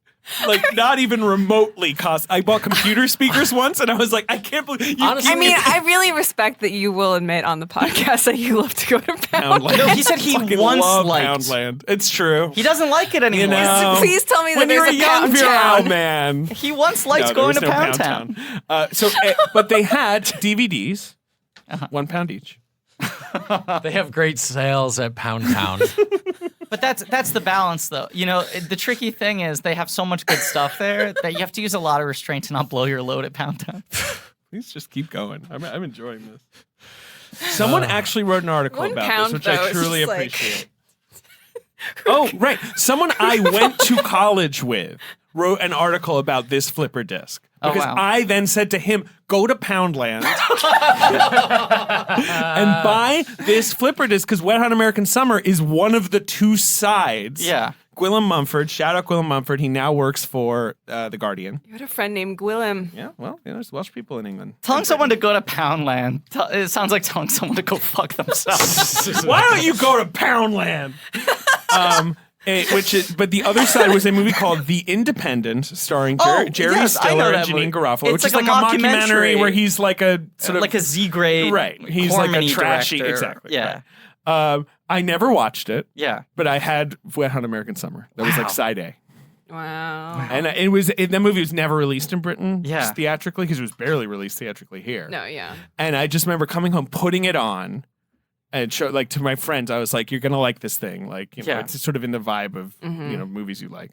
not even remotely cost. I bought computer speakers once, and I was like, I can't believe. You Honestly, I mean, I really respect that you will admit on the podcast that you love to go to Poundland. Poundland. No, he said he Fucking once love liked- Poundland. It's true. He doesn't like it anymore. know. Please tell me that When there's you're a young Pound virile Town. man. He once liked No, going there to was no Pound Town. But they had DVDs, £1 each. They have great sales at Pound Town. But that's the balance, though. You know, the tricky thing is they have so much good stuff there that you have to use a lot of restraint to not blow your load at Pound Town. Please just keep going. I'm enjoying this. Someone actually wrote an article One about pound, this, which though, I is truly just like- appreciate. Oh, right. Someone I went to college with wrote an article about this flipper disc. Oh, Because wow. I then said to him, go to Poundland and buy this flipper disc because Wet Hot American Summer is one of the two sides. Yeah. Gwillem Mumford, shout out Gwillem Mumford. He now works for The Guardian. You had a friend named Gwillem. Yeah, well, there's Welsh people in England. Telling someone to go to Poundland, it sounds like telling someone to go fuck themselves. Why don't you go to Poundland? But the other side was a movie called The Independent, starring Jerry yes, I know Stiller and that Janine movie. Garofalo, It's which is like like a a mockumentary mockumentary. where he's like a sort of like a Z-grade right. He's like a Cormany trashy, director. exactly. Yeah. right. I never watched it, Yeah. but I had Wet Hot American Summer. That was like side A, Wow. and that movie was never released in Britain, Yeah. just theatrically, because it was barely released theatrically here. No, yeah. And I just remember coming home, putting it on, and show like to my friends. I was like, "You're gonna like this thing. Like, you know, Yeah. it's sort of in the vibe of movies you like."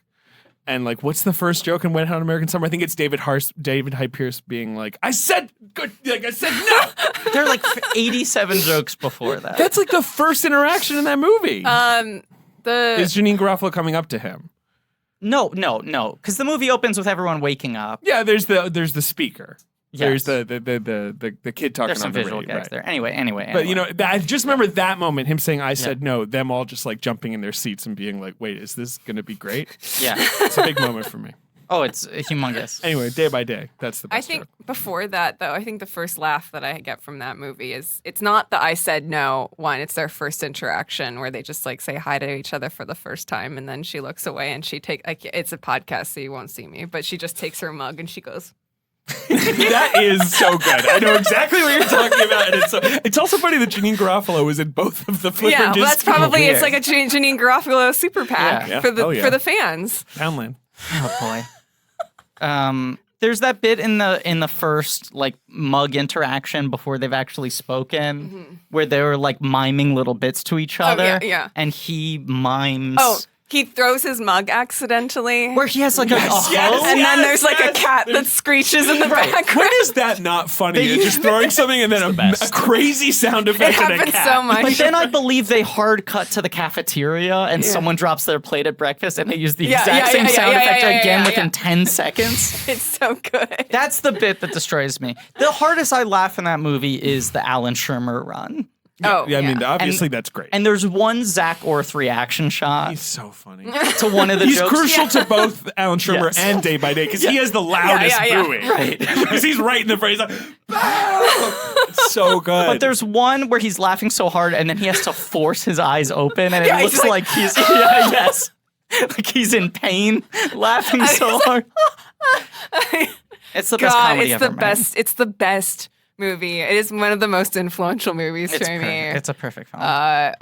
And like, what's the first joke in Wet Hot American Summer? I think it's David Hyde Pierce being like, "I said good. Like I said no." There are like 87 jokes before that. That's like the first interaction in that movie. Is Janine Garofalo coming up to him? No. Because the movie opens with everyone waking up. Yeah, there's the speaker. Yes. There's the kid talking There's some on the visual radio, gags right. there. Anyway. But you know, I just remember that moment, him saying, "I said no," them all just like jumping in their seats and being like, "Wait, is this gonna be great?" Yeah. It's a big moment for me. Oh, it's humongous. Anyway, day by day, that's the best I think joke. before that, though, I think the first laugh that I get from that movie is it's not the I said no one. It's their first interaction where they just like say hi to each other for the first time, and then she looks away and she it's a podcast, so you won't see me, but she just takes her mug and she goes. That is so good. I know exactly what you're talking about, and it's also funny that Janine Garofalo was in both of the flipper Yeah, well, discs. that's probably weird. it's like a Janine Garofalo super PAC Yeah. for the Oh, yeah. for the fans. Poundland. Oh boy. There's that bit in the first like mug interaction before they've actually spoken, where they were like miming little bits to each other. yeah. And he mimes. Oh, he throws his mug accidentally. Where he has like a Yes, hoe. and then there's like yes. a cat that screeches in the background. When is that not funny? You're just throwing something and then a crazy sound It effect and a happens cat. so much. But then I believe they hard cut to the cafeteria and someone drops their plate at breakfast and they use the exact same sound effect again within 10 seconds. It's so good. That's the bit that destroys me. The hardest I laugh in that movie is the Alan Shermer run. Oh, Yeah, I mean, obviously that's great. And there's one Zach Orth reaction shot He's so funny. to one of the He's jokes. crucial to both Alan Shermer Yes. and Day by Day because he has the loudest booing. Right. Because he's right in the phrase. Like, it's so good. But there's one where he's laughing so hard and then he has to force his eyes open and it Yeah, he's looks like he's yes. Like he's in pain laughing so hard. It's the best God, comedy it's ever the made. best. It's the best movie. It is one of the most influential movies It's for me. perfect. It's a perfect film. I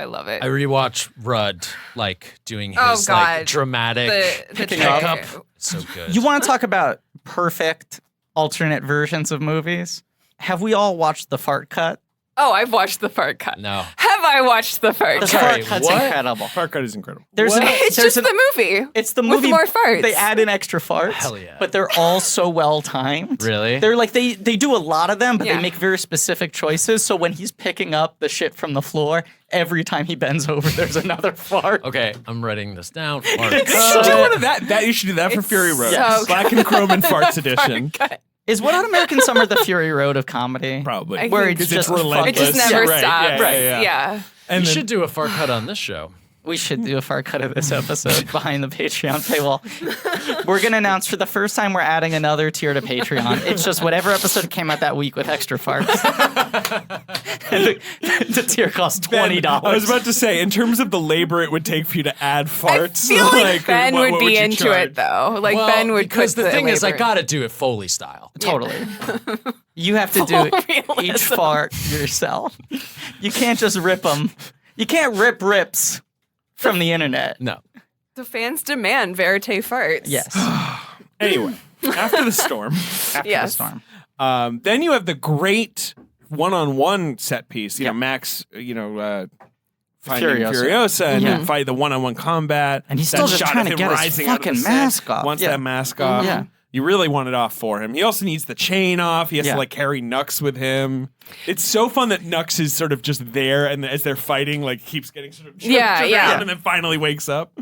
love it. I rewatch Rudd like doing his Oh, God. like dramatic the picking trailer. up. So good. You want to talk about perfect alternate versions of movies? Have we all watched the fart cut? Oh, I've watched the fart cut. No. Have I watched the fart The cut? fart cut's what? incredible. Fart Cut is incredible. It's just the movie. It's the with movie. more farts. They add in extra farts. Hell yeah. But they're all so well timed. Really? They're like they do a lot of them, but Yeah. they make very specific choices. So when he's picking up the shit from the floor, every time he bends over, there's another fart. Okay, I'm writing this down. You do one of that you should do that for Fury Road. so Black and Chrome and Farts edition. Is What on American Summer the Fury Road of comedy? Probably. I Where think it's so. just It's relentless. It just never Yeah, right, stops. yeah, Yeah. And You then- should do a fart cut on this show. We should do a fart cut of this episode behind the Patreon paywall. We're going to announce for the first time we're adding another tier to Patreon. It's just whatever episode came out that week with extra farts. And the tier costs $20. I was about to say, in terms of the labor it would take for you to add farts, I feel like Ben what would be you into charge? it though. Like Well, Ben would because put the thing is, I labor. gotta do it Foley style. Totally. You have to do each realism. fart yourself. You can't just rip them. You can't rip rips from the internet. No. The fans demand verite farts. Yes. Anyway, after the storm, After the Yes. storm. then you have the great one-on-one set piece. You Yep. know, Max, finding Furiosa. Furiosa and Yeah. then fight the one-on-one combat. And he's That still just shot of trying to him get his rising out of the fucking sand. mask off. Wants Yeah. that mask off. Yeah. You really want it off for him. He also needs the chain off. He has Yeah. to like carry Nux with him. It's so fun that Nux is sort of just there, and as they're fighting, like keeps getting sort of jerked around and then finally wakes up.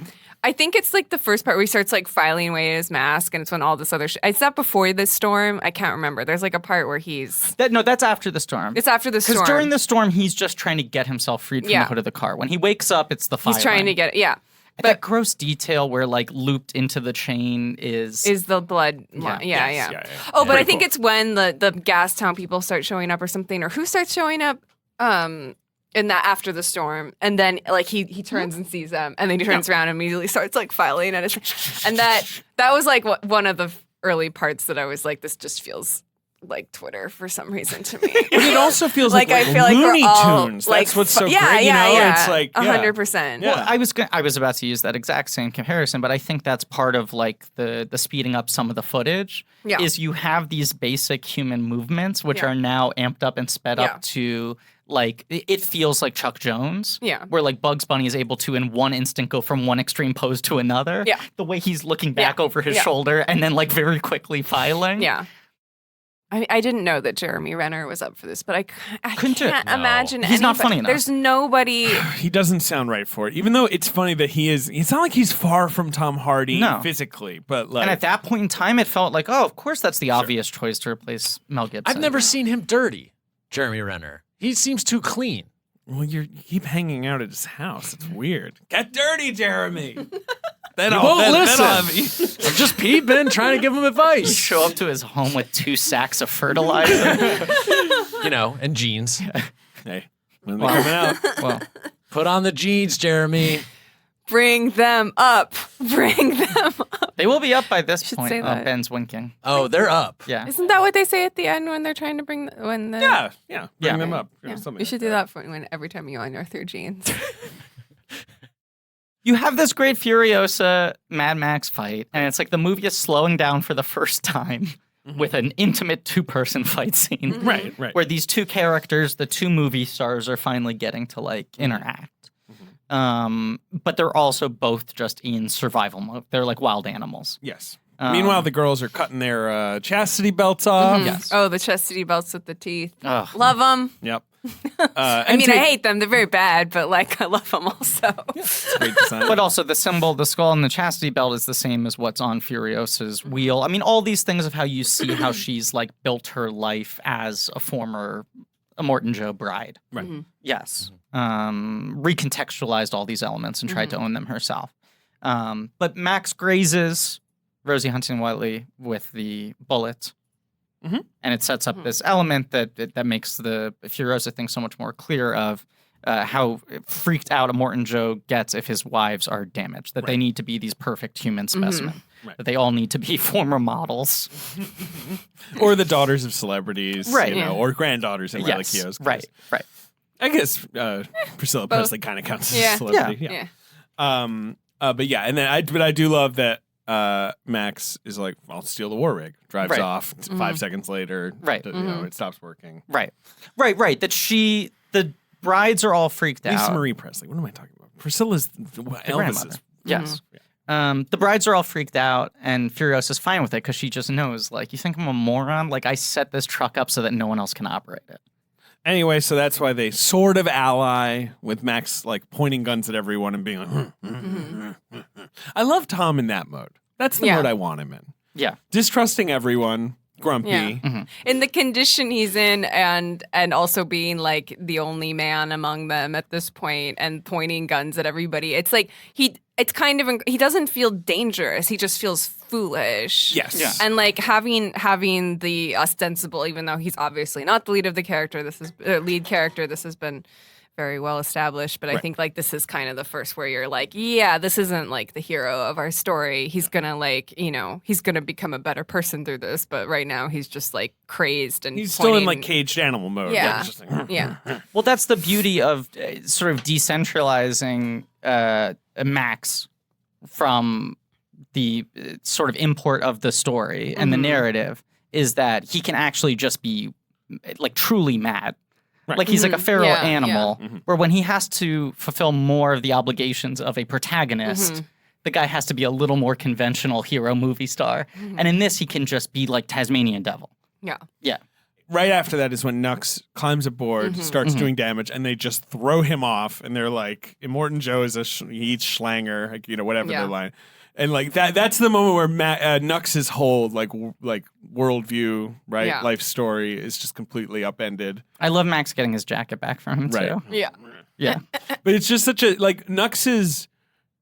I think it's like the first part where he starts like filing away his mask, and it's when all this other shit. Is that before the storm? I can't remember. There's like a part where That's after the storm. it's after the storm. Because during the storm, he's just trying to get himself freed from Yeah. the hood of the car. When he wakes up, it's the fire. he's trying to get it. Yeah, But that gross detail where like looped into the chain is is the blood? Yeah. Yeah. Oh, but I Pretty think cool. it's when the Gastown people start showing up or something, or who starts showing up. In that after the storm, and then like he turns and sees them, and then he turns around and immediately starts like filing at his, and that was like one of the early parts that I was like, this just feels like Twitter for some reason to me. But it also feels like, I feel like Looney we're all, Tunes. like, That's what's so yeah, great. yeah, you know, yeah. it's like 100%. Yeah. Well, I was about to use that exact same comparison, but I think that's part of like the speeding up some of the footage. Yeah. Is you have these basic human movements which Yeah. are now amped up and sped Yeah. up to like it feels like Chuck Jones. Yeah. Where like Bugs Bunny is able to in one instant go from one extreme pose to another. Yeah. The way he's looking back Yeah. over his Yeah. shoulder and then like very quickly filing. Yeah. I didn't know that Jeremy Renner was up for this, but I Couldn't do it. can't No. imagine He's not anybody- funny enough. There's nobody. He doesn't sound right for it. Even though it's funny that he is, it's not like he's far from Tom Hardy No. physically, but like And at that point in time, it felt like, oh, of course, that's the obvious choice to replace Mel Gibson. I've never seen him dirty, Jeremy Renner. He seems too clean. well, you keep hanging out at his house. It's weird. Get dirty, Jeremy. Then You I'll won't then listen. I'll have you- I've just been trying to give him You advice. show up to his home with 2 sacks of fertilizer. You know, and jeans. Hey, when they're coming out. Well, Put on the jeans, Jeremy. Bring them up. Bring them up. they will be up by this Should point. say that. Ben's winking. Oh, they're up. Yeah. Isn't that what they say at the end when they're trying to bring when the Yeah. Bring Yeah. them up. Yeah. Something You should like do that for when every time you unearth your jeans. You have this great Furiosa Mad Max fight, and it's like the movie is slowing down for the first time with an intimate 2-person fight scene. Right. Where these two characters, the two movie stars, are finally getting to like interact. But they're also both just in survival mode. They're like wild animals. Yes. Meanwhile, the girls are cutting their chastity belts off. Yes. Oh, the chastity belts with the teeth. Ugh. Love them. Yep. I mean, I hate them. They're very bad, but like I love them also. It's great design. But also the symbol, the skull, and the chastity belt is the same as what's on Furiosa's wheel. I mean, all these things of how you see how she's like built her life as a former Immortan Joe bride. Right. Yes. Recontextualized all these elements and tried to own them herself. But Max grazes Rosie Huntington-Whiteley with the bullet. And it sets up this element that makes the Furiosa thing so much more clear of how freaked out Immortan Joe gets if his wives are damaged, that they need to be these perfect human specimen, that they all need to be former models. Or the daughters of celebrities, Right. you know, or granddaughters in Riley Keough's case. Right. I guess Priscilla Presley kind of counts as Yeah. a celebrity. Yeah. But yeah, and then I do love that Max is like, I'll steal the war rig, drives Right. off 5 seconds later. Right. You know, it stops working. Right. That the brides are all freaked Lisa out. Marie Presley. What am I talking about? Priscilla's grandmother. Elvis's. Yes. The brides are all freaked out, and Furiosa's fine with it because she just knows, like, you think I'm a moron? Like, I set this truck up so that no one else can operate it. Anyway, so that's why they sort of ally with Max, like pointing guns at everyone and being like, I love Tom in that mode. That's the mode I want him in. Yeah. Distrusting everyone, grumpy. Yeah. In the condition he's in, and also being like the only man among them at this point, and pointing guns at everybody. It's like he doesn't feel dangerous. He just feels foolish. Yes. Yeah. And like having the ostensible, even though he's obviously not the lead of the character. This is lead character. This has been very well established, but I think like this is kind of the first where you're like, yeah, this isn't like the hero of our story. He's gonna like, you know, he's gonna become a better person through this, but right now he's just like crazed and He's still in like caged animal mode. Yeah. It's just like, yeah. Well, that's the beauty of sort of decentralizing Max from the sort of import of the story and the narrative, is that he can actually just be like truly mad. Right. Like he's like a feral Yeah, animal, where when he has to fulfill more of the obligations of a protagonist, the guy has to be a little more conventional hero movie star. And in this, he can just be like Tasmanian Devil. Yeah. Yeah. Right after that is when Nux climbs aboard, starts doing damage, and they just throw him off. And they're like, Immortan Joe is he eats Schlanger, like, you know, whatever their line. And like that's the moment where Nux's whole like worldview, right, life story is just completely upended. I love Max getting his jacket back from him too. Yeah. Yeah. But it's just such a like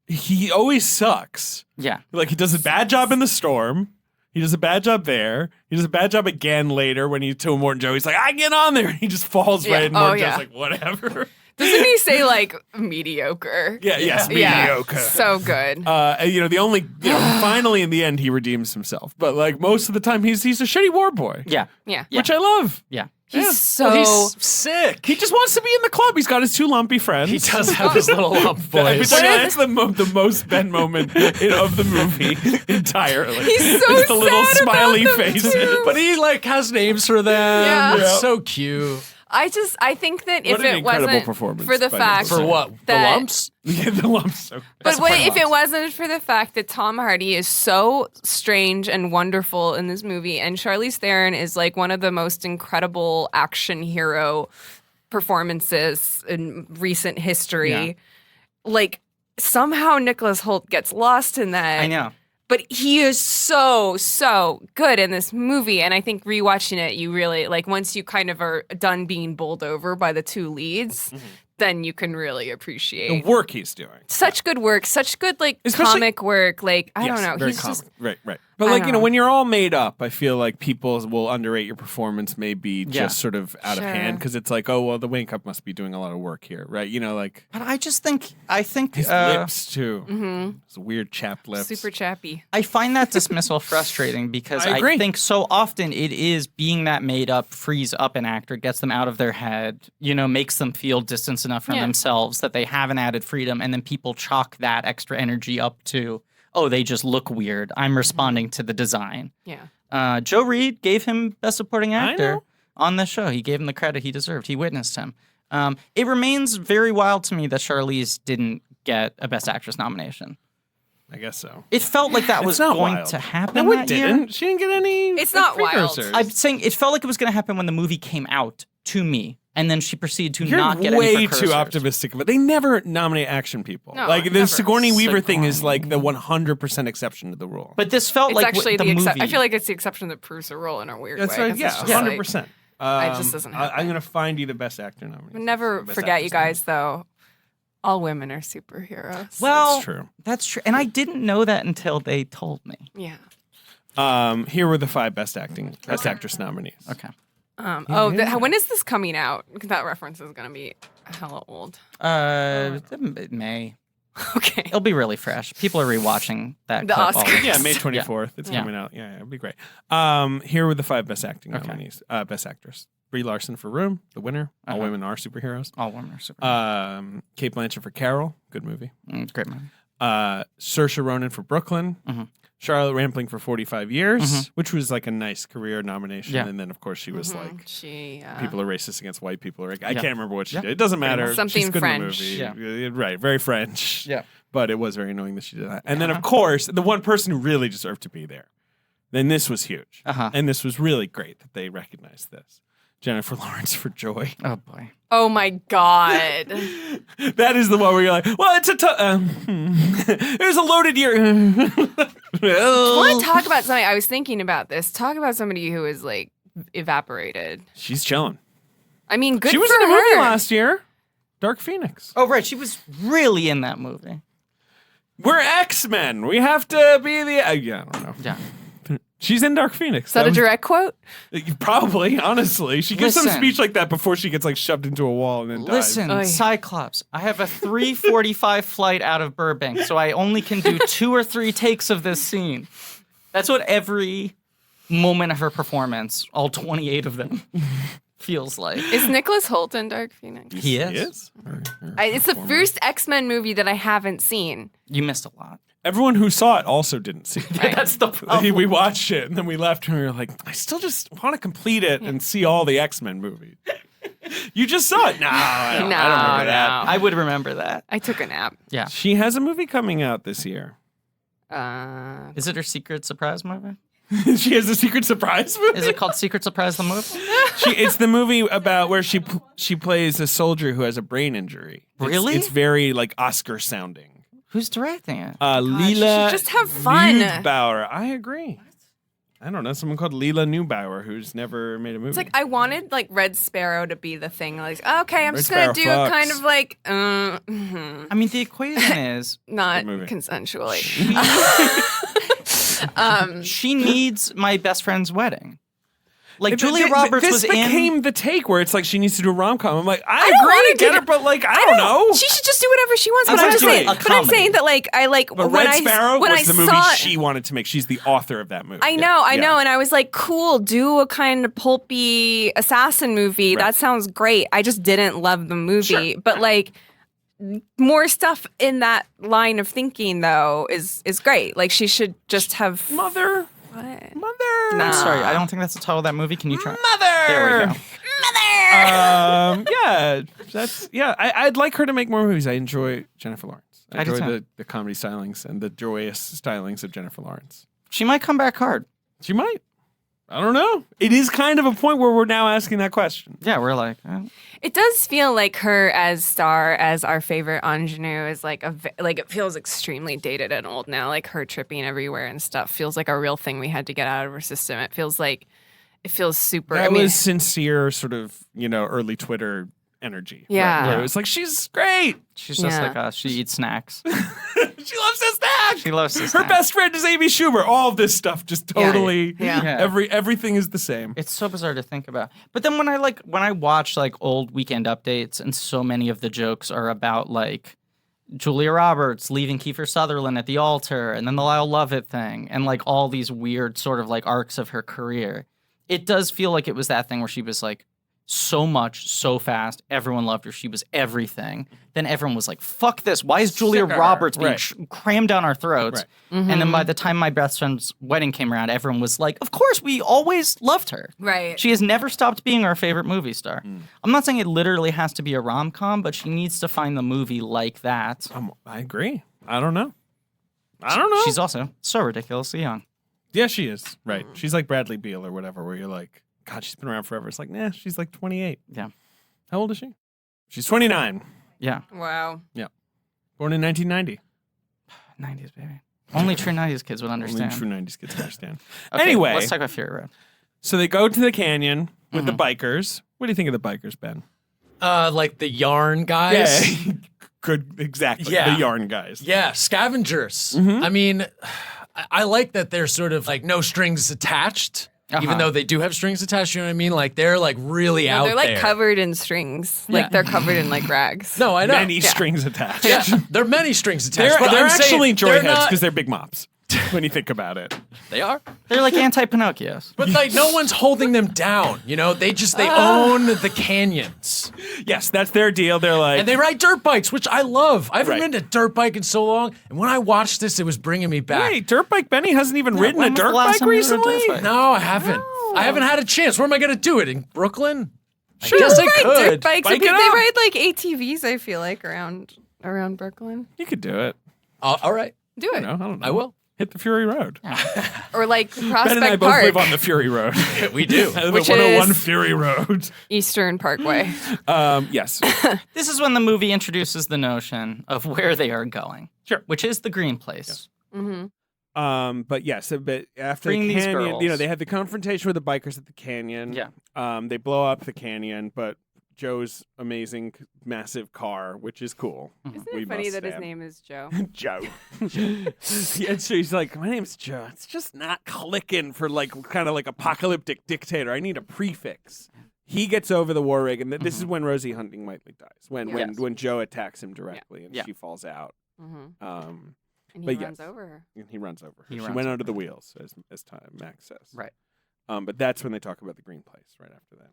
he always sucks. Yeah. Like he does a bad job in the storm. He does a bad job there. He does a bad job again later when he's to Immortan Joe. He's like, I get on there. He just falls right. And Immortan Joe's like, whatever. Doesn't he say like mediocre? Yes, mediocre. So good. You know, the only finally in the end he redeems himself. But like most of the time he's a shitty war boy. Yeah. Yeah. Which I love. Yeah. He's so He's sick. He just wants to be in the club. He's got his 2 lumpy friends. He does have his little lump voice. That's the most Ben moment of the movie entirely. He's so It's the little sad about smiley them faces. too. But he like has names for them. Yeah. It's so cute. I think that if What an it incredible wasn't performance for the by fact For what? The that- lumps? Yeah, the lumps. So But if it wasn't for the fact that Tom Hardy is so strange and wonderful in this movie, and Charlize Theron is like one of the most incredible action hero performances in recent history, like somehow Nicholas Hoult gets lost in that. I know. But he is so good in this movie. And I think rewatching it, you really, like, once you kind of are done being bowled over by the 2 leads, then you can really appreciate the work he's doing. such good work, such good, like, Especially- comic work. Like, I don't know. Very He's comic. just, Right. But I like, know. when you're all made up, I feel like people will underrate your performance maybe Yeah. just sort of out of Sure. hand because it's like, oh, well, the wake up must be doing a lot of work here, right? Like But I think his lips too. Mm-hmm. His weird chapped lips. Super chappy. I find that dismissal frustrating because I agree. think so often it is being that made up frees up an actor, gets them out of their head, makes them feel distance enough from Yeah. themselves that they have an added freedom, and then people chalk that extra energy up to, oh, they just look weird. I'm responding to the design. Yeah. Joe Reed gave him Best Supporting I Actor know. on the show. He gave him the credit he deserved. He witnessed him. It remains very wild to me that Charlize didn't get a Best Actress nomination. I guess so. It felt like that It's was not going wild. to happen No, it that year. didn't. She didn't get any. It's not wild. precursors. I'm saying it felt like it was going to happen when the movie came out to me, and then she proceeded to You're not get any way precursors. too optimistic, but they never nominate action people. No, like the never. Sigourney Weaver thing is Sigourney. like the 100% exception to the rule. But this felt It's like actually the the movie. I feel like it's the exception that proves a rule in a weird That's way. right. 'cause Yeah, it's just like- 100%. It just doesn't I'm happen. gonna find you the best actor nominee. Never Best forget, you actress guys, though. All women are superheroes. well, That's true. That's true, and I didn't know that until they told me. Yeah. Here were the 5 best actress nominees. Okay. When is this coming out? That reference is gonna be hella old. It may. Okay. It'll be really fresh. People are rewatching that. The clip all Oscars. Yeah, May 24th. It's Yeah. coming out. Yeah, it'll be great. Here were the 5 best acting Okay. nominees. Best actress. Brie Larson for Room, the winner. All Uh-huh. women are superheroes. All women are super. Kate Blanchett for Carol, good movie. Great movie. Saoirse Ronan for Brooklyn. Mhm. Charlotte Rampling for 45 Years, Mhm. which was like a nice career nomination. Yeah. And then, of course, she was like, She. people are racist against white people. Or, I Yeah. can't remember what she Yeah. did. It doesn't matter. Something She's good French. in the movie. Right, very French. Yeah. But it was very annoying that she did that. And then, of course, the one person who really deserved to be there. Then this was huge. Uh-huh. And this was really great that they recognized this. Jennifer Lawrence for Joy. Oh boy. Oh my god. That is the one where you're like, well, it's a it was a loaded year. I want to talk about something. I was thinking about this. Talk about somebody who is like evaporated. She's chilling. I mean, good She was for in a movie her. last year. Dark Phoenix. Oh right, she was really in that movie. We're X-Men. We have to be the... yeah, I don't know. Yeah. She's in Dark Phoenix. Is that a direct quote? Probably, honestly. She gives some Listen. speech like that before she gets like shoved into a wall and then dies. Listen, Oy. Cyclops, I have a 3:45 flight out of Burbank, so I only can do 2 or 3 takes of this scene. That's what every moment of her performance, all 28 of them, feels like. Is Nicholas Hoult in Dark Phoenix? He is. He is? It's the first X-Men movie that I haven't seen. You missed a lot. Everyone who saw it also didn't see it. Right. That's the problem. We watched it and then we left and we were like, I still just want to complete it and see all the X-Men movies. You just saw it? No, I don't remember that. I would remember that. I took a nap. Yeah. She has a movie coming out this year. Is it her secret surprise movie? She has a secret surprise movie. Is it called Secret Surprise the movie? It's the movie about where she plays a soldier who has a brain injury. Really? It's very like Oscar sounding. Who's directing it? Lila should just have fun. Neubauer. I agree. I don't know, someone called Lila Neubauer who's never made a movie. It's like I wanted like Red Sparrow to be the thing. Like, okay, I'm Red just gonna Sparrow do fucks. kind of like, I mean, the equation is not Good movie. consensually. she needs my best friend's wedding. Like Julia Th- Roberts this was became in. the take where it's like she needs to do a rom-com. I'm like, I don't agree wanna to get do her, but like, I don't know. She should just do whatever she wants. I But I'm want just to do saying. a But I'm comedy. saying that like I like But when Red Sparrow when was I the movie saw she wanted to make. She's the author of that movie. I know, and I was like, cool, do a kind of pulpy assassin movie. Right. That sounds great. I just didn't love the movie. But like more stuff in that line of thinking though is great. Like she should just have Mother. what? Mother. I'm sorry, I don't think that's the title of that movie. Can you try? Mother. There we go. I'd like her to make more movies. I enjoy Jennifer Lawrence. I I do enjoy too. the comedy stylings and the joyous stylings of Jennifer Lawrence. She might come back hard. She might. I don't know. It is kind of a point where we're now asking that question. Yeah, we're like, It does feel like her as star, as our favorite ingenue, is like like it feels extremely dated and old now. Like her tripping everywhere and stuff feels like a real thing we had to get out of her system. It feels super. That I mean, was sincere, sort of, early Twitter energy. Yeah. Right? Where it was like, she's great. she's just Yeah. like us. She eats snacks. She loves to snack. She loves to Her snack. best friend is Amy Schumer. All of this stuff just totally. Yeah. Everything is the same. It's so bizarre to think about. But then when I watch like old Weekend Updates, and so many of the jokes are about like Julia Roberts leaving Kiefer Sutherland at the altar, and then the Lyle Lovett thing, and like all these weird sort of like arcs of her career. It does feel like it was that thing where she was like so much, so fast. Everyone loved her. She was everything. Then everyone was like, fuck this. Why is Julia Sick of her. Roberts being Right. crammed down our throats? Right. And then by the time my best friend's wedding came around, everyone was like, of course, we always loved her. Right. She has never stopped being our favorite movie star. I'm not saying it literally has to be a rom-com, but she needs to find the movie like that. I agree. I don't know. She's also so ridiculously young. Yeah, she is. Right. She's like Bradley Beal or whatever, where you're like, God, she's been around forever. It's like, nah, she's like 28. Yeah. How old is she? She's 29. Yeah. Wow. Born in 1990. 90s, baby. Only true 90s kids would understand. Only true 90s kids understand. Okay, Anyway. let's talk about Fury Road. So they go to the canyon with the bikers. What do you think of the bikers, Ben? Like the yarn guys. Yeah. Good. Exactly. Yeah. The yarn guys. Yeah, scavengers. Mm-hmm. I mean, I like that they're sort of like no strings attached, even though they do have strings attached. You know what I mean? Like they're like really out They're like there. covered in strings. Like they're covered in like rags. No, I know. Many strings attached. Yeah, there are many strings attached. They're but I'm saying actually joy they're heads not- because they're big mops when you think about it. They are. They're like anti-Pinocchios. But like no one's holding them down. You know, they own the canyons. Yes, that's their deal. They're like, And they ride dirt bikes, which I love. I haven't Right. ridden a dirt bike in so long. And when I watched this, it was bringing me back. wait, dirt bike Benny hasn't even ridden a when was the dirt last bike time you rode a dirt recently? bike? No, I haven't. I haven't had a chance. Where am I going to do it? In Brooklyn? Sure. I guess I Ride could. dirt bikes. Bike They it up. ride like ATVs. I feel like around Brooklyn. You could do it. All right. Do it. I don't know. I will. Hit the Fury Road. Or like Ben and I Prospect both Park, live on the Fury Road. We do. the Which 101 is- Fury Road. Eastern Parkway. Yes. This is when the movie introduces the notion of where they are going. Sure. Which is the green place. Mm-hmm. But yes, but after Freeing the these canyon, you know, girls. they had the confrontation with the bikers at the canyon. Yeah. They blow up the canyon, but Joe's amazing, massive car, which is cool. Isn't We it funny must that his stand. name is Joe? Joe. Yeah, so he's like, my name's Joe. It's just not clicking for like kind of like apocalyptic dictator. I need a prefix. He gets over the war rig, and this is when Rosie Hunting Whiteley dies. When Joe attacks him directly, and Yeah. she falls out. Mm-hmm. And he But runs yes. over her. And he runs over her. He She runs went over under the wheels, as time Max says. Right. But that's when they talk about the green place. Right after that.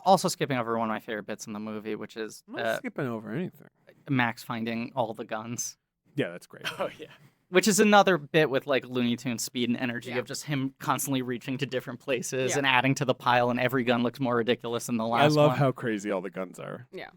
Also skipping over one of my favorite bits in the movie, which is I'm not skipping over anything. Max finding all the guns. Yeah, that's great. Oh, yeah. Which is another bit with like Looney Tunes speed and energy Yeah. of just him constantly reaching to different places Yeah. and adding to the pile, and every gun looks more ridiculous than the last I love one. how crazy all the guns are. Yeah.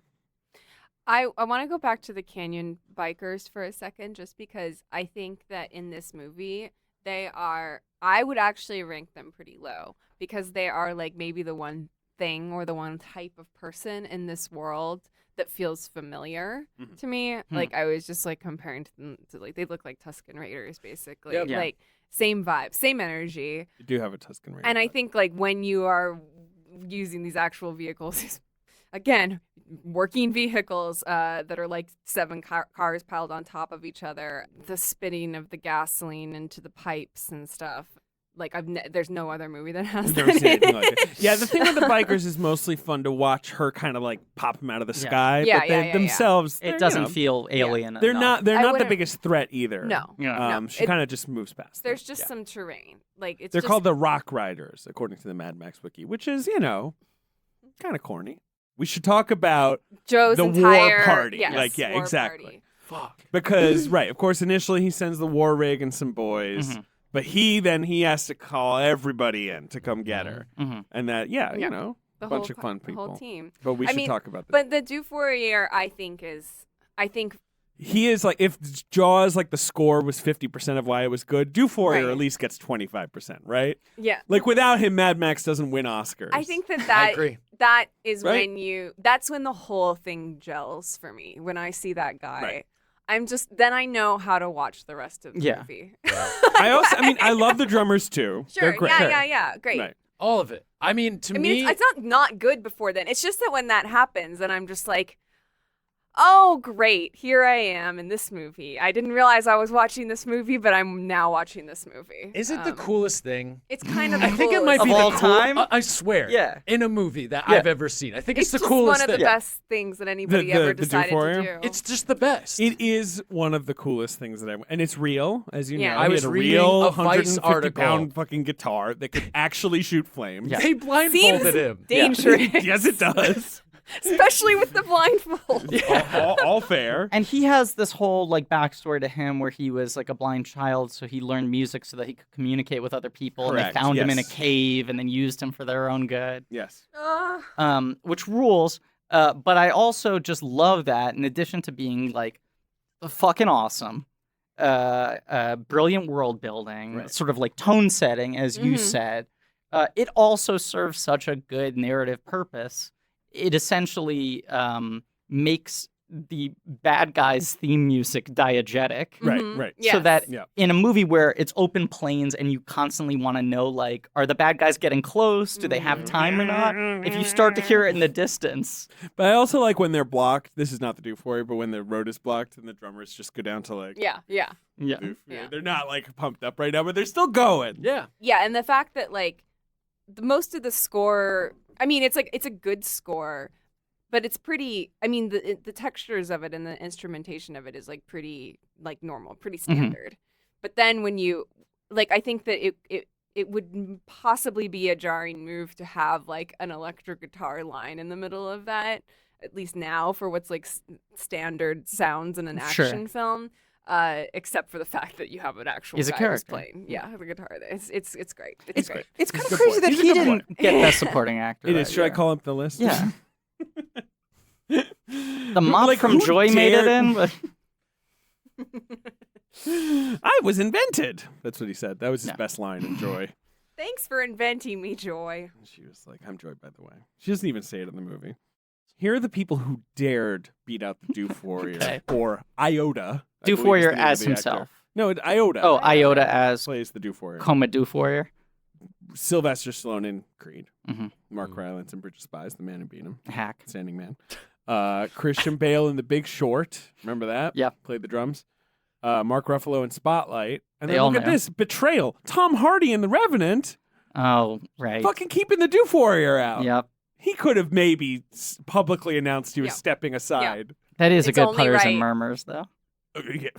I want to go back to the canyon bikers for a second, just because I think that in this movie, I would actually rank them pretty low, because they are like maybe the one thing or the one type of person in this world that feels familiar to me. Like I was just like comparing to them to like, they look like Tusken Raiders basically. Yep. Yeah. Like same vibe, same energy. You do have a Tuscan Raider. And I think like when you are using these actual vehicles, again, working vehicles that are like seven cars piled on top of each other, the spitting of the gasoline into the pipes and stuff. Like there's no other movie that has I've that. never seen anything like it. Yeah, the thing with the bikers is mostly fun to watch her kind of like pop them out of the Yeah. sky. Yeah, but they yeah, yeah. themselves, It they're, doesn't you know, feel alien. They're enough. not I the wouldn't- biggest threat either. No. Yeah. She kind of just moves past. There's them. just Yeah. some terrain. Like it's They're just, called the Rock Riders, according to the Mad Max wiki, which is, you know, kind of corny. We should talk about Joe's the entire war party. Yes, Like, yeah, war exactly. party. Fuck. because right, of course, initially he sends the war rig and some boys, Mhm. but he has to call everybody in to come get her, Mhm. and that Yeah. you know, The bunch whole of fun the whole people. team. But we I should mean, talk about that. But the Du Fourier, I think He is like, if Jaws, like the score was 50% of why it was good, Du Fourier Right. at least gets 25%, right? yeah. Like without him, Mad Max doesn't win Oscars. I think I that agree. that is Right? that's when the whole thing gels for me. When I see that guy, Right. then I know how to watch the rest of the Yeah. movie. I love the drummers too. Sure, They're great. yeah, great. Right. All of it. I mean, to I mean, me, it's not good before then. It's just that when that happens, then I'm just like, oh, great, here I am in this movie. I didn't realize I was watching this movie, but I'm now watching this movie. Is it the coolest thing? It's kind of the I think it might Of be all the time? I swear. Yeah. In a movie that Yeah. I've ever seen. I think it's, It's the just coolest one of the thing. best things that anybody The- ever the decided to Dooforia? do. It's just the best. It is one of the coolest things that and it's real, as you Yeah. know. I He was had a reading real a Vice 150-pound fucking guitar that could actually shoot flames. They blindfolded him. dangerous, Yes, it does. especially with the blindfold. all fair. And he has this whole like backstory to him where he was like a blind child, so he learned music so that he could communicate with other people. Correct, And they found him in a yes. cave and then used him for their own good. Yes. Which rules. But I also just love that, in addition to being like fucking awesome, brilliant world building, Right. sort of like tone setting, as you said, it also serves such a good narrative purpose. It essentially makes the bad guys' theme music diegetic. Right, Mhm. right. Yes. So that Yeah. in a movie where it's open plains and you constantly want to know, like, are the bad guys getting close? Do they have time or not? If you start to hear it in the distance, But I also like when they're blocked. This is not the Dooforia, but when the road is blocked and the drummers just go down to like Yeah. yeah, Doof. Yeah. They're not like pumped up right now, but they're still going. Yeah. Yeah, and the fact that like most of the score, I mean, it's a good score, but it's pretty. I mean, the textures of it and the instrumentation of it is like pretty like normal, pretty standard. But then when you like, I think that it would possibly be a jarring move to have like an electric guitar line in the middle of that, at least now for what's like standard sounds in an Sure. action film. Except for the fact that you have an actual He's a guy who's character. playing, the guitar. It's great. it's great. It's kind of Good crazy point. that He's a he good didn't get Best Supporting Actor. It that is. Should I year. call up the list? Yeah. The mop Like, from who Joy made it dared- in, but I was invented. That's what he said. That was his Yeah. best line in Joy. Thanks for inventing me, Joy. And she was like, I'm Joy, by the way. She doesn't even say it in the movie. Here are the people who dared beat out the Doof Warrior, Okay. or Iota. I Doof believe is Warrior the name of as the actor. himself. No, Iota. Oh, Iota as plays the Doof Warrior. Coma Doof Warrior. Sylvester Stallone in Creed. Mhm. Mark Rylance in Bridge of Spies, the man who beat him. Hack. Standing Man. Christian Bale in The Big Short. Remember that? Yeah. Played the drums. Mark Ruffalo in Spotlight. And They then all look at know. this. Betrayal. Tom Hardy in The Revenant. Oh, right. Fucking keeping the Doof Warrior out. Yep. He could have maybe publicly announced he was Yeah. stepping aside. That is a It's good only Putters and right. Murmurs, though.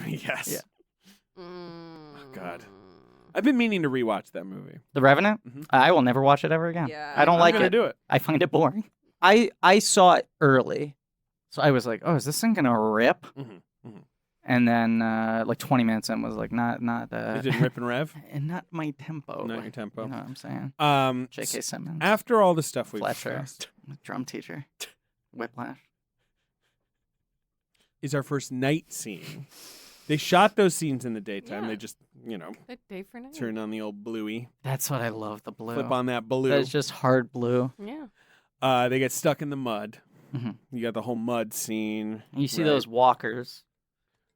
Yes. Yeah. Oh, God. I've been meaning to rewatch that movie. The Revenant? Mhm. I will never watch it ever again. Yeah. I don't I'm like gonna it. do it. I find it boring. I saw it early, so I was like, "Oh, is this thing gonna rip?" Mhm, mhm. And then, like 20 minutes in, was like, "Not, It didn't rip and rev. and not my tempo." Not your tempo. You know what I'm saying? J.K. Simmons, After all the stuff we've Fletcher, discussed, drum teacher, Whiplash. is our first night scene. They shot those scenes in the daytime. Yeah. They just, Good day for night. turn on the old bluey, That's what I love. The blue. flip on that blue. That's just hard blue. Yeah. They get stuck in the mud. Mhm. You got the whole mud scene. You see Right. those walkers.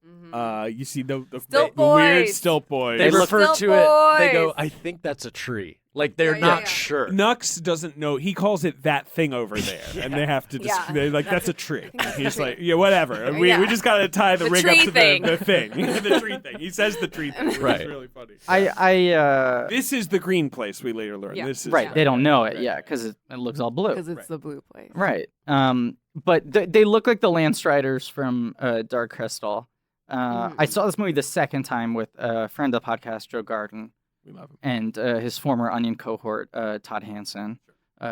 Mhm. You see the Stilt weird boys. stilt boys. They look- refer Stilt to it. They go, boys. I think that's a tree. Like they're Yeah, not yeah. sure. Nux doesn't know. He calls it that thing over there, and they have to just Yeah. they're like that's a tree. think that's He's a tree. like, yeah, whatever. We Yeah. just gotta tie the The rig up tree to thing. the thing, the tree thing. He says the tree thing. Right. It's really funny. This is the green place. We later learn. Yeah. This is Right. They don't know it Right. yet because it looks all blue. Because it's Right. the blue place. Right. But they look like the Landstriders from Dark Crystal. I saw this movie the second time with a friend of the podcast, Joe Garden, We love him. and his former Onion cohort, Todd Hansen,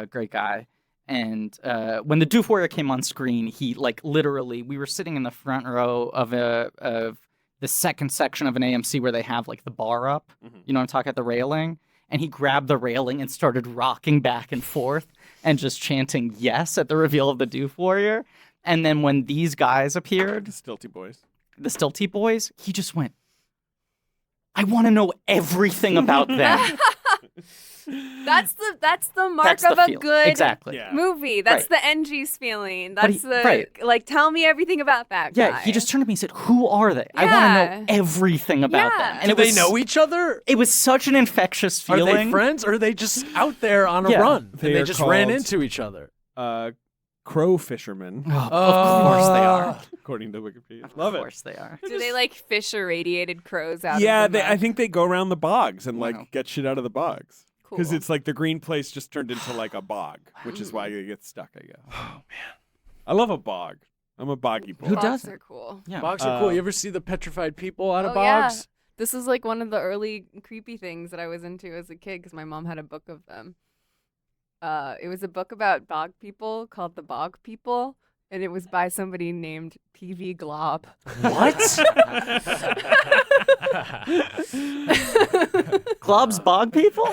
great guy. And when the Doof Warrior came on screen, he literally, we were sitting in the front row of the second section of an AMC where they have like the bar up. Mhm. You know what I'm talking about, the railing. And he grabbed the railing and started rocking back and forth and just chanting yes at the reveal of the Doof Warrior. And then when these guys appeared, The Stilty Boys. the Stilty Boys, he just went, I want to know everything about them. That's the mark That's of the a feel. good Exactly. Yeah. movie. That's Right. the NG's feeling. But he- That's the right. like. Tell me everything about that guy. Yeah, he just turned to me and said, "Who are they? I want Yeah. to know everything about Yeah. them." And Do it they was, know each other? It was such an infectious Are feeling. they friends? Or are they just out there on a Yeah. run They and they are just ran called- into each other? crow fishermen, Of course they are. according to Wikipedia. Of course they are. Do they like fish irradiated crows out Yeah, of the I think they go around the bogs and Wow. like get shit out of the bogs. Cool. Because it's like the green place just turned into like a bog, which is why you get stuck, I guess. Oh, man. I love a bog. I'm a boggy boy. Who Bogs doesn't? are cool. Yeah. Bogs are cool. Um, You ever see the petrified people out of Oh, yeah. bogs? This is like one of the early creepy things that I was into as a kid because my mom had a book of them. It was a book about bog people called The Bog People, and it was by somebody named PV Glob. What? Glob's bog people?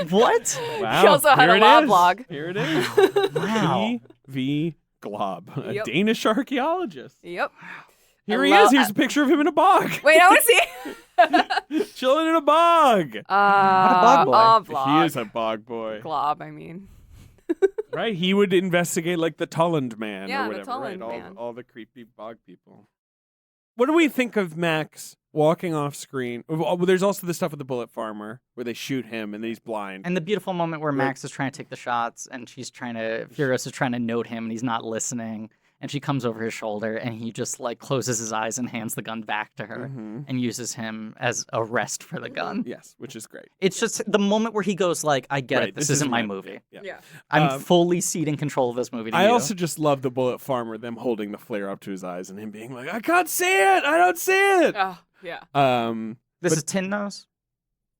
What? Wow. He also had here a it law is. blog. Here it is. Wow. V. Glob, a Yep. Danish archaeologist. Yep. Here I he love- is. Here's a picture of him in a bog. Wait, I want to see. Chilling in a bog. bog boy. Vlog. He is a bog boy. Glob, I mean. Right? He would investigate like the Tulland man Yeah, or the whatever, right? Tulland man. All the creepy bog people. What do we think of Max walking off screen? Well, there's also the stuff with the bullet farmer where they shoot him and then he's blind. And the beautiful moment where Max is trying to take the shots and Furious is trying to note him and he's not listening. And she comes over his shoulder and he just like closes his eyes and hands the gun back to her Mhm. and uses him as a rest for the gun. Yes, which is great. It's just the moment where he goes like, I get Right, it. This isn't my movie. Yeah. I'm fully ceding control of this movie to I you. also just love the bullet farmer, them holding the flare up to his eyes and him being like, I can't see it. I don't see it. Oh, yeah. This but- is Tin Nose?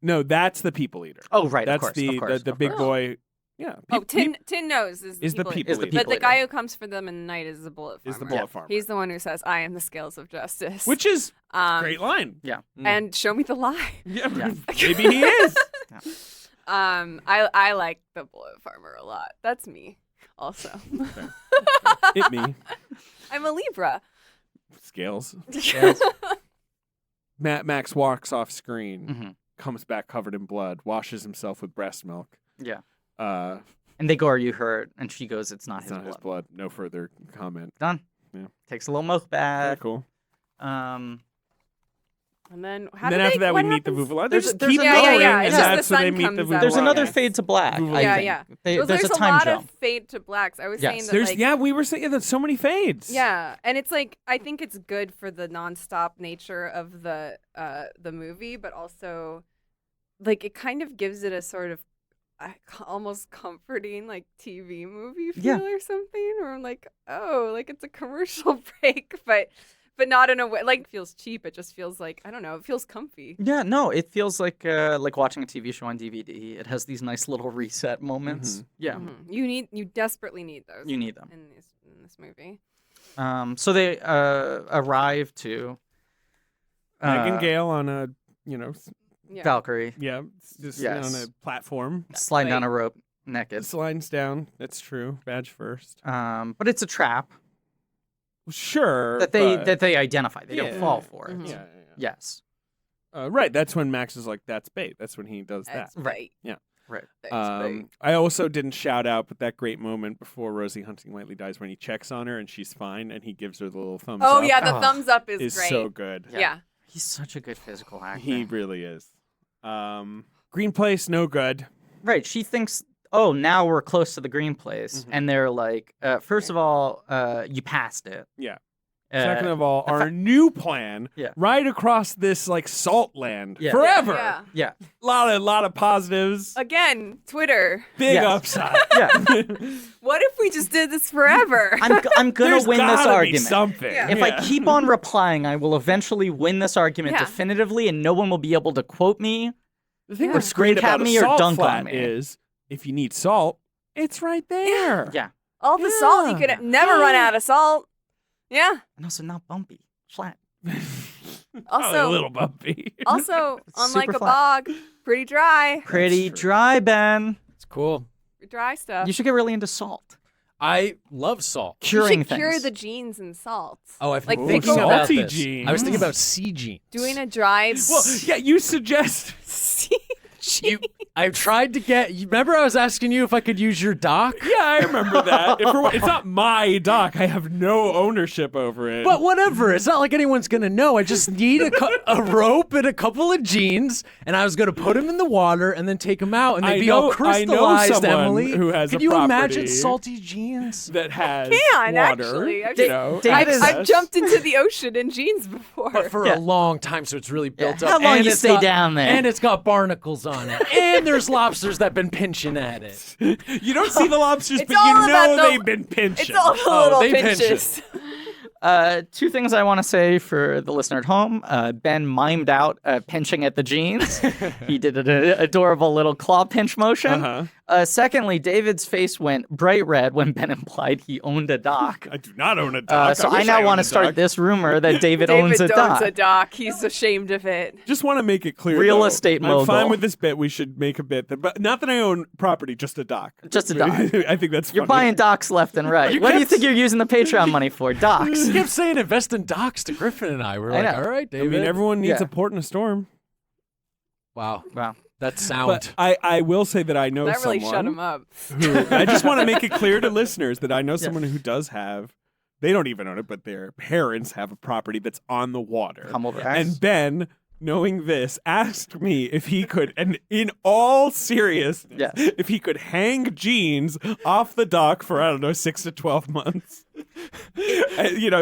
No, that's the people eater. Oh, right. That's of course, the of big course. boy. Yeah. Oh, Tin Nose is is the people people Is the eater. people But the eater. guy who comes for them in the night is the bullet farmer. Is the bullet farmer. He's the one who says, I am the scales of justice. Which is a um, great line. Yeah. And show me the lie. Yeah, Yeah. maybe he is. I like the bullet farmer a lot. That's me also. It me. I'm a Libra. Scales. Max walks off screen, Mhm. comes back covered in blood, washes himself with breast milk. Yeah. Uh, And they go, "Are you hurt?" And she goes, "It's not it's his not blood." his blood. No further comment. Done. Yeah. Takes a little milk Very bath. cool. And then And then after that, we meet the Vuvula. They There's- just there's keep another- going, Yeah, and it's just that's the when they sun meet the comes Vuvula. out. There's another Okay. fade to black. Vuvula. I Yeah, think. yeah. There's There's a a time lot jump. of fade to blacks. I was Yes. saying that There's like we were saying there's so many fades. yeah, and it's like I think it's good for the nonstop nature of the movie, but also like it kind of gives it a sort of almost comforting like TV movie feel Yeah. or something, or like oh, like it's a commercial break, but not in a way like it feels cheap. It just feels like I don't know. It feels comfy. Yeah, no, it feels like watching a TV show on DVD. It has these nice little reset moments. Mhm. Yeah, Mhm. You desperately need those. you need them. in this movie. So they arrive to Meg and Gale on a Yeah. Valkyrie, just Yes. on a platform. sliding down Like- a rope naked. Slides down. That's true. Badge first. But it's a trap Sure. that they identify. They don't Yeah. fall for it. Mhm. Yeah. Yes. Right. That's when Max is like, "That's bait." That's when he does That's that. right. Yeah. Right. That's right. I also didn't shout out, but that great moment before Rosie Hunting Lightly dies when he checks on her and she's fine and he gives her the little thumbs Oh up yeah, the Oh. thumbs up is is great. so good. yeah. He's such a good physical actor. He really is. Green Place, no good. Right. She thinks, oh, now we're close to the green place. Mhm. And they're like, first of all, you passed it. Yeah. Uh, Second of all, our new plan, Yeah. right across this like salt land Yeah. forever. Yeah. yeah. Lot of positives, Again, Twitter. big Yes. upside. Yeah. What if we just did this forever? I'm going There's to win this gotta be argument. something. Yeah. If I keep on replying, I will eventually win this argument Yeah. definitively, and no one will be able to quote me. The thing Yeah. that's great Screen cap about a me or salt dunk on flat me. is if you need salt, it's right there. Yeah. All the salt you could never run out of salt. Yeah. And also not bumpy. Flat. Probably Also, a little bumpy. also It's unlike super a flat. bog, pretty dry. Pretty true. dry, Ben. It's cool. Dry stuff. You should get really into salt. I love salt. You Curing should cure things. the genes in salt. Oh, I've Like been think thinking of about salty this. I was thinking genes. about sea jeans. Doing a dry Well, yeah, you suggest. I've tried to get. You remember I was asking you if I could use your dock? Yeah, I remember that. It's not my dock. I have no ownership over it. But whatever. It's not like anyone's gonna know. I just need a rope and a couple of jeans, and I was gonna put them in the water and then take them out, and they'd be all crystallized. someone Emily, who has could a you property imagine salty jeans? that has can, water. actually. I've- You know, David access. I've jumped into the ocean in jeans before. But for a long time, so it's really built up. How long and you it's stay down there? And it's got barnacles on it, and there's lobsters that've been pinching at it. You don't see the lobsters, It's but all you about know the- they've been pinching. It's all the little they pinch it. pinches. Two things I want to say for the listener at home. Ben mimed out pinching at the jeans. He did an adorable little claw pinch motion. Secondly, David's face went bright red when Ben implied he owned a dock. I do not own a dock. So I wish now owned want a to start dock. this rumor that David owns a dock. dock. He's ashamed of it. Just want to make it clear. Real though, estate I'm mogul. fine with this bit. We should make a bit, but not that I own property, just a dock. Just a dock. I think that's You're funny. buying docks left and right. What do you think you're using the Patreon money for? Docks. You kept saying invest in docks to Griffin and I. We're I like, know. all right, I David. mean, everyone needs Yeah. a port in a storm. Wow, Wow. that's sound. But I will say that I know That really someone shut him up. who I just want to make it clear to listeners that I know someone who does have. They don't even own it, but their parents have a property that's on the water. Humble brags. And Ben, knowing this, asked me if he could, and in all seriousness, Yes. if he could hang jeans off the dock for, I don't know, 6 to 12 months.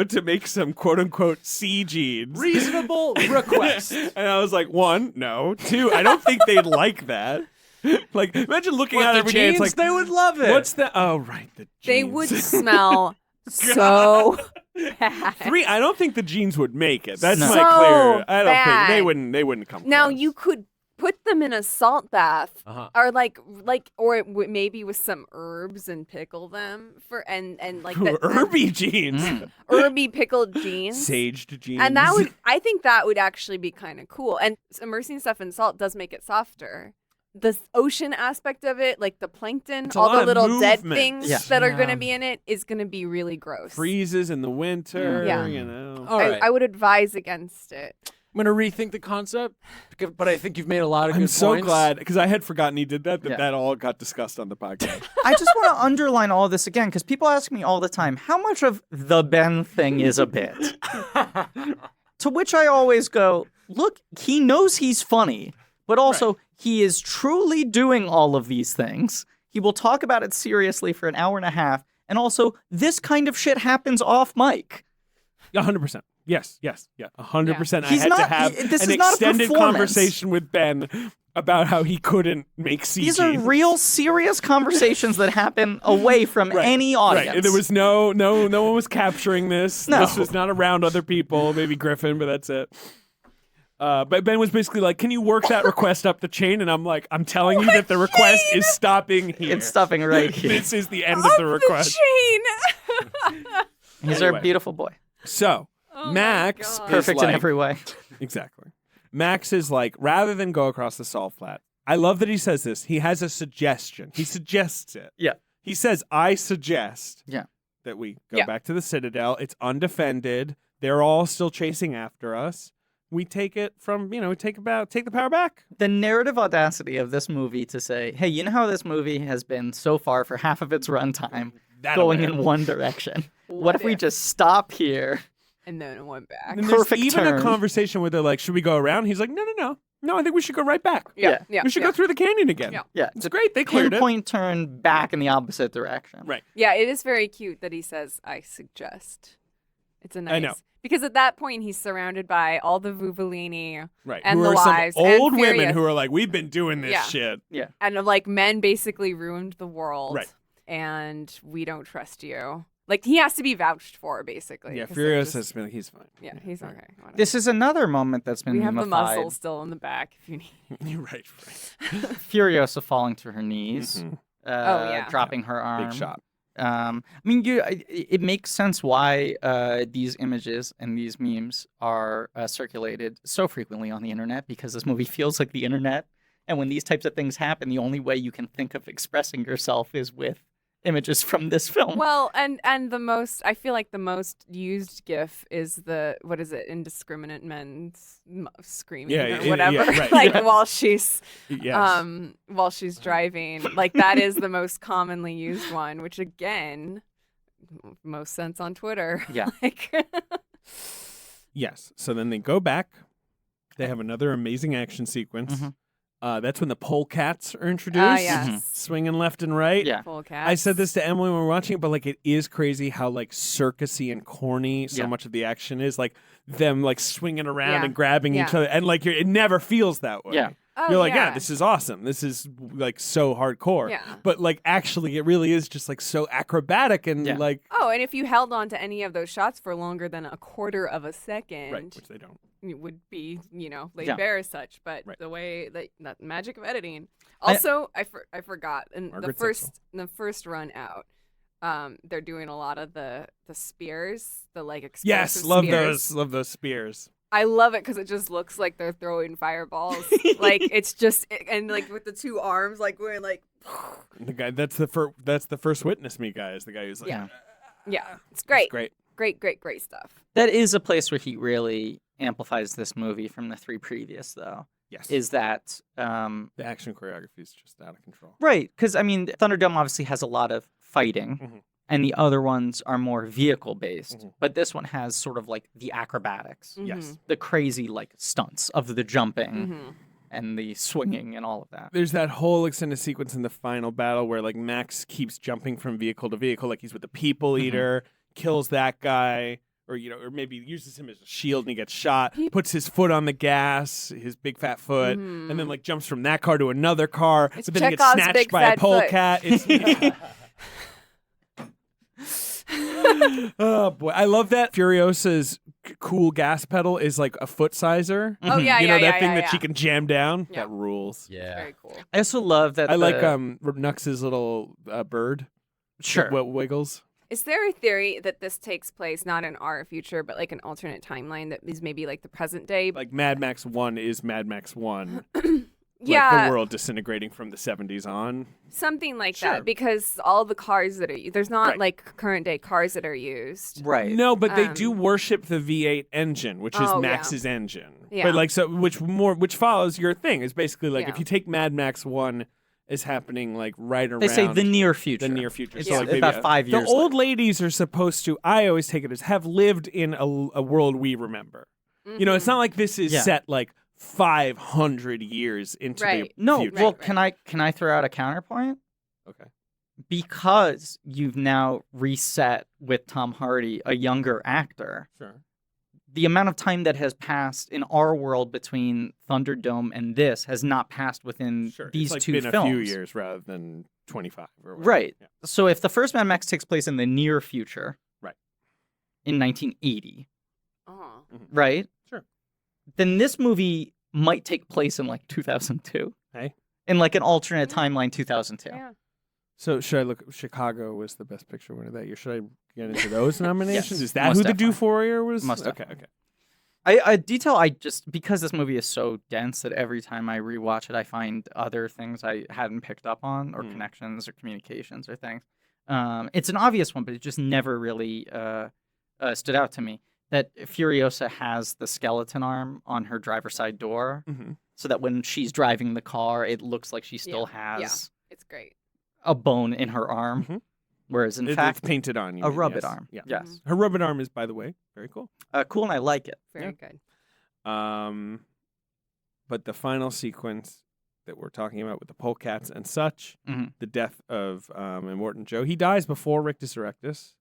To make some quote unquote sea jeans. Reasonable request. And I was like, 1, no. 2, I don't think they'd like that. Like, imagine looking What, out the every day. It's jeans? like, They would love it. what's the? Oh, right, the jeans. They would smell so bad. 3, I don't think the jeans would make it. That's No. my So clear. I don't bad. think they wouldn't come. Now close. you could put them in a salt bath, Uh-huh. or maybe with some herbs and pickle them and like Ooh, that herby jeans, herby pickled jeans. saged jeans, And I think that would actually be kind of cool. And immersing stuff in salt does make it softer. The ocean aspect of it, like the plankton, It's a all lot the of little dead movement. things Yeah. that are Yeah. going to be in it, is going to be really gross. freezes in the winter. Yeah. You know. All right. I would advise against it. I'm going to rethink the concept, but I think you've made a lot of I'm good so points. glad because I had forgotten he did that. Yeah. That all got discussed on the podcast. I just want to underline all this again because people ask me all the time, how much of the Ben thing is a bit? To which I always go, look, he knows he's funny, but also he is truly doing all of these things. He will talk about it seriously for an hour and a half. And also, this kind of shit happens off mic. 100%. Yes. Yeah. 100%. I He's had to not- have this an is not a extended performance. conversation with Ben about how he couldn't make CG. These are real serious conversations that happen away from any audience. Right. There was no one was capturing this. No. This was not around other people, maybe Griffin, but that's it. But Ben was basically like, can you work that request up the chain? And I'm like, I'm telling you that the request is stopping here. It's stopping right here. This is the end of the request. chain. He's Anyway. our beautiful boy. So, Oh Max my is God. Perfect like, in every way. Exactly. Max is like, rather than go across the salt flat, I love that he says this. He has a suggestion. He suggests it. Yeah. He says, I suggest Yeah. that we go Yeah. back to the Citadel. It's undefended. They're all still chasing after us. We take it from, take the power back. The narrative audacity of this movie to say, hey, you know how this movie has been so far for half of its runtime going in one direction? What if we just stop here? And then it went back. And there's Perfect even turn. a conversation where they're like, should we go around? He's like, no. No, I think we should go right back. Yeah. We should go through the canyon again. Yeah. Yeah, It's great. They cleared it. pinpoint turn back in the opposite direction. Right. Yeah, it is very cute that he says, I suggest. It's a nice. I know. Because at that point, he's surrounded by all the Vuvellini Right. and who the are some wives old and women Furious. who are like, we've been doing this Yeah. shit. and like men basically ruined the world. Right. And we don't trust you. Like he has to be vouched for, basically. Yeah, 'cause they're Furious just- has been, he's fine. Yeah, he's okay. Whatever. This is another moment that's been we have the memified. muscle still in the back if you need. You're right. Furiosa falling to her knees, Mhm. yeah. dropping her arm. Big shot. I mean, it makes sense why these images and these memes are circulated so frequently on the internet because this movie feels like the internet. And when these types of things happen, the only way you can think of expressing yourself is with images from this film. Well, and the most, I feel like the most used GIF is the, what is it, indiscriminate men screaming Yeah, or yeah, whatever, yeah, right. like Yeah. while she's Yes. while she's driving. Like that is the most commonly used one, which again, most sense on Twitter. Yeah. Like, Yes. So then they go back. They have another amazing action sequence. Mhm. That's when the polecats are introduced. yes. Swinging left and right. Yeah. Full cast. I said this to Emily when we were watching it, but like it is crazy how like circusy and corny so Yeah. much of the action is. Like them like swinging around Yeah. and grabbing each Yeah. other, and like it never feels that way. Yeah. Oh, You're like, yeah, this is awesome. This is like so hardcore. Yeah. But like actually, it really is just like so acrobatic and Yeah. like Oh, and if you held on to any of those shots for longer than a quarter of a second, right, which they don't. it would be, laid Yeah. bare as such. But Right. the way that magic of editing. I- Also, I forgot in Margaret the first run out, they're doing a lot of the spears, the like explosive Yes, love spears. those spears. I love it because it just looks like they're throwing fireballs. Like it's just and like with the two arms, like going like. The guy that's the first witness me guy is the guy who's like, Yeah. Yeah, it's great. Great. Great stuff. That is a place where he really amplifies this movie from the three previous, though. Yes. Is that the action choreography is just out of control. right? Because I mean, Thunderdome obviously has a lot of fighting, Mhm. and the other ones are more vehicle based. Mhm. But this one has sort of like the acrobatics, Yes. the crazy like stunts of the jumping Mm-hmm. and the swinging and all of that. There's that whole extended sequence in the final battle where like Max keeps jumping from vehicle to vehicle, like he's with the people eater, kills that guy, or or maybe uses him as a shield and he gets shot, puts his foot on the gas, his big fat foot, and then like jumps from that car to another car, It's but then he gets Chekhov's snatched big by a fat foot. polecat. It's oh boy, I love that Furiosa's cool gas pedal is like a foot sizer. Oh yeah, You yeah, know that yeah, thing yeah, that yeah. she can jam down. Yeah. That rules. Yeah. Very cool. I also love that I like the- Nux's little bird. Sure. That wiggles. Is there a theory that this takes place not in our future, but like an alternate timeline that is maybe like the present day? Like Mad Max 1 is Mad Max 1. yeah, Like the world disintegrating from the 70s on. something like Sure. that. Because all the cars that are there's not Right. like current day cars that are used. right. No, but they do worship the V8 engine, which is Oh, yeah. Max's engine. Yeah. But like so which follows your thing is basically like Yeah. if you take Mad Max 1 is happening like right around They say the near future. the near future. It's So like maybe about 5 years. The old later. ladies are supposed to, I always take it as, have lived in a world we remember. You know, it's not like this is Yeah. set like 500 years into Right. the No, future. well, Right. can I throw out a counterpoint? Okay. Because you've now reset with Tom Hardy, a younger actor. Sure. The amount of time that has passed in our world between Thunderdome and this has not passed within Sure. these it's like two been films. a few years rather than 25 or whatever. Right. Yeah. So if the first Mad Max takes place in the near future, Right. in 1980, Uh-huh. right? Sure. Then this movie might take place in like 2002. Hey. In like an alternate timeline 2002. Yeah. So should I look? Chicago was the best picture winner that year. Should I get into those nominations? Yes, Is that most who the definitely. Duforier was? Most okay. definitely. Okay. A detail I just, because this movie is so dense that every time I rewatch it, I find other things I hadn't picked up on, or connections, or communications, or things. It's an obvious one, but it just never really stood out to me. That Furiosa has the skeleton arm on her driver's side door, Mhm. so that when she's driving the car, it looks like she still Yeah. has It's great. a bone in her arm, Mhm. whereas in It's fact, painted on you. a mean, rub yes. it arm. Yeah. Yes, Her rub it arm is, by the way, very cool. cool, and I like it. Very good. But the final sequence that we're talking about with the polecats and such, Mhm. the death of Immortan Joe, he dies before Rictus Erectus.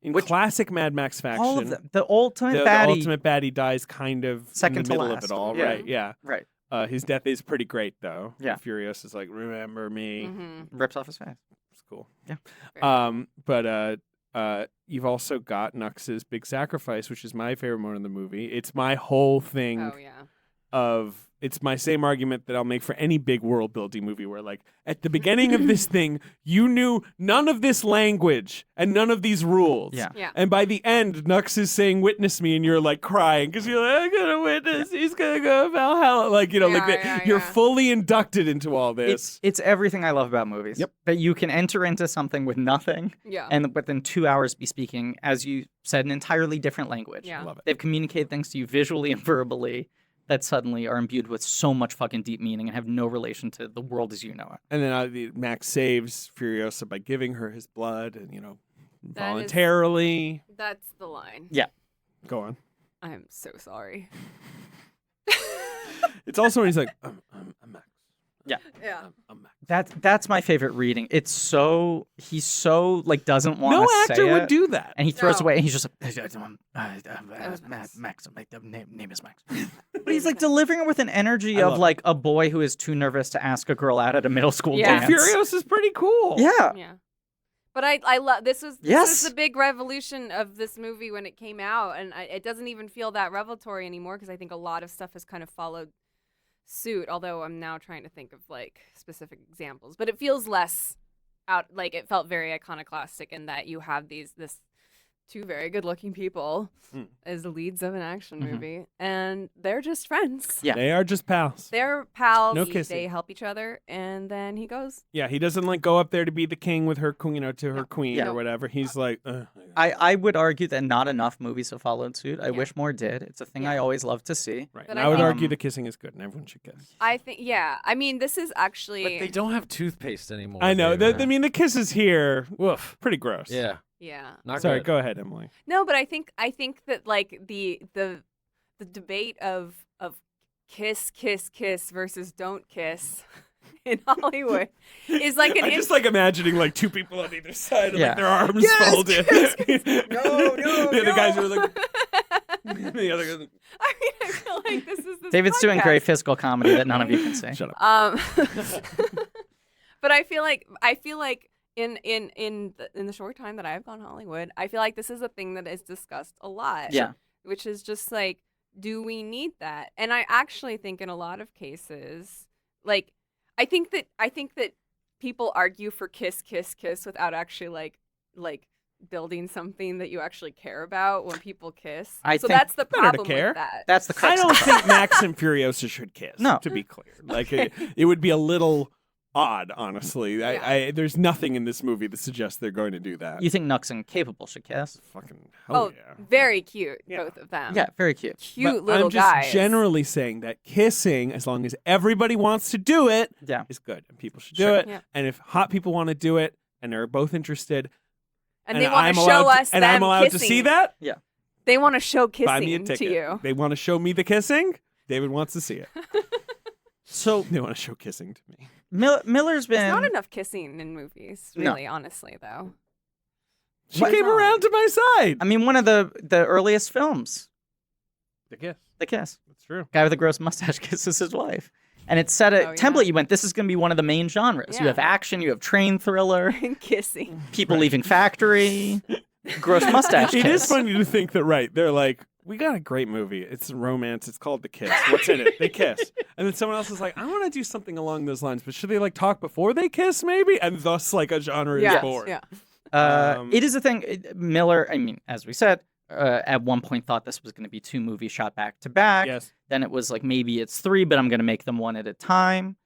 In Which- classic Mad Max faction, All of the ultimate the baddie, ultimate baddie dies kind of Second in to the middle last. of it all, Yeah. right? Yeah. right? His death is pretty great, though. Yeah. Furious is like, remember me. Mm-hmm. Rips off his face. It's cool. Yeah. But you've also got Nux's big sacrifice, which is my favorite moment in the movie. It's my whole thing Oh yeah. of it's my same argument that I'll make for any big world building movie where, like, at the beginning of this thing, you knew none of this language and none of these rules. Yeah. Yeah. And by the end, Nux is saying, "Witness me," and you're like crying because you're like, "I'm gonna witness. He's gonna go to Valhalla." Like, you know, you're fully inducted into all this. It's everything I love about movies. Yep. That you can enter into something with nothing, Yeah. and within 2 hours be speaking, as you said, an entirely different language. Yeah. Love it. They've communicated things to you visually and verbally that suddenly are imbued with so much fucking deep meaning and have no relation to the world as you know it. And then Max saves Furiosa by giving her his blood, and That is- voluntarily. That's the line. Go on. I'm so sorry. It's also when he's like, I'm Max. Yeah. I'm Max. That's my favorite reading. He's so like doesn't want No to say actor would it, do that. and he throws No. away, and he's just like, Max. Max, my name is Max. But he's like delivering it with an energy I of love like a boy who is too nervous to ask a girl out at a middle school Yeah. dance. Furiosa's pretty cool. Yeah. Yeah. But I love this was Yes. the big revolution of this movie when it came out, and it doesn't even feel that revelatory anymore because I think a lot of stuff has kind of followed suit. Although I'm now trying to think of like specific examples, but it feels less out. Like it felt very iconoclastic in that you have this two very good-looking people as the leads of an action movie, and they're just friends. Yeah. They are just pals. They're pals. No kissing. They help each other, and then he goes. Yeah, he doesn't like go up there to be the king with her, to her queen Yeah. or whatever. He's like, I would argue that not enough movies have followed suit. I wish more did. It's a thing I always love to see. right. But And I I would think- argue the kissing is good and everyone should kiss. I think, yeah. I mean, this is actually. But they don't have toothpaste anymore. I know. David. I mean, the kisses here, Woof. pretty gross. Yeah. Yeah. Not Sorry, good. go ahead, Emily. No, but I think that like the debate of kiss versus don't kiss in Hollywood is like an I just like imagining like two people on either side, Yeah. like their arms folded. No, the guys are like, the other guys. I mean, I feel like this is this David's doing podcast. great physical comedy that none of you can see. Shut up. But I feel like in the short time that I've gone Hollywood, I feel like this is a thing that is discussed a lot. Yeah. Which is just like, do we need that? And I actually think in a lot of cases, like, I think that people argue for kiss without actually like building something that you actually care about when people kiss. I So think that's the better to problem care. with that. That's the I crux. don't think Max and Furiosa should kiss. No. To be clear, like it would be a little odd, honestly. Yeah. There's nothing in this movie that suggests they're going to do that. You think Nux and Capable should kiss? Fucking Oh, hell yeah. very cute, Yeah. both of them. Yeah, very cute. Cute But little I'm just guys. generally saying that kissing, as long as everybody wants to do it, Yeah. is good, and people should do Sure. it. Yeah. And if hot people want to do it, and they're both interested, And they want I'm to allowed show us and them I'm allowed kissing. to see that, They want to show buy me a kissing ticket. to you. They want to show me the kissing. David wants to see it. So They want to show kissing to me. Miller's been There's not enough kissing in movies, No. really, honestly, though. She What- came around to my side. I mean, one of the earliest films, The kiss. The Kiss. That's true. Guy with a gross mustache kisses his wife. And it set a Oh, yeah. template. You went, this is going to be one of the main genres. You Yeah. have action, you have train thriller, Kissing. people leaving factory, gross mustache It kiss. is funny to think that, right, they're like, we got a great movie. It's a romance. It's called The Kiss. What's in it? They kiss. And then someone else is like, I want to do something along those lines, but should they like talk before they kiss maybe? And thus like a genre is born. Yeah. It is a thing. Miller, I mean, as we said, at one point thought this was going to be 2 movies shot back to back. Yes. Then it was like, maybe it's 3, but I'm going to make them one at a time.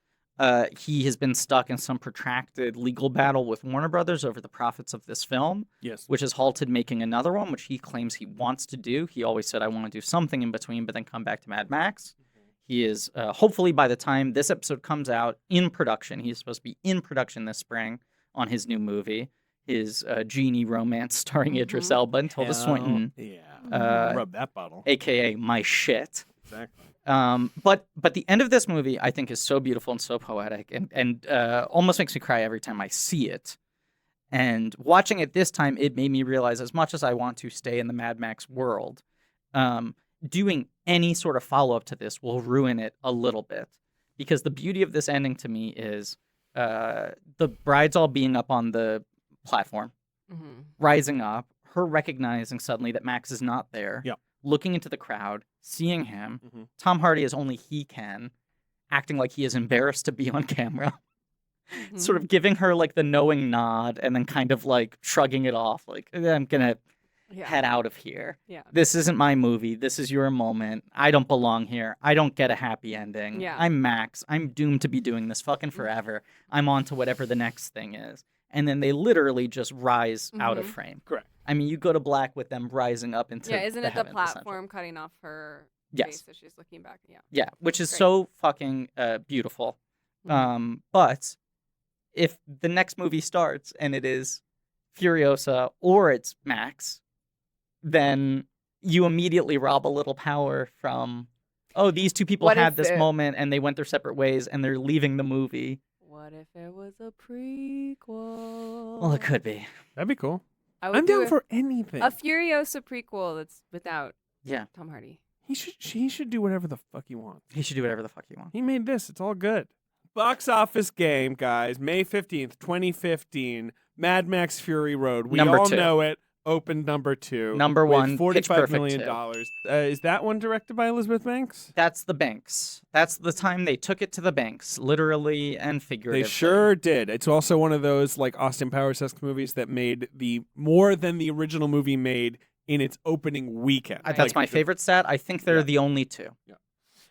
He has been stuck in some protracted legal battle with Warner Brothers over the profits of this film, Yes. which has halted making another one, which he claims he wants to do. He always said, I want to do something in between, but then come back to Mad Max. He is, hopefully by the time this episode comes out, in production. He's supposed to be in production this spring on his new movie, his genie romance starring Idris Elba and Tilda Swinton, Yeah. Rub that bottle. a.k.a. my shit. Exactly. But the end of this movie, I think, is so beautiful and so poetic, and almost makes me cry every time I see it. And watching it this time, it made me realize, as much as I want to stay in the Mad Max world, doing any sort of follow-up to this will ruin it a little bit. Because the beauty of this ending to me is the brides all being up on the platform, Mm-hmm. rising up, her recognizing suddenly that Max is not there, Yep. looking into the crowd, seeing him, Mhm. Tom Hardy as only he can, acting like he is embarrassed to be on camera. Sort of giving her like the knowing nod and then kind of like shrugging it off like, I'm gonna head out of here. Yeah. This isn't my movie. This is your moment. I don't belong here. I don't get a happy ending. Yeah. I'm Max. I'm doomed to be doing this fucking forever. I'm on to whatever the next thing is. And then they literally just rise out of frame. Correct. I mean, you go to black with them rising up into Isn't it the heavens, essentially. platform cutting off her Yes. face as she's looking back? Yeah. Yeah, which is Great. so fucking beautiful. But if the next movie starts and it is Furiosa or it's Max, then you immediately rob a little power from, oh, these two people What had if this it- moment and they went their separate ways and they're leaving the movie. What if it was a prequel? Well, it could be. That'd be cool. I would I'm do down for anything. a Furiosa prequel that's without Yeah, Tom Hardy. He should do whatever the fuck he wants. he should do whatever the fuck he wants. He made this. It's all good. Box office game, guys. May 15th, 2015. Mad Max Fury Road. We Number all 2. know it. Opened number 2. Number with 1, Pitch $45 Perfect million. 2. Is that one directed by Elizabeth Banks? That's the banks. That's the time they took it to the banks, literally and figuratively. They sure did. It's also one of those like Austin Powers-esque movies that made the more than the original movie made in its opening weekend. That's Like, my favorite stat. I think they're the only two.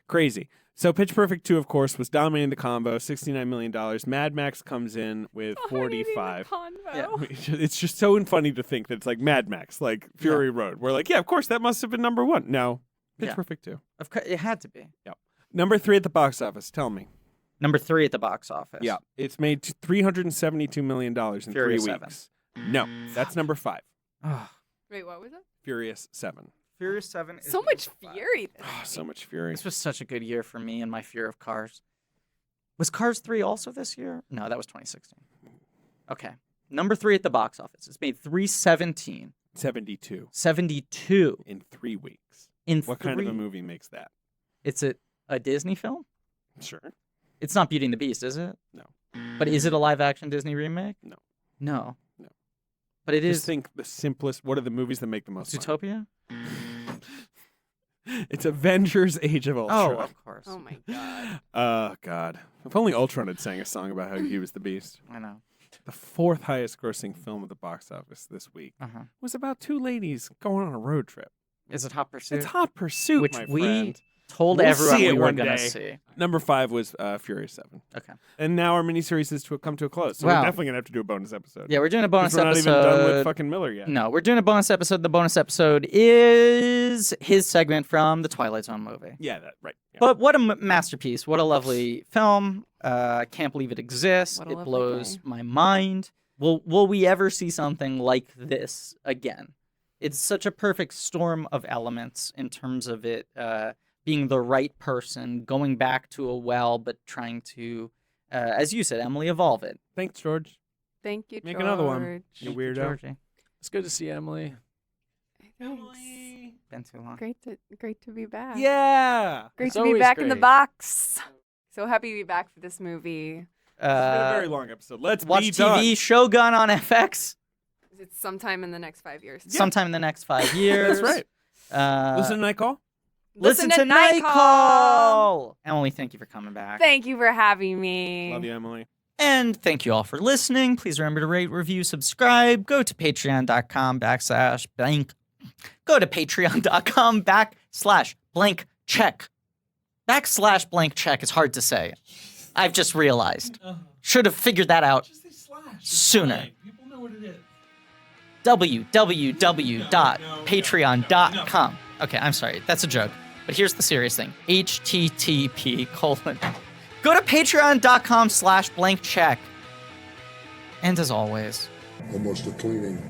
Crazy. So Pitch Perfect 2, of course, was dominating the combo, $69 million. Mad Max comes in with 45. Yeah. It's just so funny to think that it's like Mad Max, like Fury Road. We're like, yeah, of course, that must have been number 1. No, Pitch Yeah. Perfect 2. Of course, it had to be. Number 3 at the box office. Tell me. Number 3 at the box office. Yeah, it's made $372 million in 3 Furious 7. weeks. No, that's number 5. Oh, Wait, what was it? Furious 7. Furious 7 is So much number 5. fury. Oh, so much fury. This was such a good year for me and my fear of cars. Was Cars 3 also this year? No, that was 2016. Okay. Number 3 at the box office. It's made 317. 72 72 in 3 weeks. in What 3. kind of a movie makes that? It's a Disney film? Sure. It's not Beauty and the Beast, is it? No. But is it a live action Disney remake? No. No. No. But it Just is think the simplest. What are the movies that make the most money? Zootopia? It's Avengers: Age of Ultron. Oh, of course. Oh my god. Oh God! If only Ultron had sang a song about how he was the Beast. I know. The 4th highest-grossing film at the box office this week Uh-huh. was about 2 ladies going on a road trip. Is it Hot Pursuit? It's Hot Pursuit, Which my we friend. told We'll everyone see we it were one going to day. see. Number 5 was Furious 7. Okay. And now our miniseries is to come to a close. So Wow. we're definitely gonna have to do a bonus episode. Yeah, we're doing a bonus 'Cause we're not episode. even done with fucking Miller yet. No, we're doing a bonus episode. The bonus episode is his segment from the Twilight Zone movie. Yeah, that right. Yeah. But what a masterpiece. What a lovely film. I can't believe it exists. What a It lovely blows day. my mind. Will we ever see something like this again? It's such a perfect storm of elements in terms of it being the right person, going back to a well, but trying to, as you said, Emily, evolve it. Thanks, George. Thank you, Make another one. George. You Thank weirdo. Georgie. It's good to see Emily. Been too long. Great to be back. Yeah. Great It's to be always back in the great. box. So happy to be back for this movie. It's been a very long episode. Let's Watch be TV, done. Shogun on FX It's sometime in the next 5 years. sometime in the next 5 years. That's right. Listen to Night Call. Listen to Night Call. Emily, thank you for coming back. Thank you for having me. Love you, Emily. And thank you all for listening. Please remember to rate, review, subscribe. Go to patreon.com/blank. Go to patreon.com/blank check. /blank check is hard to say. I've just realized. Should have figured that out sooner. People know what it is. www.patreon.com. Okay, I'm sorry. That's a joke. But here's the serious thing. http:/. Go to patreon.com/blank check. And as always, Almost a cleaning.